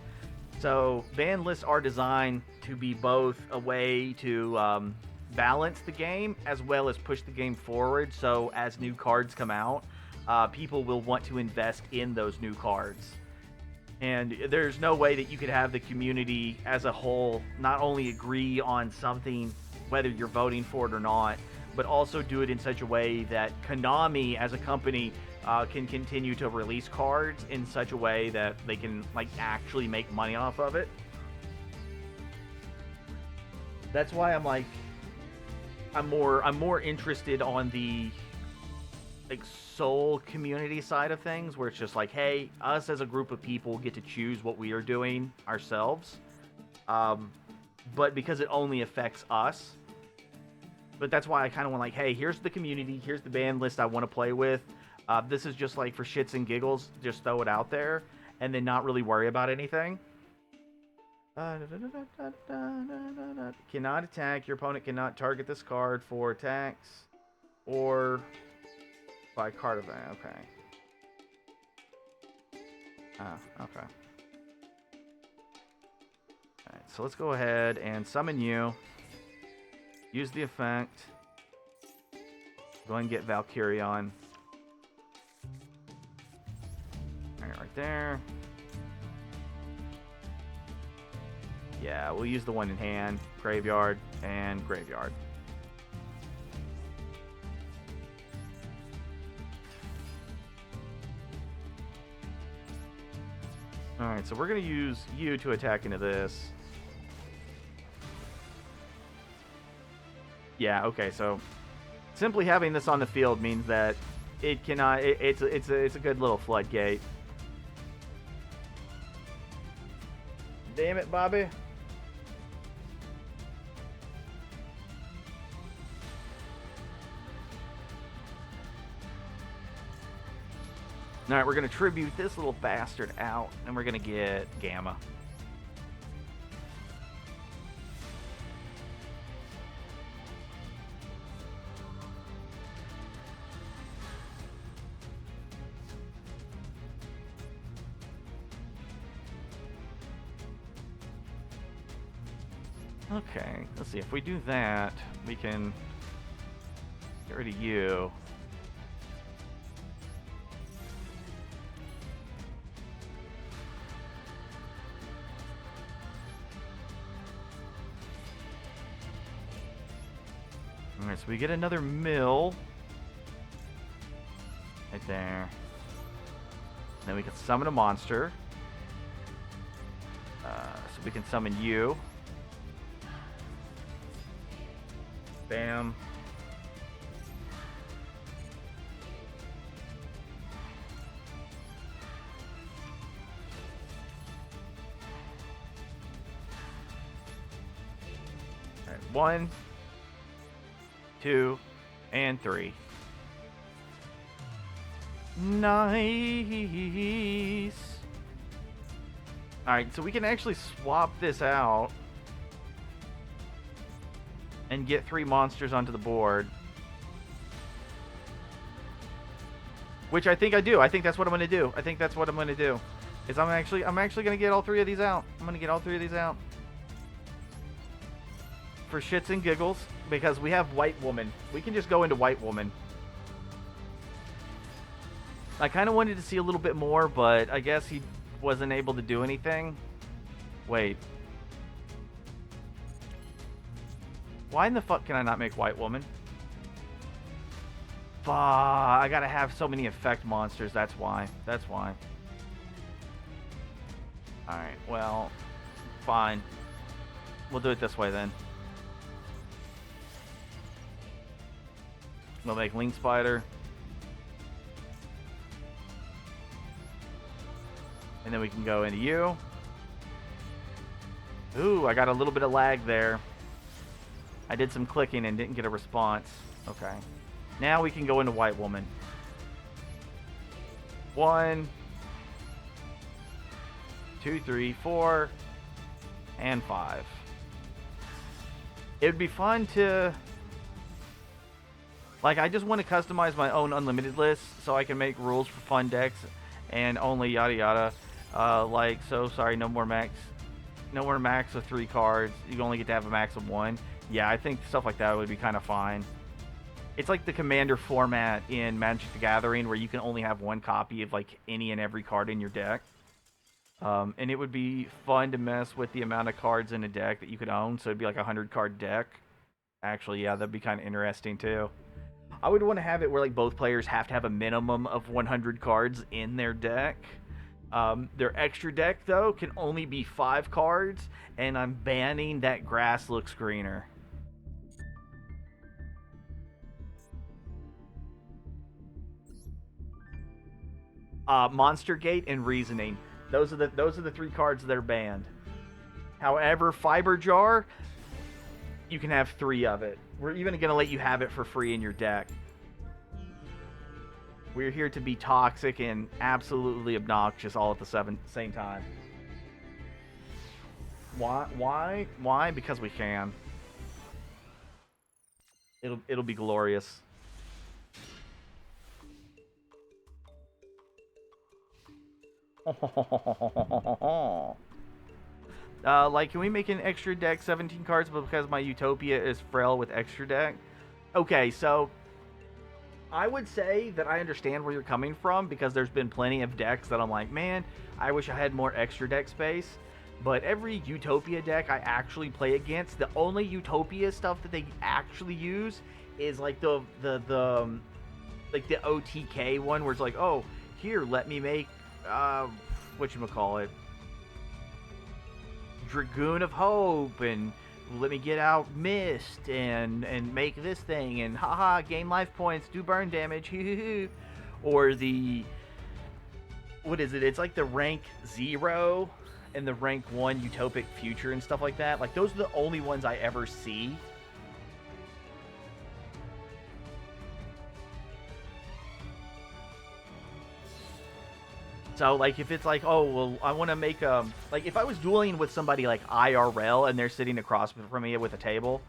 So ban lists are designed to be both a way to balance the game as well as push the game forward. So as new cards come out, people will want to invest in those new cards. And there's no way that you could have the community as a whole not only agree on something, whether you're voting for it or not, but also do it in such a way that Konami as a company can continue to release cards in such a way that they can like actually make money off of it. That's why I'm more interested on the like Soul community side of things, where it's just like, hey, us as a group of people get to choose what we are doing ourselves, but because it only affects us. But that's why I kind of want like, hey, here's the community, here's the band list I want to play with. This is just like for shits and giggles, just throw it out there and then not really worry about anything. Cannot attack. Your opponent cannot target this card for attacks or by card event. Okay. Okay. Alright, so let's go ahead and summon you. Use the effect. Go ahead and get Valkyrion. Alright, right there. Yeah, we'll use the one in hand, graveyard, and graveyard. Alright, so we're going to use you to attack into this. Yeah, okay, so simply having this on the field means that it cannot, it's a good little floodgate. Damn it, Bobby. Alright, we're going to tribute this little bastard out, and we're going to get Gamma. Okay, let's see. If we do that, we can Get rid of you. Alright, so we get another mill. Right there. Then we can summon a monster. So we can summon you. Bam. Alright, 1, 2, and 3. Nice. Alright, so we can actually swap this out and get 3 monsters onto the board. Which I think I do. I think that's what I'm going to do. I think that's what I'm going to do. Is I'm actually going to get all 3 of these out. I'm going to get all 3 of these out. For shits and giggles. Because we have White Woman. We can just go into White Woman. I kind of wanted to see a little bit more, but I guess he wasn't able to do anything. Wait. Why in the fuck can I not make White Woman? Fuck, I gotta have so many effect monsters, that's why. That's why. Alright, well, fine. We'll do it this way then. We'll make Link Spider. And then we can go into you. Ooh, I got a little bit of lag there. I did some clicking and didn't get a response. Okay. Now we can go into White Woman. 1, 2, 3, 4, and 5. It would be fun to... Like, I just want to customize my own unlimited list so I can make rules for fun decks and only yada yada. Like, so sorry, no more max of 3 cards. You only get to have a max of 1. Yeah, I think stuff like that would be kind of fine. It's like the commander format in Magic the Gathering where you can only have 1 copy of like any and every card in your deck. And it would be fun to mess with the amount of cards in a deck that you could own. So it'd be like a 100-card deck. Actually, yeah, that'd be kind of interesting too. I would want to have it where like both players have to have a minimum of 100 cards in their deck. Their extra deck, though, can only be 5 cards, and I'm banning that grass looks greener. Monster Gate and Reasoning. Those are the 3 cards that are banned. However, Fiber Jar, you can have 3 of it. We're even going to let you have it for free in your deck. We're here to be toxic and absolutely obnoxious all at the same time. Why? Why? Because we can. It'll be glorious. Like, can we make an extra deck 17 cards because my Utopia is frail with extra deck? Okay, so I would say that I understand where you're coming from because there's been plenty of decks that I'm like, man, I wish I had more extra deck space. But every Utopia deck I actually play against, the only Utopia stuff that they actually use is like the OTK one where it's like, oh, here, let me make whatchamacallit, Dragoon of Hope, and let me get out Mist and make this thing, and haha, gain life points, do burn damage, or the, what is it? It's like the rank 0 and the rank 1 Utopic Future and stuff like that. Like, those are the only ones I ever see. So, like, if it's like, oh, well, I want to make, like, if I was dueling with somebody, like, IRL, and they're sitting across from me with a table,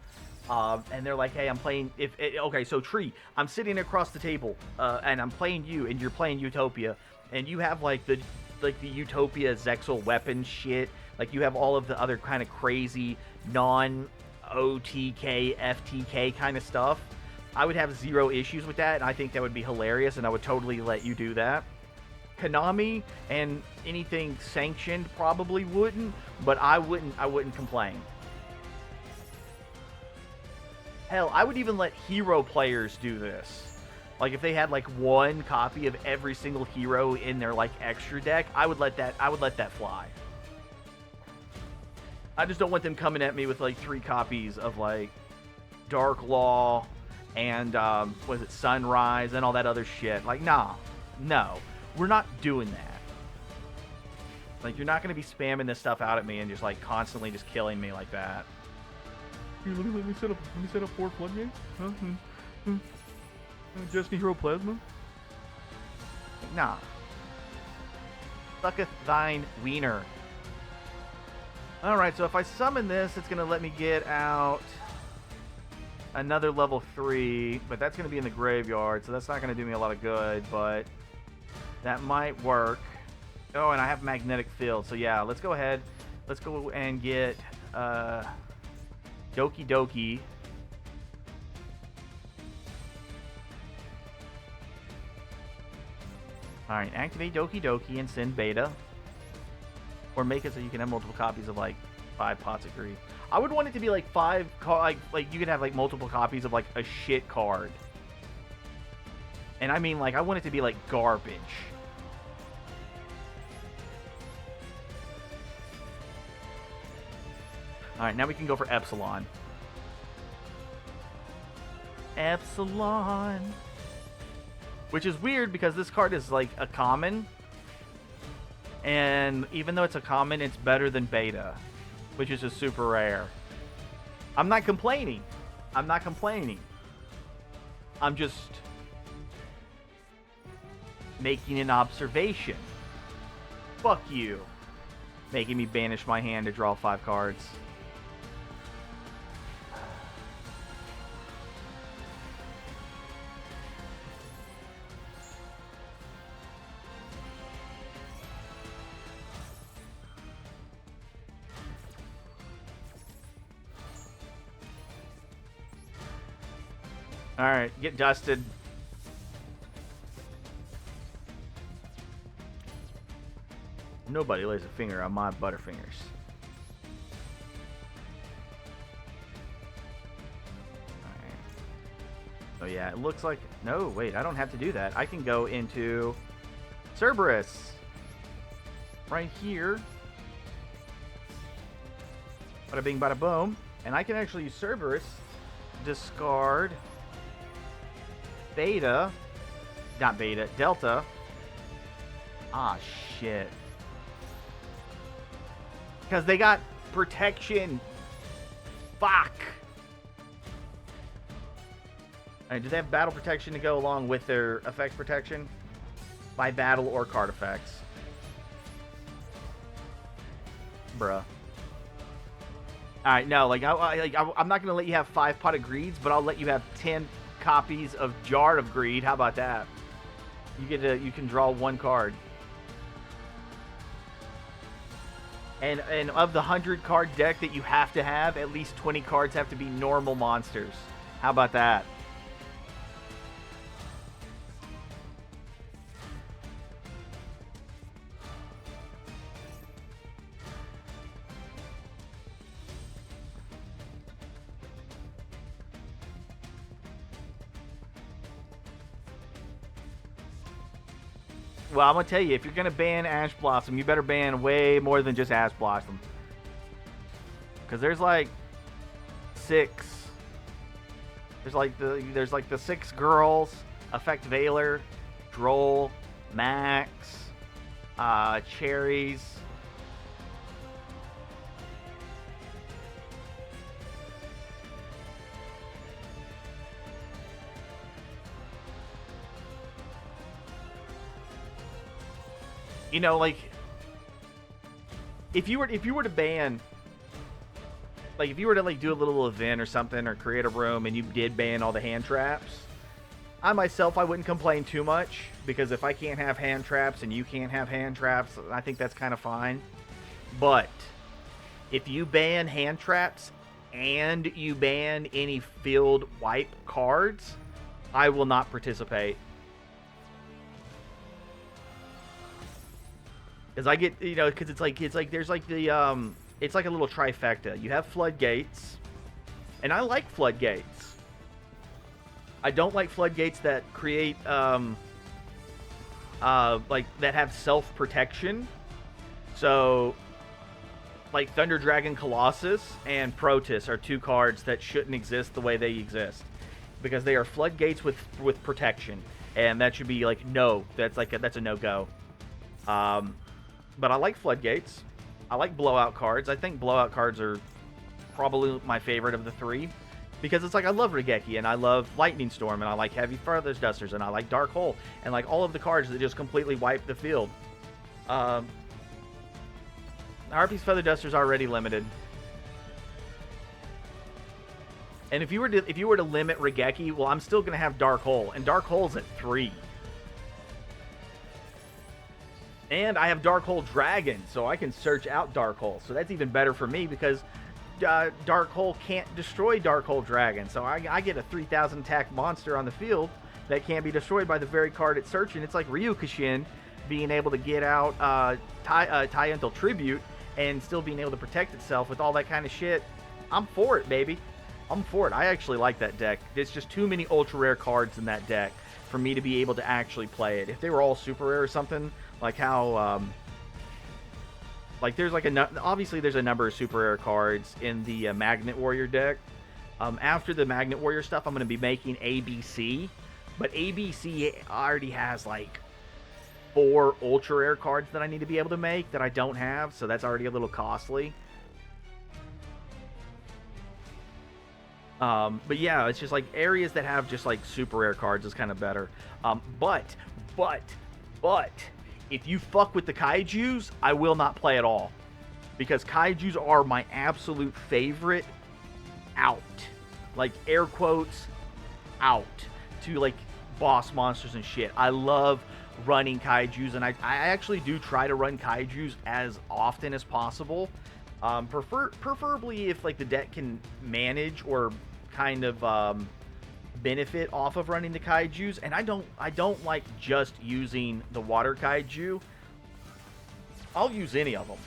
and they're like, hey, I'm playing, okay, so Tree, I'm sitting across the table, and I'm playing you, and you're playing Utopia, and you have, like, the Utopia Zexal weapon shit, like, you have all of the other kind of crazy non-OTK, FTK kind of stuff. I would have zero issues with that, and I think that would be hilarious, and I would totally let you do that. Konami and anything sanctioned probably wouldn't, but I wouldn't complain. Hell, I would even let hero players do this. Like if they had like one copy of every single hero in their like extra deck, I would let that fly. I just don't want them coming at me with like 3 copies of like Dark Law and was it Sunrise and all that other shit. Like, nah, no, we're not doing that. Like, you're not going to be spamming this stuff out at me and just like constantly just killing me like that. Here, let me set up 4 floodgates. Huh? Destiny Hero Plasma. Like, nah. Sucketh thine wiener. Alright, so if I summon this, it's going to let me get out another level 3, but that's going to be in the graveyard, so that's not going to do me a lot of good, but that might work. Oh, and I have Magnetic Field, so yeah, let's go ahead. Let's go and get Doki Doki. Alright, activate Doki Doki and send Beta. Or make it so you can have multiple copies of like 5 Pots of Greed. I would want it to be like 5, like you could have like multiple copies of like a shit card. And I mean like, I want it to be like garbage. Alright, now we can go for Epsilon. Epsilon. Which is weird because this card is like a common. And even though it's a common, it's better than Beta, which is just super rare. I'm not complaining. I'm not complaining. I'm just making an observation. Fuck you. Making me banish my hand to draw 5 cards. Alright, get dusted. Nobody lays a finger on my Butterfingers. Alright. So yeah, it looks like... No, wait, I don't have to do that. I can go into Cerberus. Right here. Bada bing, bada boom. And I can actually use Cerberus. Discard... Beta, not Beta, Delta. Ah, shit. Because they got protection. Fuck. Alright, do they have battle protection to go along with their effects protection? By battle or card effects. Bruh. Alright, no, like, I'm not going to let you have 5 Pot of Greeds, but I'll let you have 10 copies of Jar of Greed. How about that? You can draw 1 card. And of the 100 card deck that you have to have, at least 20 cards have to be normal monsters. How about that? Well, I'm going to tell you, if you're going to ban Ash Blossom, you better ban way more than just Ash Blossom. Because there's like 6. There's like the 6 girls, Effect Veiler, Droll, Max, Cherries. You know, like, if you were to ban, like, if you were to like do a little event or something, or create a room, and you did ban all the hand traps, I myself, I wouldn't complain too much, because if I can't have hand traps and you can't have hand traps, I think that's kind of fine. But if you ban hand traps and you ban any field wipe cards, I will not participate. Because I get, you know, because it's like there's like the it's like a little trifecta. You have floodgates, and I like floodgates. I don't like floodgates that create like that have self protection. So like Thunder Dragon Colossus and Protus are two cards that shouldn't exist the way they exist, because they are floodgates with protection, and that should be like no. That's like that's a no go. But I like floodgates. I like blowout cards. I think blowout cards are probably my favorite of the three, because it's like I love Regeki and I love Lightning Storm and I like Heavy Feathers Dusters and I like Dark Hole and like all of the cards that just completely wipe the field. Harpy's Feather Duster's already limited. And if you were to limit Regeki, well, I'm still gonna have Dark Hole, and Dark Hole's at 3. And I have Dark Hole Dragon, so I can search out Dark Hole. So that's even better for me, because Dark Hole can't destroy Dark Hole Dragon. So I get a 3,000 attack monster on the field that can't be destroyed by the very card it's searching. It's like Ryukushin being able to get out Tyental Tribute and still being able to protect itself with all that kind of shit. I'm for it, baby. I'm for it. I actually like that deck. There's just too many ultra rare cards in that deck for me to be able to actually play it. If they were all super rare or something, like how, like there's like obviously there's a number of super rare cards in the Magnet Warrior deck. After the Magnet Warrior stuff, I'm going to be making ABC, but ABC already has like 4 ultra rare cards that I need to be able to make that I don't have, so that's already a little costly. But yeah, it's just like areas that have just like super rare cards is kind of better. But if you fuck with the kaijus, I will not play at all, because kaijus are my absolute favorite out, like air quotes, out to like boss monsters and shit. I love running kaijus, and I actually do try to run kaijus as often as possible. Preferably if like the deck can manage or kind of benefit off of running the kaijus. And I don't like just using the water kaiju. I'll use any of them.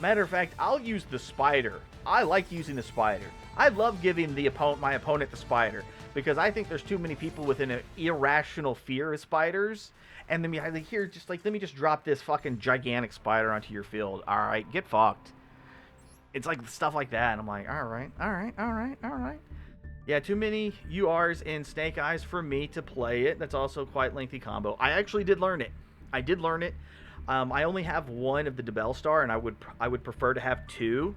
Matter of fact, I'll use the spider. I like using the spider. I love giving my opponent the spider, because I think there's too many people with an irrational fear of spiders. And then I hear just like, let me just drop this fucking gigantic spider onto your field. All right, get fucked. It's like stuff like that. And I'm like, all right. Yeah, too many URs and Snake Eyes for me to play it. That's also quite lengthy combo. I actually did learn it. I only have 1 of the Debel Star, and I would prefer to have 2.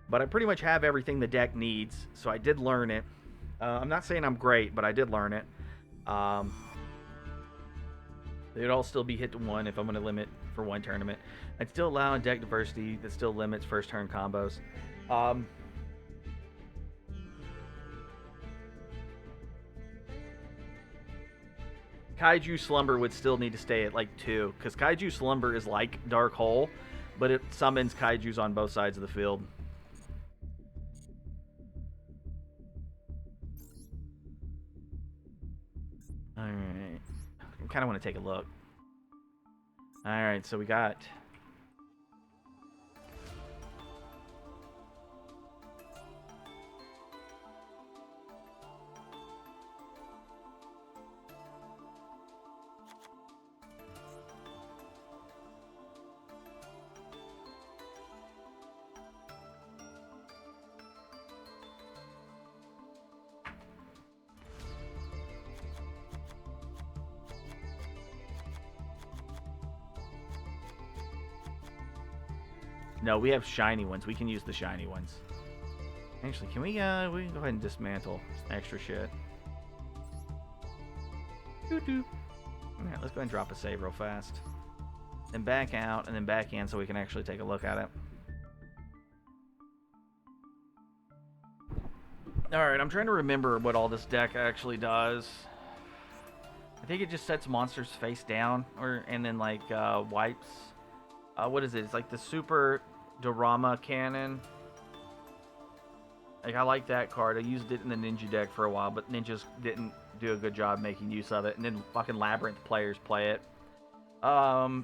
But I pretty much have everything the deck needs, so I did learn it. I'm not saying I'm great, but I did learn it. It'd all still be hit to 1 if I'm going to limit for 1 tournament. I'd still allow deck diversity that still limits first turn combos. Kaiju Slumber would still need to stay at like 2, because Kaiju Slumber is like Dark Hole, but it summons Kaijus on both sides of the field. Alright. I kind of want to take a look. Alright, so we got... No, we have shiny ones. We can use the shiny ones. Actually, can we can go ahead and dismantle extra shit. Doo-doo. Yeah, let's go ahead and drop a save real fast. Then back out, and then back in so we can actually take a look at it. Alright, I'm trying to remember what all this deck actually does. I think it just sets monsters face down, and then like wipes. What is it? It's like the Super Dorama Cannon. Like, I like that card. I used it in the Ninja deck for a while, but Ninjas didn't do a good job making use of it. And then fucking Labyrinth players play it. Okay.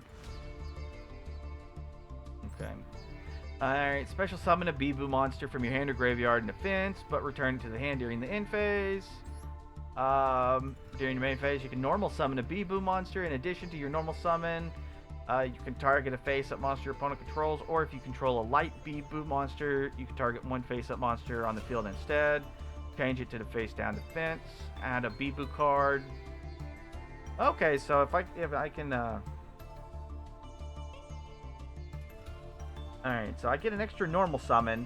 Alright, special summon a Bibu monster from your hand or graveyard in defense, but return it to the hand during the end phase. During your main phase, you can normal summon a Bibu monster. In addition to your normal summon, you can target a face-up monster your opponent controls, or if you control a light Bibu monster, you can target one face-up monster on the field instead. Change it to the face-down defense. Add a Bibu card. Okay, so if I can, Alright, so I get an extra normal summon,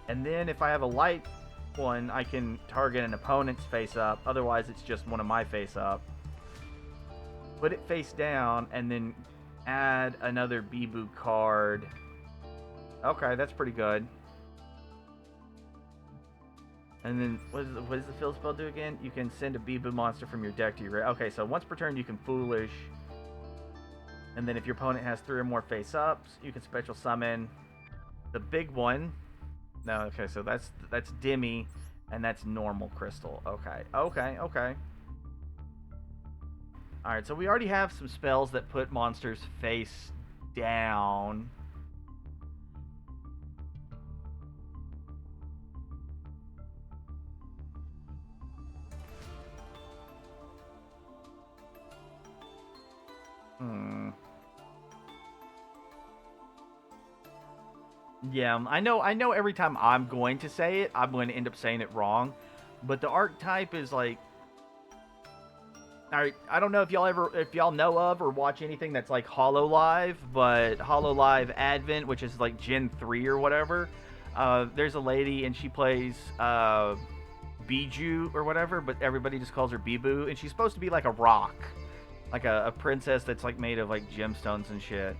and then if I have a light one, I can target an opponent's face-up. Otherwise, it's just one of my face-up. Put it face down, and then add another Bibu card. Okay, that's pretty good. And then, what does the field spell do again? You can send a Bibu monster from your deck to your... Okay, so once per turn, you can Foolish. And then if your opponent has 3 or more face-ups, you can special summon the big one. No, okay, so that's Dimmy, and that's normal Crystal. Okay. Alright, so we already have some spells that put monsters face down. Yeah, I know every time I'm going to say it, I'm going to end up saying it wrong. But the archetype is like... Alright, I don't know if y'all know of or watch anything that's like Hololive, but Hololive Advent, which is like Gen 3 or whatever, there's a lady and she plays Bijou or whatever, but everybody just calls her Bibu, and she's supposed to be like a rock. Like a princess that's like made of like gemstones and shit.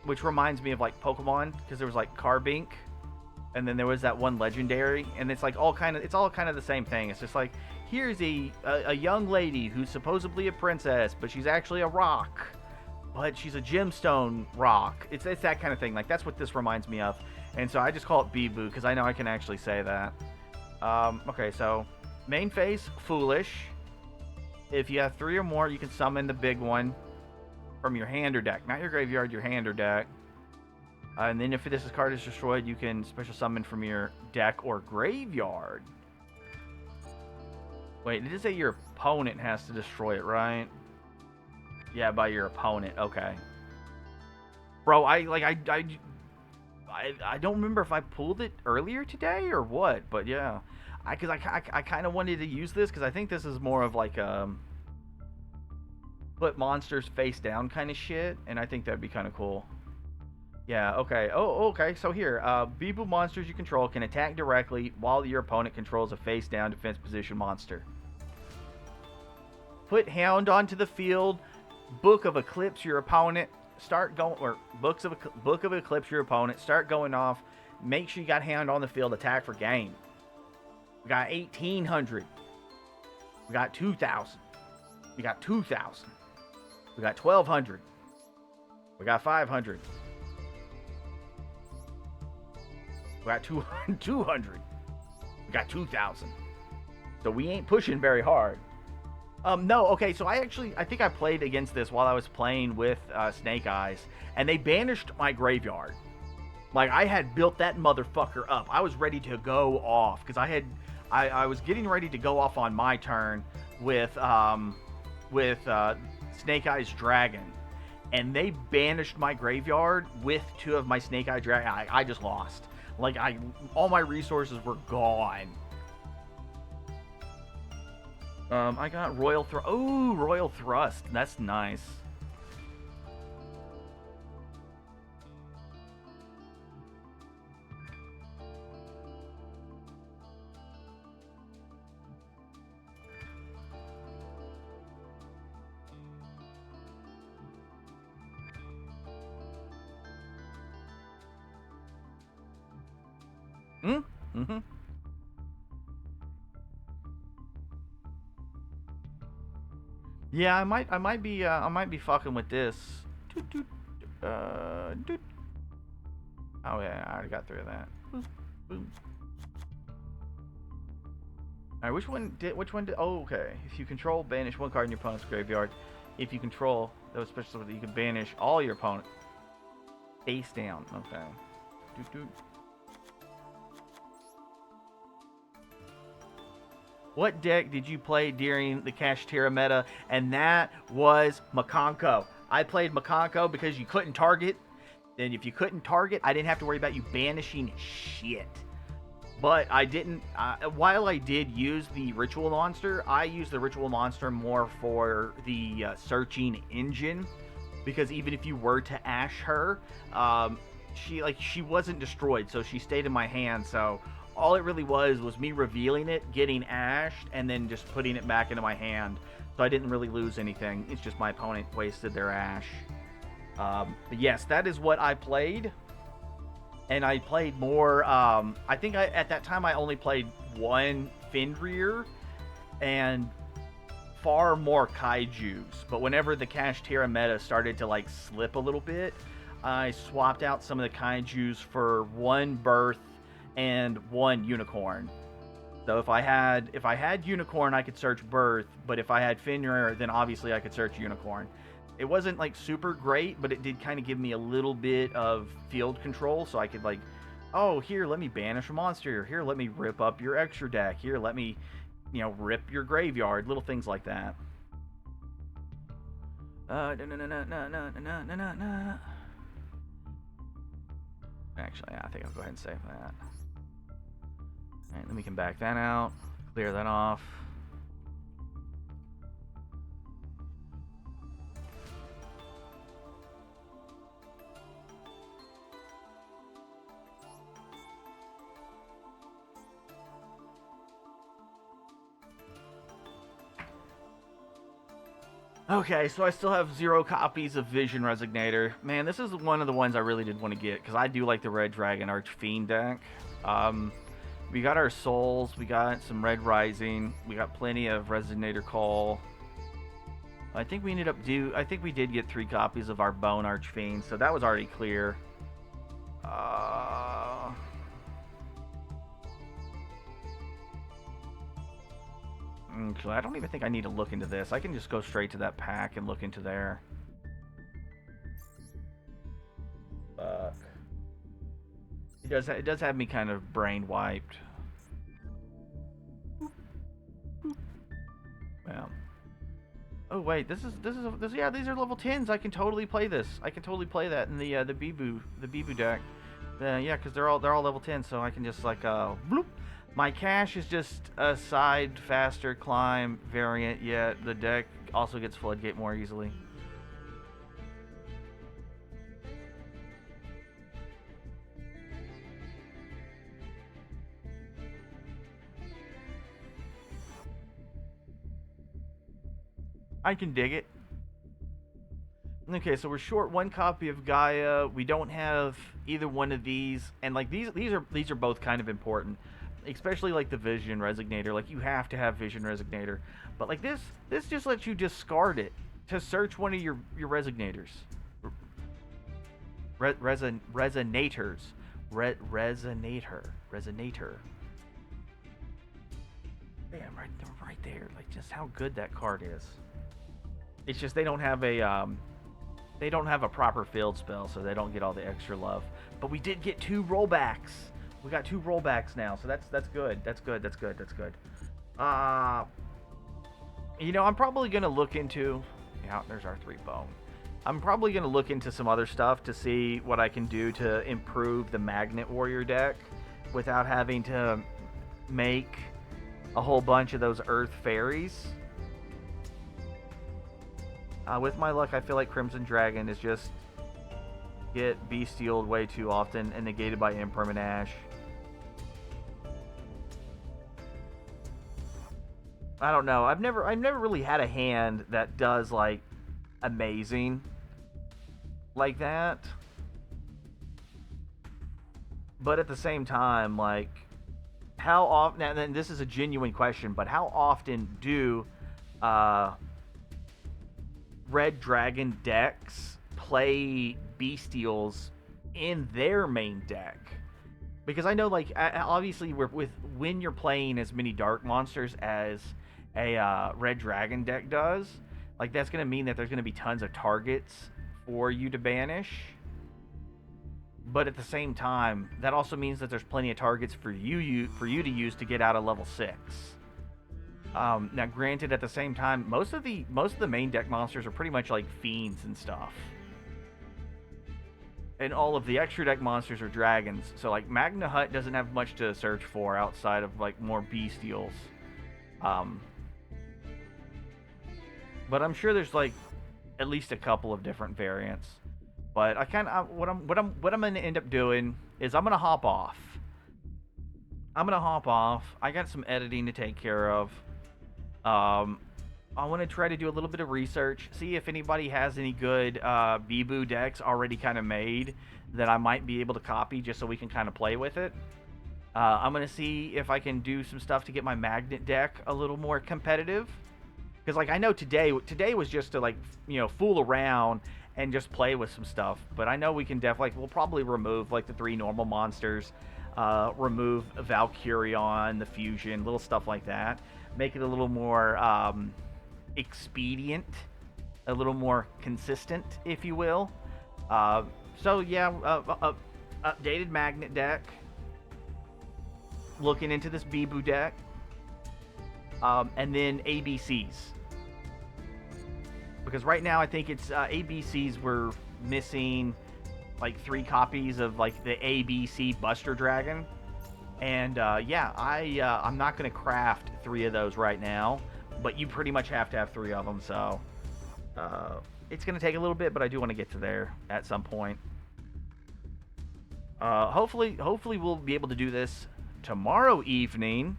Which reminds me of like Pokemon, because there was like Carbink, and then there was that one legendary, and it's like all kind of the same thing. It's just like, here's a young lady who's supposedly a princess, but she's actually a rock, but she's a gemstone rock. It's that kind of thing. Like, that's what this reminds me of, and so I just call it Bibu because I know I can actually say that. Okay, so main phase, Foolish. If you have 3 or more, you can summon the big one from your hand or deck. Not your graveyard, your hand or deck. And then if this card is destroyed, you can special summon from your deck or graveyard. Wait, did it say your opponent has to destroy it, right? Yeah, by your opponent. Okay. Bro, I don't remember if I pulled it earlier today or what, but yeah. I kind of wanted to use this because I think this is more of like put monsters face down kind of shit, and I think that'd be kind of cool. Yeah, okay. Oh, okay. So here, Bibu monsters you control can attack directly while your opponent controls a face down defense position monster. Put Hound onto the field. Book of Eclipse your opponent. Start going, or Book of Eclipse your opponent. Start going off. Make sure you got Hound on the field. Attack for game. We got 1,800. We got 2,000. We got 2,000. We got 1,200. We got 500. We got 200. We got 2,000. So we ain't pushing very hard. No, okay, so I think I played against this while I was playing with Snake Eyes, and they banished my graveyard. Like, I had built that motherfucker up. I was ready to go off, because I was getting ready to go off on my turn with Snake Eyes Dragon, and they banished my graveyard with 2 of my Snake Eye Dragon. I just lost. Like, all my resources were gone. I got Royal Thrust. Oh, Royal Thrust. That's nice. Mm-hmm. Yeah, I might be fucking with this. Oh yeah, I already got through that. Boom, boom. All right, which one did? Which one did? Oh, okay. If you control, banish one card in your opponent's graveyard. If you control, that was special. You can banish all your opponent face down. Okay. Doot, doot. What deck did you play during the Kashtira meta? And that was Makonko. I played Makonko because you couldn't target. Then if you couldn't target, I didn't have to worry about you banishing shit. But I didn't. While I did use the Ritual Monster, I used the Ritual Monster more for the searching engine, because even if you were to ash her, she wasn't destroyed, so she stayed in my hand. So all it really was me revealing it, getting ashed, and then just putting it back into my hand. So I didn't really lose anything. It's just my opponent wasted their ash. But yes, that is what I played. And I played more, I think at that time I only played one Fenrir and far more Kaijus. But whenever the Kashtira meta started to like slip a little bit, I swapped out some of the Kaijus for one Birth and one Unicorn. So if I had Unicorn, I could search Birth, but if I had Fenrir, then obviously I could search Unicorn. It wasn't like super great, but it did kind of give me a little bit of field control, so I could like, oh, here, let me banish a monster. Here, let me rip up your extra deck. Here, let me, rip your graveyard. Little things like that. Actually, I think I'll go ahead and save that. All right, then we can back that out, clear that off. Okay, so I still have 0 copies of Vision Resignator. Man, this is one of the ones I really did want to get, because I do like the Red Dragon Archfiend deck. We got our Souls, we got some Red Rising, we got plenty of Resignator Call. I think we did get 3 copies of our Bone Archfiend, so that was already clear. Actually, I don't even think I need to look into this. I can just go straight to that pack and look into there. Fuck. It does have me kind of brain wiped. Well. Oh wait, yeah, these are level 10s. I can totally play this. I can totally play that in the Bibu deck. Yeah, because they're all level 10, so I can just like bloop. My cash is just a side faster climb variant, yet the deck also gets Floodgate more easily. I can dig it. Okay, so we're short 1 copy of Gaia. We don't have either one of these, and like these are both kind of important. Especially like the Vision Resignator, like you have to have Vision Resignator, but like this just lets you discard it to search one of your Resignators, Resonators, Resonator. Damn, right there, like just how good that card is. It's just they don't have a proper field spell, so they don't get all the extra love. But we did get 2 rollbacks. We got 2 rollbacks now, so that's good. That's good. I'm probably gonna look into. Yeah, there's our 3 bone. I'm probably gonna look into some other stuff to see what I can do to improve the Magnet Warrior deck without having to make a whole bunch of those Earth Fairies. With my luck, I feel like Crimson Dragon is just get bestialed way too often and negated by Impermanent Ash. I don't know. I've never really had a hand that does like amazing like that. But at the same time, like how often? And this is a genuine question, but how often do Red Dragon decks play bestials in their main deck. Because I know, like, obviously, when you're playing as many dark monsters as a red dragon deck does, like that's going to mean that there's going to be tons of targets for you to banish. But at the same time, that also means that there's plenty of targets for you to use to get out of level 6. Now, granted, at the same time, most of the main deck monsters are pretty much like fiends and stuff, and all of the extra deck monsters are dragons. So like Magna Hut doesn't have much to search for outside of like more bestials. But I'm sure there's like at least a couple of different variants. But what I'm gonna end up doing is I'm gonna hop off. I got some editing to take care of. I want to try to do a little bit of research, see if anybody has any good Bibu decks already kind of made that I might be able to copy just so we can kind of play with it. I'm going to see if I can do some stuff to get my magnet deck a little more competitive. Because, like, I know today was just to, like, you know, fool around and just play with some stuff. But I know we can definitely, like, we'll probably remove, like, the 3 normal monsters, remove Valkyrion, the fusion, little stuff like that. Make it a little more expedient, a little more consistent, if you will. So yeah, updated magnet deck. Looking into this Bibu deck, and then ABCs. Because right now I think it's ABCs. We're missing like 3 copies of like the ABC Buster Dragon. And yeah, I'm not going to craft 3 of those right now, but you pretty much have to have 3 of them, so it's going to take a little bit, but I do want to get to there at some point. Hopefully we'll be able to do this tomorrow evening.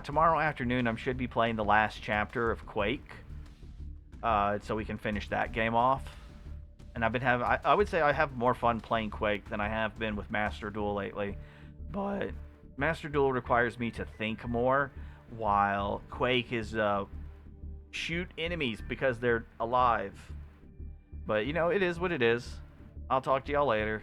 Tomorrow afternoon, I should be playing the last chapter of Quake, so we can finish that game off. And I would say I have more fun playing Quake than I have been with Master Duel lately. But Master Duel requires me to think more, while Quake is shoot enemies because they're alive. But, you know, it is what it is. I'll talk to y'all later.